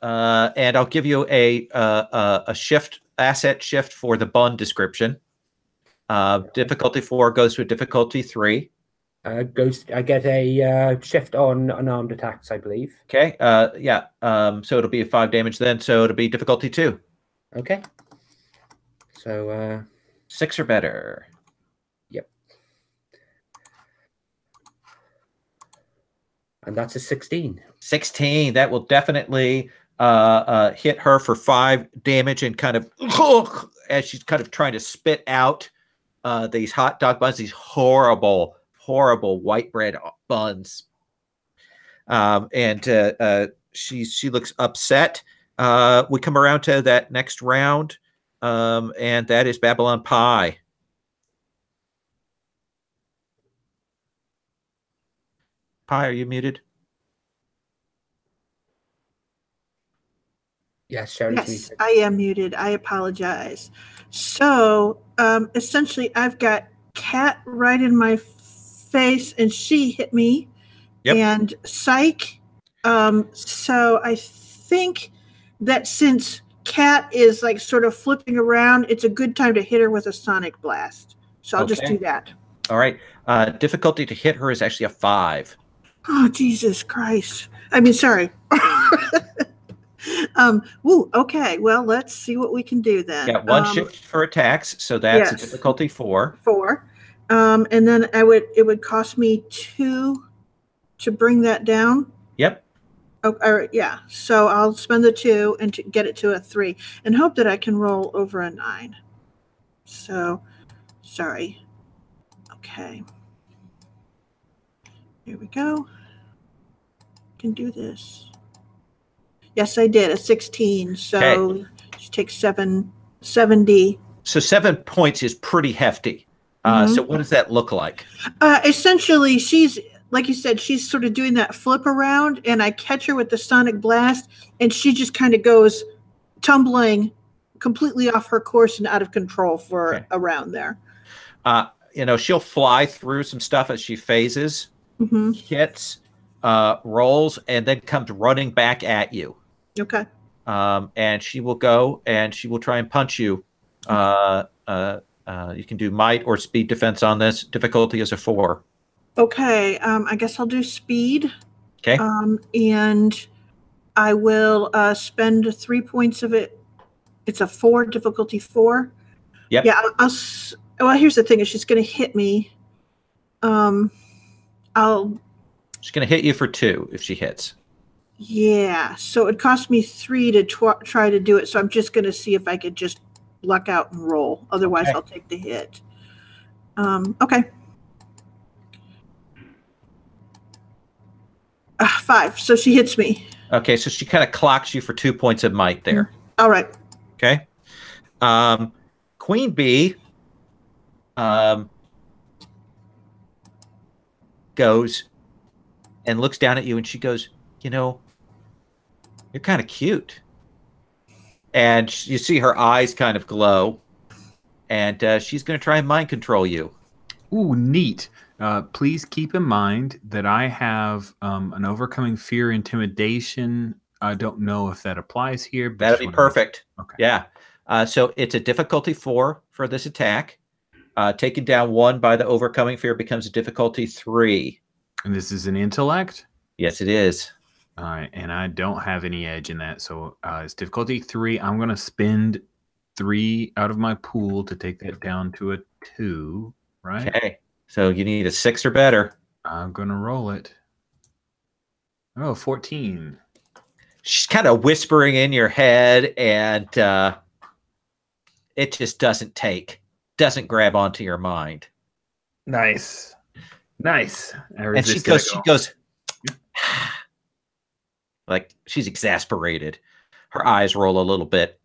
I'll give you a asset shift for the bun description. Difficulty 4 goes to a difficulty 3. I get a shift on unarmed attacks, I believe. Okay. Yeah. So it'll be a 5 damage then. So it'll be difficulty 2. Okay. So 6 or better. Yep. And that's a 16. 16. That will definitely hit her for 5 damage and kind of as she's kind of trying to spit out these hot dog buns, these horrible white bread buns. And she looks upset. We come around to that next round, and that is Babylon Pie. Pie, are you muted? Yes, Sharon's Yes, muted. I am muted. I apologize. So essentially, I've got Cat right in my face, and she hit me. Yep. And Psych. So I think that since Cat is like sort of flipping around, it's a good time to hit her with a sonic blast. So I'll just do that. All right. Difficulty to hit her is actually a 5. Oh, Jesus Christ. I mean, sorry. Okay. Well, let's see what we can do then. Got 1 shift for attacks, so that's a difficulty 4. 4. And then it would cost me 2 to bring that down. Yep. Oh, yeah. So I'll spend the 2 and to get it to a 3 and hope that I can roll over a 9. So, sorry. Okay. Here we go. Can do this. Yes, I did. A 16. So she takes 70. So 7 points is pretty hefty. So what does that look like? Essentially, she's, like you said, she's sort of doing that flip around, and I catch her with the sonic blast, and she just kind of goes tumbling completely off her course and out of control for around there. She'll fly through some stuff as she phases, hits, rolls, and then comes running back at you. Okay. And she will go and she will try and punch you. You can do might or speed defense on this. Difficulty is a 4. Okay. I guess I'll do speed. Okay. And I will spend 3 points of it. It's a 4, difficulty 4. Yep. Yeah. Well, here's the thing: is she's going to hit me. She's going to hit you for 2 if she hits. Yeah. So it cost me 3 to try to do it. So I'm just going to see if I could just luck out and roll. Otherwise, I'll take the hit. Okay. 5. So she hits me. Okay. So she kind of clocks you for 2 points of might there. All right. Okay. Queen Bee goes and looks down at you, and she goes, you're kind of cute. And you see her eyes kind of glow, and she's going to try and mind control you. Ooh, neat. Please keep in mind that I have an overcoming fear intimidation. I don't know if that applies here. But that'll be perfect. Okay. Yeah. So it's a difficulty 4 for this attack. Taken down 1 by the overcoming fear becomes a difficulty 3. And this is an intellect? Yes, it is. All right, and I don't have any edge in that, so it's difficulty 3. I'm going to spend 3 out of my pool to take that down to a 2, right? Okay, so you need a 6 or better. I'm going to roll it. Oh, 14. She's kind of whispering in your head, and it just doesn't grab onto your mind. Nice. Nice. And she goes, like she's exasperated. Her eyes roll a little bit.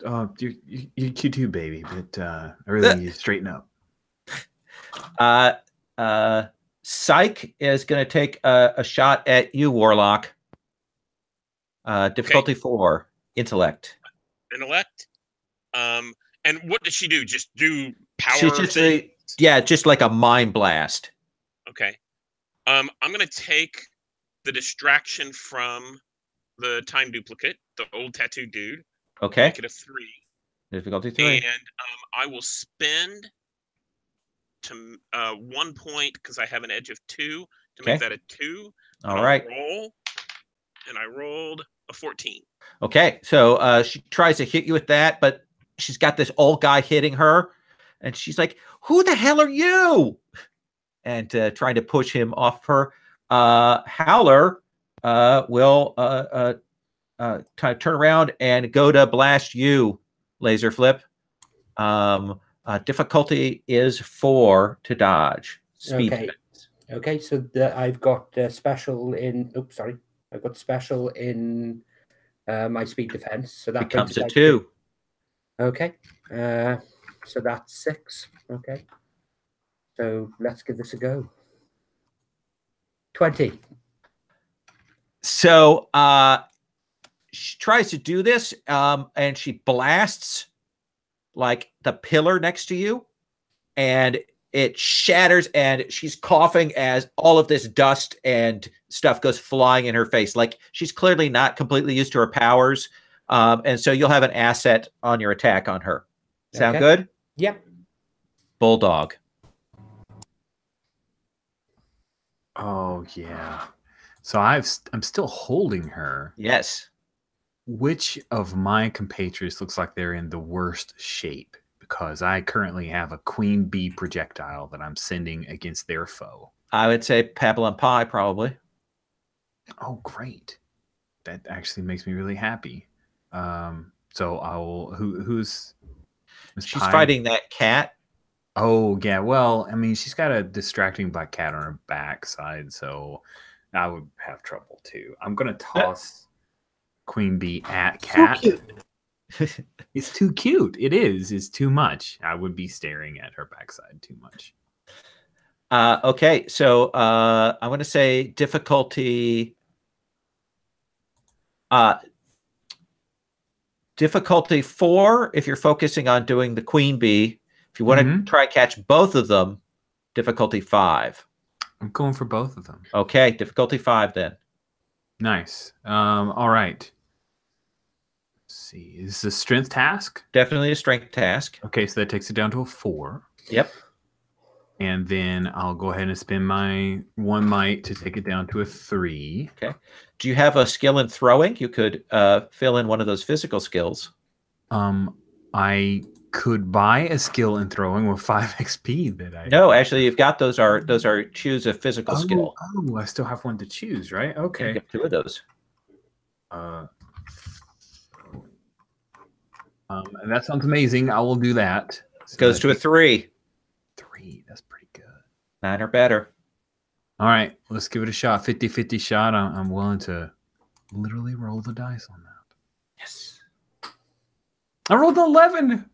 You're cute too, baby, but I really need to straighten up. Psych is going to take a shot at you, Warlock. Difficulty 4, intellect. Intellect. And what does she do? Just do power? She's just just like a mind blast. Okay. I'm going to take the distraction from the time duplicate, the old tattooed dude. Okay. Make it a 3. Difficulty 3. And I will spend to 1 point because I have an edge of 2 to make that a 2. All right. Roll, and I rolled a 14. Okay, so she tries to hit you with that, but she's got this old guy hitting her, and she's like, "Who the hell are you?" And trying to push him off her. Howler will turn around and go to blast you, Laser Flip. Difficulty is 4 to dodge. Speed. Okay. Okay, so I've got special in. Oops, sorry. I've got special in my speed defense. So that becomes a 2. Okay. So that's 6. Okay. So let's give this a go. 20. So she tries to do this, and she blasts like the pillar next to you, and it shatters, and she's coughing as all of this dust and stuff goes flying in her face. Like she's clearly not completely used to her powers, and so you'll have an asset on your attack on her. Sound good? Yep. Bulldog. Oh yeah. So I'm still holding her. Yes. Which of my compatriots looks like they're in the worst shape? Because I currently have a queen bee projectile that I'm sending against their foe. I would say Pablum Pie, probably. Oh, great. That actually makes me really happy. So I will. Who's? She's fighting that cat. Oh yeah. Well, I mean, she's got a distracting black cat on her backside, so I would have trouble too. I'm gonna toss queen bee at cat. So cute. It's too cute. It is. It's too much. I would be staring at her backside too much. Okay, so I'm going to say difficulty. Difficulty 4 if you're focusing on doing the queen bee. If you want to try and catch both of them, difficulty 5. I'm going for both of them. Okay, difficulty 5 then. Nice. All right. See, is this a strength task? Definitely a strength task. Okay, so that takes it down to a 4. Yep. And then I'll go ahead and spend my 1 might to take it down to a 3. Okay. Do you have a skill in throwing? You could fill in one of those physical skills. I could buy a skill in throwing with 5 XP that I. No, actually, you've got those are choose a physical skill. Oh, I still have one to choose, right? Okay. You get 2 of those. And that sounds amazing. I will do that. So Goes to a 3. 3. That's pretty good. 9 or better. All right. Let's give it a shot. 50-50 shot. I'm willing to literally roll the dice on that. Yes. I rolled an 11.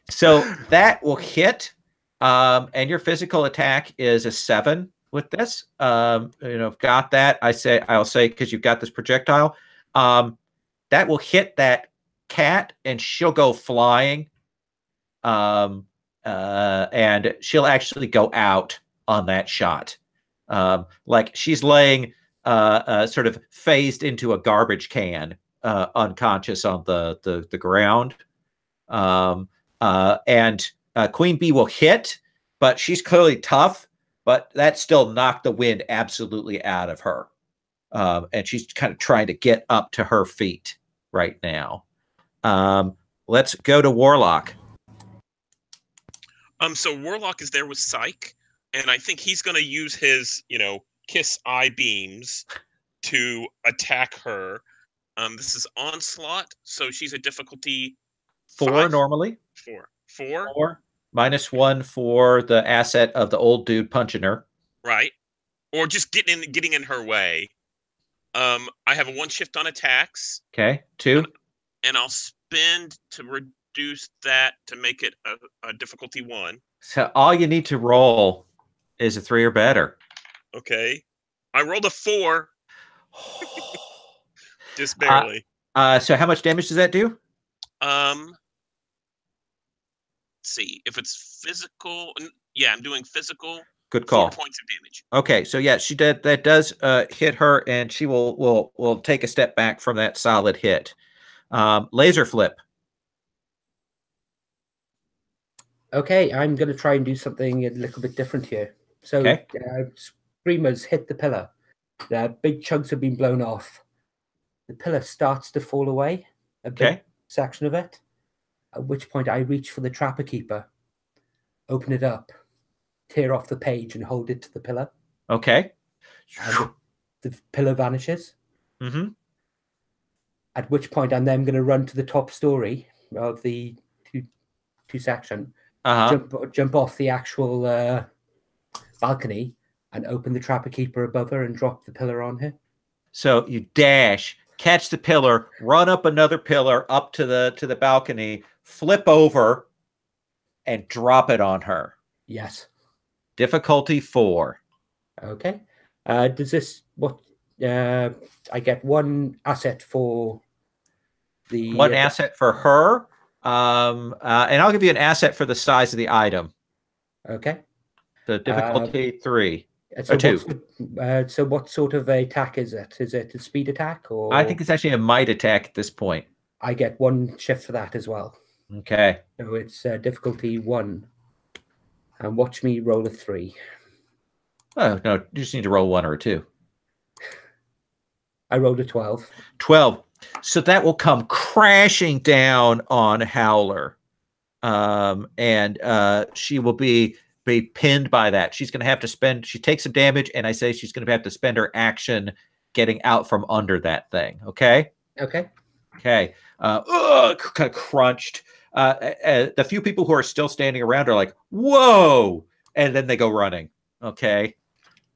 So that will hit. And your physical attack is a 7 with this. Got that. I'll say because you've got this projectile. That will hit that cat and she'll go flying. And she'll actually go out on that shot. Like she's laying sort of phased into a garbage can, unconscious on the ground. And Queen Bee will hit, but she's clearly tough, but that still knocked the wind absolutely out of her. And she's kind of trying to get up to her feet right now. Let's go to Warlock. So Warlock is there with Psych, and I think he's going to use his, kiss eye beams to attack her. This is onslaught, so she's a difficulty 4 5? normally. 4. 4 -1 for the asset of the old dude punching her. Right. Or just getting in her way. I have a 1 shift on attacks. Okay, 2. And I'll spend to reduce that to make it a difficulty 1. So all you need to roll is a 3 or better. Okay. I rolled a 4. Just barely. So how much damage does that do? Let's see. If it's physical, yeah, I'm doing physical. Good call. 4 points of damage. Okay, so yeah, she did. That does hit her, and she will take a step back from that solid hit. Laser flip. Okay, I'm going to try and do something a little bit different here. So, Okay. Screamers hit the pillar. The big chunks have been blown off. The pillar starts to fall away, a big section of it, at which point I reach for the Trapper Keeper, open it up, tear off the page, and hold it to the pillar. Okay. And the pillar vanishes. Mm-hmm. At which point I'm then going to run to the top story of the two section, jump off the actual balcony, and open the Trapper Keeper above her and drop the pillar on her. So you dash, catch the pillar, run up another pillar up to the balcony, flip over, and drop it on her. Yes. Difficulty 4. Okay. Does this I get 1 asset for the 1 asset for her, and I'll give you an asset for the size of the item. Okay. The difficulty 3 so or 2. So what sort of attack is it? Is it a speed attack, or? I think it's actually a might attack at this point. I get 1 shift for that as well. Okay. So it's difficulty 1, and watch me roll a 3. Oh no, you just need to roll 1 or a 2. I rolled a 12. 12. So that will come crashing down on Howler, and she will be pinned by that. She's going to have to she takes some damage, and I say she's going to have to spend her action getting out from under that thing. Okay. Okay. Okay. Kind of crunched. The few people who are still standing around are like, "Whoa!" and then they go running. Okay.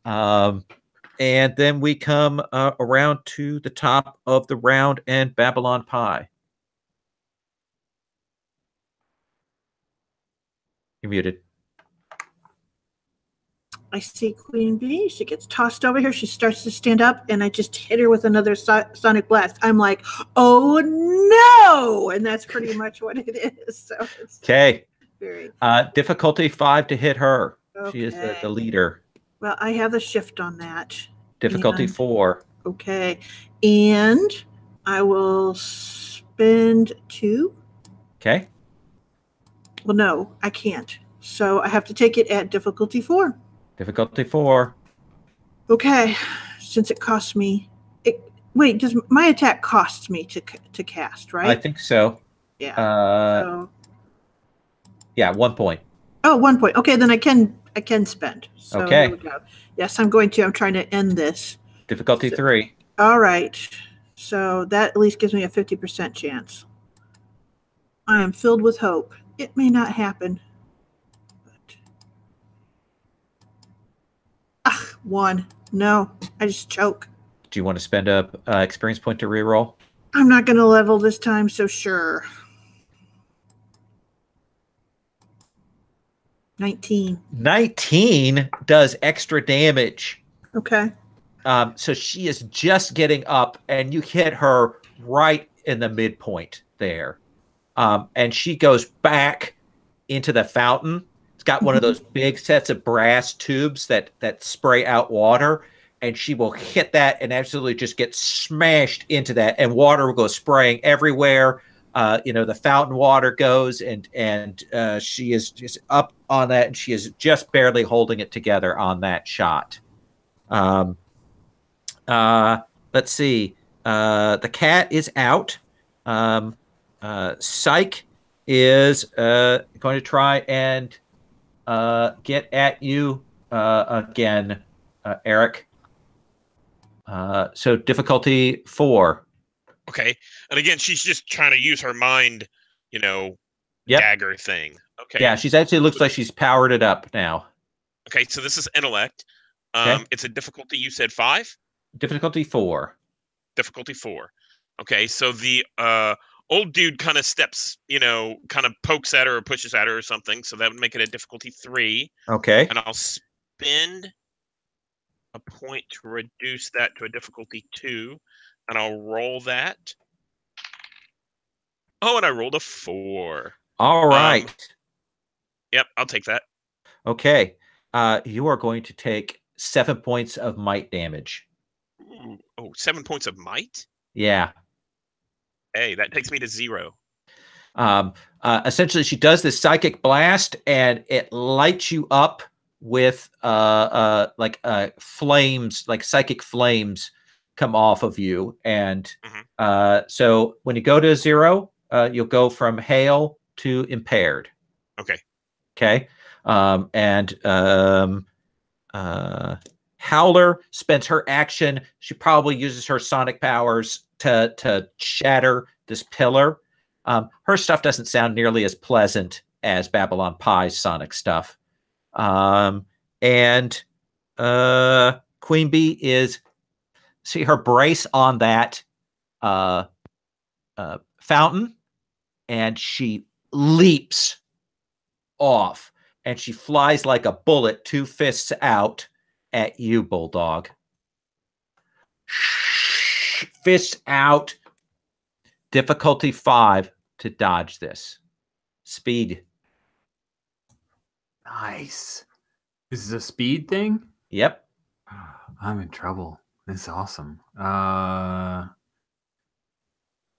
And then we come around to the top of the round and Babylon Pie. You're muted. I see Queen Bee. She gets tossed over here. She starts to stand up, and I just hit her with another sonic blast. I'm like, oh no! And that's pretty much what it is. So okay. Very difficulty 5 to hit her. Okay. She is the leader. Well, I have a shift on that. Difficulty 4. Okay. And I will spend 2. Okay. Well, no, I can't. So I have to take it at difficulty 4. Difficulty 4. Okay. Since it costs me... Wait, does my attack cost me to cast, right? I think so. Yeah. Yeah, 1 point. Oh, 1 point. Okay, then I can spend. So okay. Here we go. Yes, I'm going to. I'm trying to end this. Difficulty 3. All right. So that at least gives me a 50% chance. I am filled with hope. It may not happen. But... 1. No, I just choke. Do you want to spend a experience point to reroll? I'm not going to level this time, so sure. 19. 19 does extra damage. Okay. So she is just getting up, and you hit her right in the midpoint there. And she goes back into the fountain. It's got one of those big sets of brass tubes that spray out water, and she will hit that and absolutely just get smashed into that, and water will go spraying everywhere. The fountain water goes, and she is just up on that, and she is just barely holding it together on that shot. Let's see. The cat is out. Psych is going to try and get at you again, Eric. So difficulty 4. Okay. And again, she's just trying to use her mind, Yep. dagger thing. Okay. Yeah, she's actually looks like she's powered it up now. Okay, so this is intellect. Okay. It's a difficulty, you said 5? Difficulty 4. Difficulty 4. Okay, so the old dude kind of steps, kind of pokes at her or pushes at her or something. So that would make it a difficulty 3. Okay. And I'll spend a point to reduce that to a difficulty 2. And I'll roll that. Oh, and I rolled a 4. All right. Yep, I'll take that. Okay. You are going to take 7 points of might damage. Ooh, 7 points of might? Yeah. Hey, that takes me to 0. Essentially, she does this psychic blast, and it lights you up with flames, like psychic flames come off of you. And so when you go to 0, you'll go from hail to impaired. Okay. Okay. Howler spends her action. She probably uses her sonic powers to shatter this pillar. Her stuff doesn't sound nearly as pleasant as Babylon Pie's sonic stuff. Queen Bee is, see her brace on that fountain, and she leaps off, and she flies like a bullet, 2 fists out at you, Bulldog. Fists out. Difficulty 5 to dodge this. Speed. Nice. This is a speed thing? Yep. I'm in trouble. This is awesome. I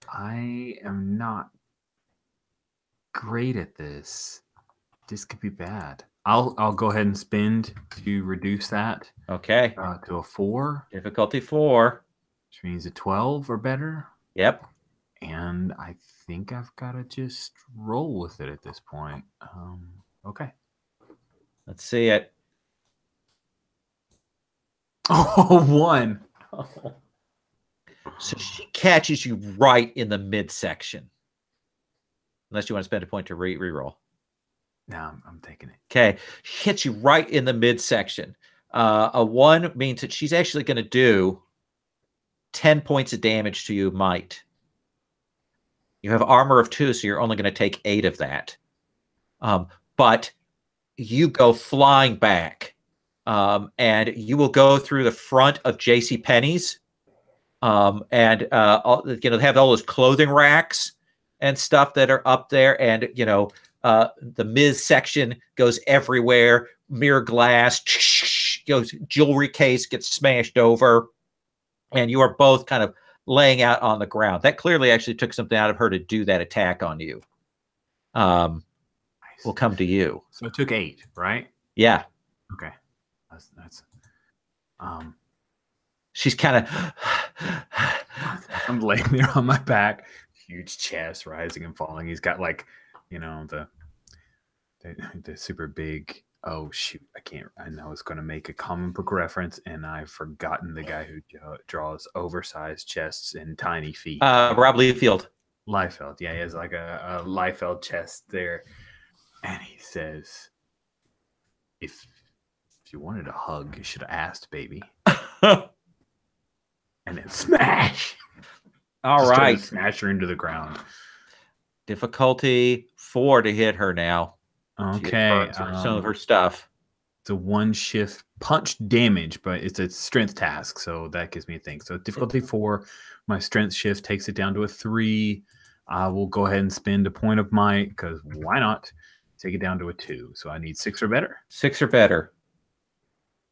am not great at this. This could be bad. I'll go ahead and spend to reduce that. Okay. To a 4. Difficulty 4. Which means a 12 or better. Yep. And I think I've got to just roll with it at this point. Okay. Let's see it. Oh, 1. So she catches you right in the midsection. Unless you want to spend a point to re-roll. No, I'm taking it. Okay. She hits you right in the midsection. A 1 means that she's actually going to do 10 points of damage to you, might. You have armor of 2, so you're only going to take 8 of that. But you go flying back. And you will go through the front of JCPenney's. They have all those clothing racks and stuff that are up there. And, the Ms. section goes everywhere. Mirror glass, goes, jewelry case gets smashed over. And you are both kind of laying out on the ground. That clearly actually took something out of her to do that attack on you. Nice. We'll come to you. So it took 8, right? Yeah. Okay. That's she's kind of I'm laying there on my back, huge chest rising and falling. He's got the super big, oh shoot, I know it's going to make a comic book reference, and I've forgotten the guy who draws oversized chests and tiny feet. Rob Liefeld. Liefeld, yeah, he has like a Liefeld chest there, and he says, if you wanted a hug, you should have asked, baby. And then smash. All right. Smash her into the ground. Difficulty 4 to hit her now. Okay. Some of her stuff. It's a 1 shift punch damage, but it's a strength task, so that gives me a thing. So difficulty 4, my strength shift takes it down to a 3. I will go ahead and spend a point of might, because why not? Take it down to a 2. So I need 6 or better. 6 or better.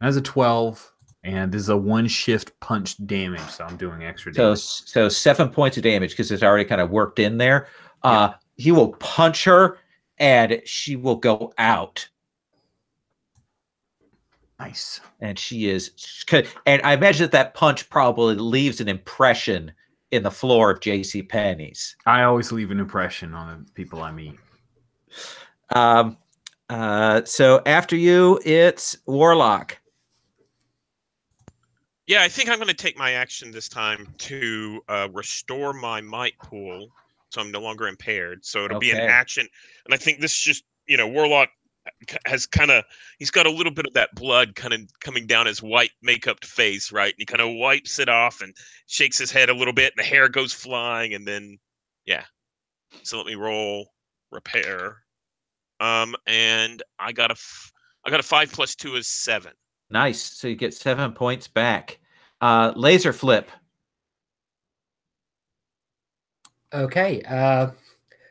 That's a 12. And this is a 1 shift punch damage, so I'm doing extra damage. So 7 points of damage, because it's already kind of worked in there. He will punch her, and she will go out. Nice. And she is, and I imagine that punch probably leaves an impression in the floor of JCPenney's. I always leave an impression on the people I meet. So after you, it's Warlock. Yeah, I think I'm going to take my action this time to restore my might pool, so I'm no longer impaired. So it'll be an action, and I think this just, Warlock has he's got a little bit of that blood kind of coming down his white makeup face, right? And he kind of wipes it off and shakes his head a little bit, and the hair goes flying, and then, yeah. So let me roll repair, and I got a 5 + 2 is 7. Nice. So you get 7 points back. Laser flip. Okay.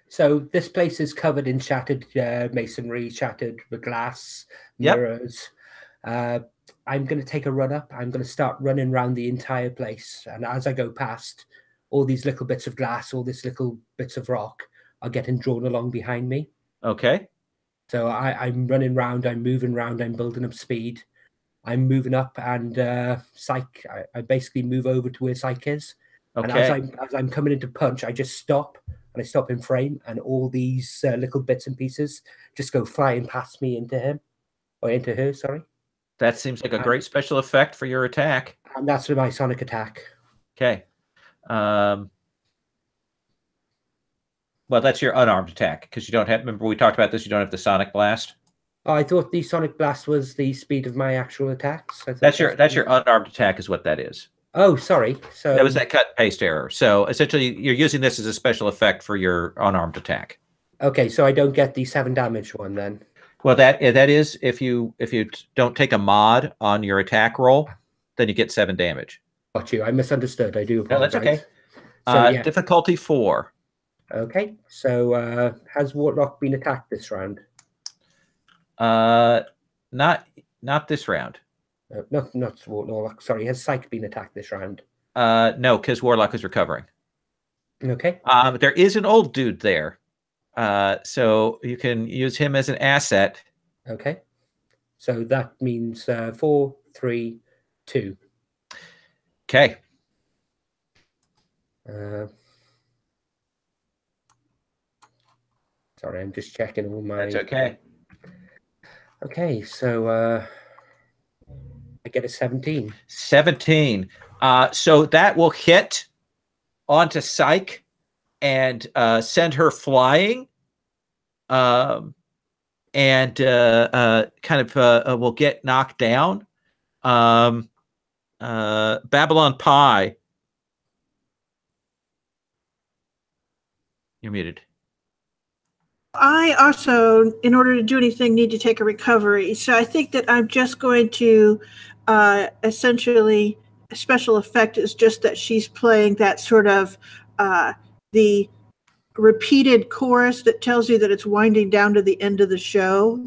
So this place is covered in shattered masonry, shattered glass, mirrors. I'm going to take a run up. I'm going to start running around the entire place. And as I go past, all these little bits of glass, all these little bits of rock are getting drawn along behind me. Okay. So I'm running around, I'm moving around, I'm building up speed. I'm moving up, and Psych, I basically move over to where Psych is. Okay. And as I'm coming into punch, I just stop, and I stop in frame, and all these little bits and pieces just go flying past me into him, or into her, sorry. That seems like a great special effect for your attack. And that's my sonic attack. Okay. Well, that's your unarmed attack, because you don't have, remember we talked about this, you don't have the sonic blast. Oh, I thought the sonic blast was the speed of my actual attacks. That's your unarmed attack is what that is. Oh, sorry. So that was that cut and paste error. So essentially you're using this as a special effect for your unarmed attack. Okay, so I don't get the 7 damage one then. Well, that is if you don't take a mod on your attack roll, then you get 7 damage. Got you. I misunderstood. I do apologize. No, that's okay. So, yeah. Difficulty 4. Okay. So has Warlock been attacked this round? Not this round. Not Warlock. Sorry, has Psych been attacked this round? No, because Warlock is recovering. Okay. There is an old dude there. So you can use him as an asset. Okay. So that means 4, 3, 2. Okay. Sorry, I'm just checking all my... That's okay. Okay, so I get a 17. 17. So that will hit onto Psych and send her flying. And kind of will get knocked down. Babylon Pie. You're muted. I also, in order to do anything, need to take a recovery. So I think that I'm just going to essentially, a special effect is just that she's playing that sort of the repeated chorus that tells you that it's winding down to the end of the show,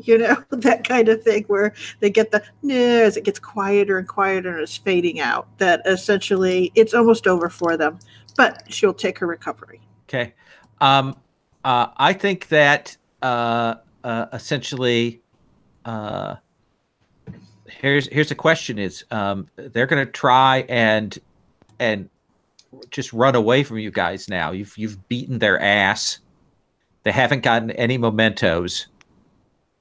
that kind of thing where they get the as it gets quieter and quieter and it's fading out, that essentially it's almost over for them, but she'll take her recovery. Okay. I think that essentially here's the question is they're going to try and just run away from you guys now. You've beaten their ass. They haven't gotten any mementos.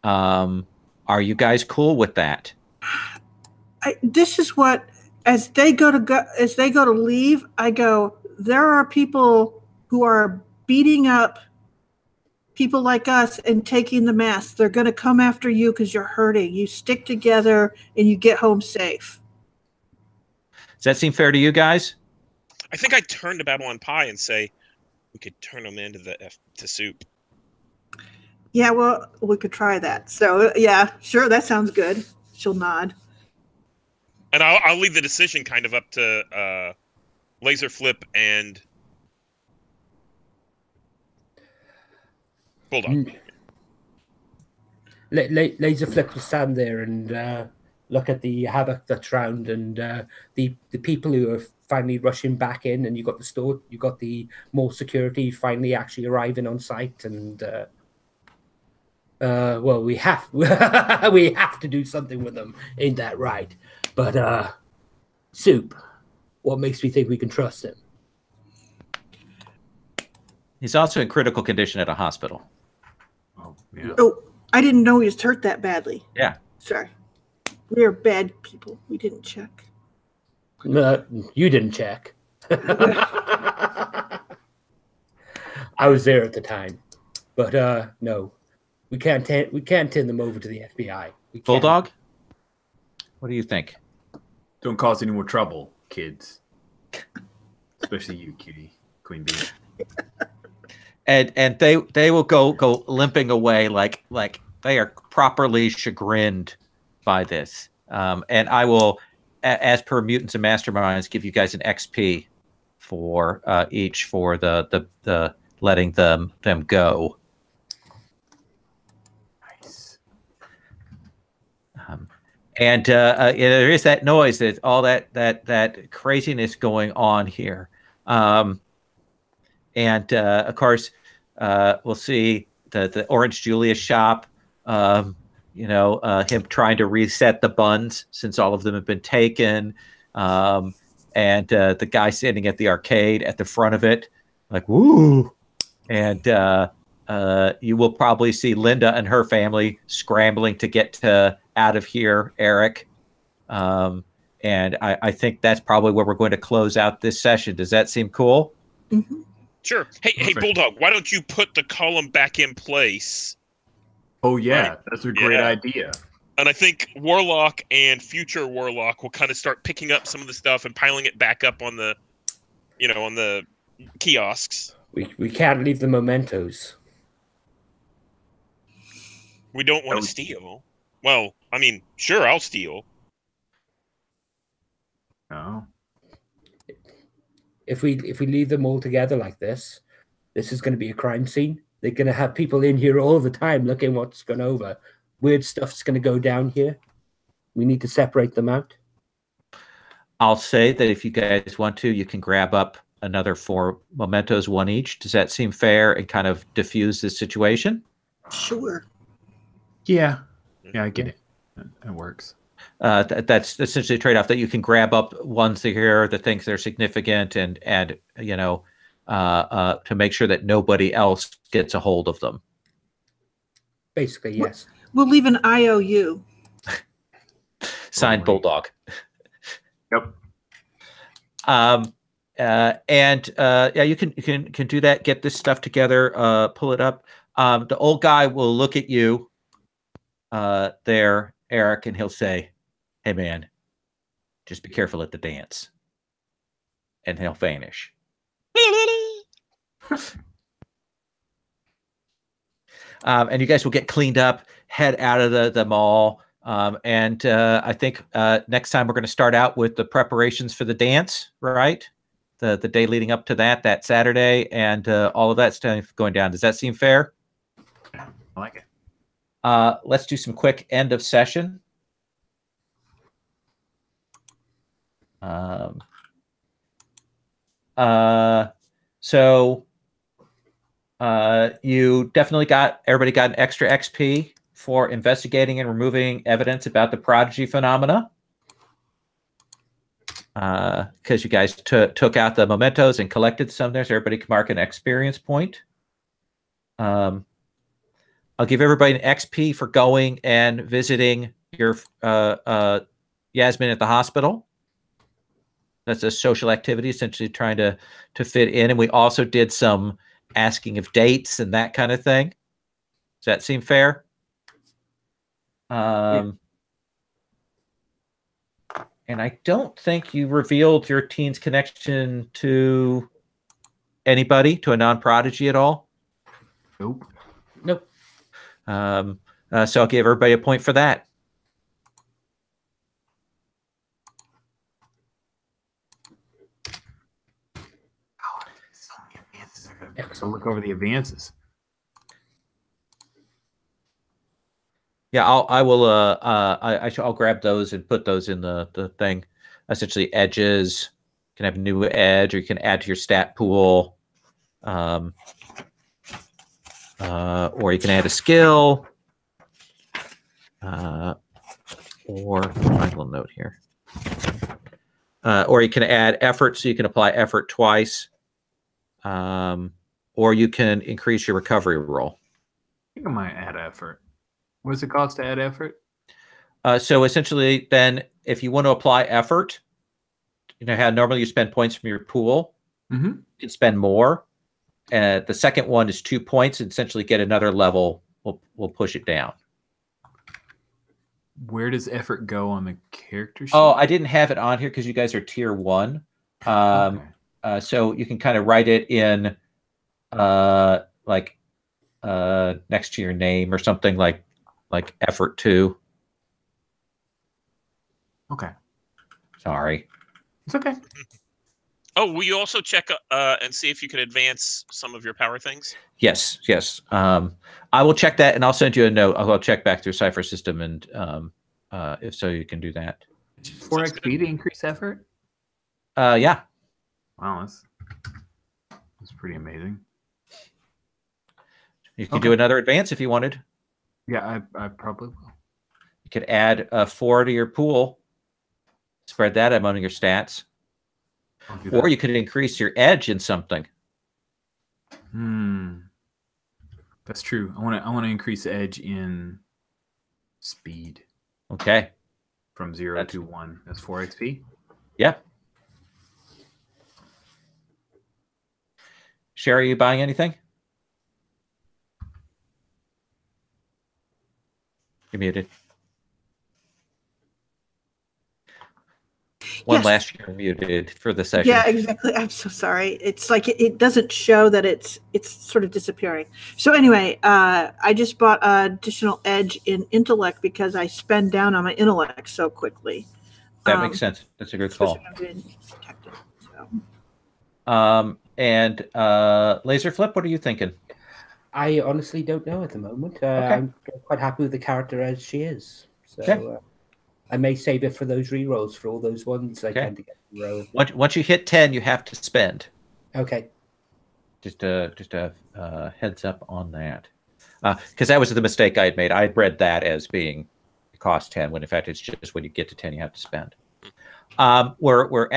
Are you guys cool with that? This is what, as they go to leave, I go, there are people who are beating up people like us and taking the masks. They're going to come after you because you're hurting. You stick together and you get home safe. Does that seem fair to you guys? I think I turn to Babylon Pie and say, we could turn them into to soup. Yeah, well, we could try that. So, yeah, sure, that sounds good. She'll nod. And I'll leave the decision kind of up to Laser Flip and... Hold on. Laser Flip will stand there and look at the havoc that's around, and the people who are finally rushing back in, and you got the store, you got the more security finally actually arriving on site, and well, we have we have to do something with them, ain't that right? But Soup, what makes me think we can trust him? He's also in critical condition at a hospital. Oh, yeah. Oh, I didn't know he was hurt that badly. Yeah. Sorry. We are bad people. We didn't check. No, you didn't check. I was there at the time, but no, we can't turn them over to the FBI. Bulldog, what do you think? Don't cause any more trouble, kids. Especially you, Cutie, Queen Bee. And they will go limping away like they are properly chagrined by this. And I will, as per Mutants and Masterminds, give you guys an XP for each for the letting them go. Nice. And there is that noise, that all that craziness going on here. And of course, we'll see the Orange Julius shop. Him trying to reset the buns since all of them have been taken. And the guy standing at the arcade at the front of it, like, woo. And you will probably see Linda and her family scrambling to get out of here, Eric. And I think that's probably where we're going to close out this session. Does that seem cool? Mm-hmm. Sure. Hey, Bulldog, why don't you put the column back in place? Oh, yeah. Right. That's a great idea. And I think Warlock and future Warlock will kind of start picking up some of the stuff and piling it back up on the, on the kiosks. We can't leave the mementos. We don't want to steal. Well, I mean, sure, I'll steal. No. If we leave them all together like this is going to be a crime scene. They're going to have people in here all the time looking what's gone over. Weird stuff's going to go down here. We need to separate them out. I'll say that if you guys want to, you can grab up another 4 mementos, 1 each. Does that seem fair and kind of diffuse this situation? Sure. Yeah. Yeah, I get it. That works. That's essentially a trade-off, that you can grab up ones here that thinks they're significant and to make sure that nobody else gets a hold of them. Basically, yes. We'll leave an IOU. Signed, Bulldog. Yep. Yeah, you can do that. Get this stuff together. Pull it up. The old guy will look at you, there, Eric, and he'll say, "Hey, man, just be careful at the dance." And he'll vanish. And you guys will get cleaned up, head out of the mall. And I think next time we're going to start out with the preparations for the dance, right? The day leading up to that Saturday, and all of that stuff going down. Does that seem fair? I like it. Let's do some quick end of session. So you definitely everybody got an extra XP for investigating and removing evidence about the prodigy phenomena. Because you guys took out the mementos and collected some there, so everybody can mark an experience point. I'll give everybody an XP for going and visiting your Yasmin at the hospital. That's a social activity, essentially trying to fit in. And we also did some asking of dates and that kind of thing. Does that seem fair? Yeah. And I don't think you revealed your teen's connection to anybody, to a non-prodigy at all. Nope. Nope. So I'll give everybody a point for that. So look over the advances. Yeah, I'll grab those and put those in the thing. Essentially, edges. You can have a new edge, or you can add to your stat pool. Or you can add a skill. Or my little note here. Or you can add effort, so you can apply effort twice. Or you can increase your recovery roll. I think I might add effort. What's it cost to add effort? So essentially, then, if you want to apply effort, you know how normally you spend points from your pool, you can spend more. The second one is 2 points, and essentially get another level. We'll push it down. Where does effort go on the character sheet? Oh, I didn't have it on here because you guys are tier 1. Okay. So you can kind of write it in next to your name or something like effort 2. Okay. Sorry. It's okay. Oh, will you also check and see if you can advance some of your power things? Yes. I will check that, and I'll send you a note. I'll check back through Cypher System, and if so, you can do that. 4 XP to increase effort? Yeah. Wow, that's pretty amazing. You could do another advance if you wanted. Yeah, I probably will. You could add 4 to your pool. Spread that among your stats. Or you could increase your edge in something. That's true. I want to increase edge in speed. Okay. From 0 to 1. That's 4 XP. Yeah. Sherry, are you buying anything? You're muted. One last year muted for the session. Yeah, exactly. I'm so sorry. It's like it doesn't show that it's sort of disappearing. So anyway, I just bought additional edge in intellect because I spend down on my intellect so quickly. That makes sense. That's a good call. And Laser Flip, what are you thinking? I honestly don't know at the moment. I'm quite happy with the character as she is. So I may save it for those rerolls for all those ones I tend to get in a row. Once you hit 10, you have to spend. Okay. Just a heads up on that, because that was the mistake I had made. I had read that as being cost 10, when in fact it's just when you get to 10, you have to spend. We're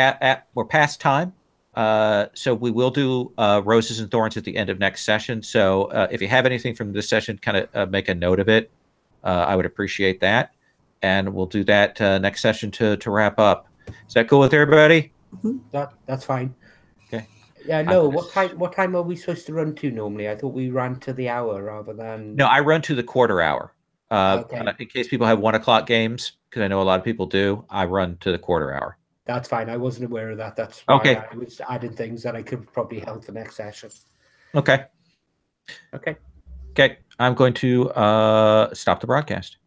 past time, so we will do roses and thorns at the end of next session. So if you have anything from this session, kind of make a note of it. I would appreciate that. And we'll do that next session to wrap up. Is that cool with everybody? That's fine. Okay. Yeah. No. What time are we supposed to run to normally? I thought we ran to the hour rather than. No, I run to the quarter hour. Okay. In case people have 1 o'clock games, because I know a lot of people do, I run to the quarter hour. That's fine. I wasn't aware of that. That's why okay. I was adding things that I could probably help for next session. Okay. Okay. Okay. I'm going to stop the broadcast.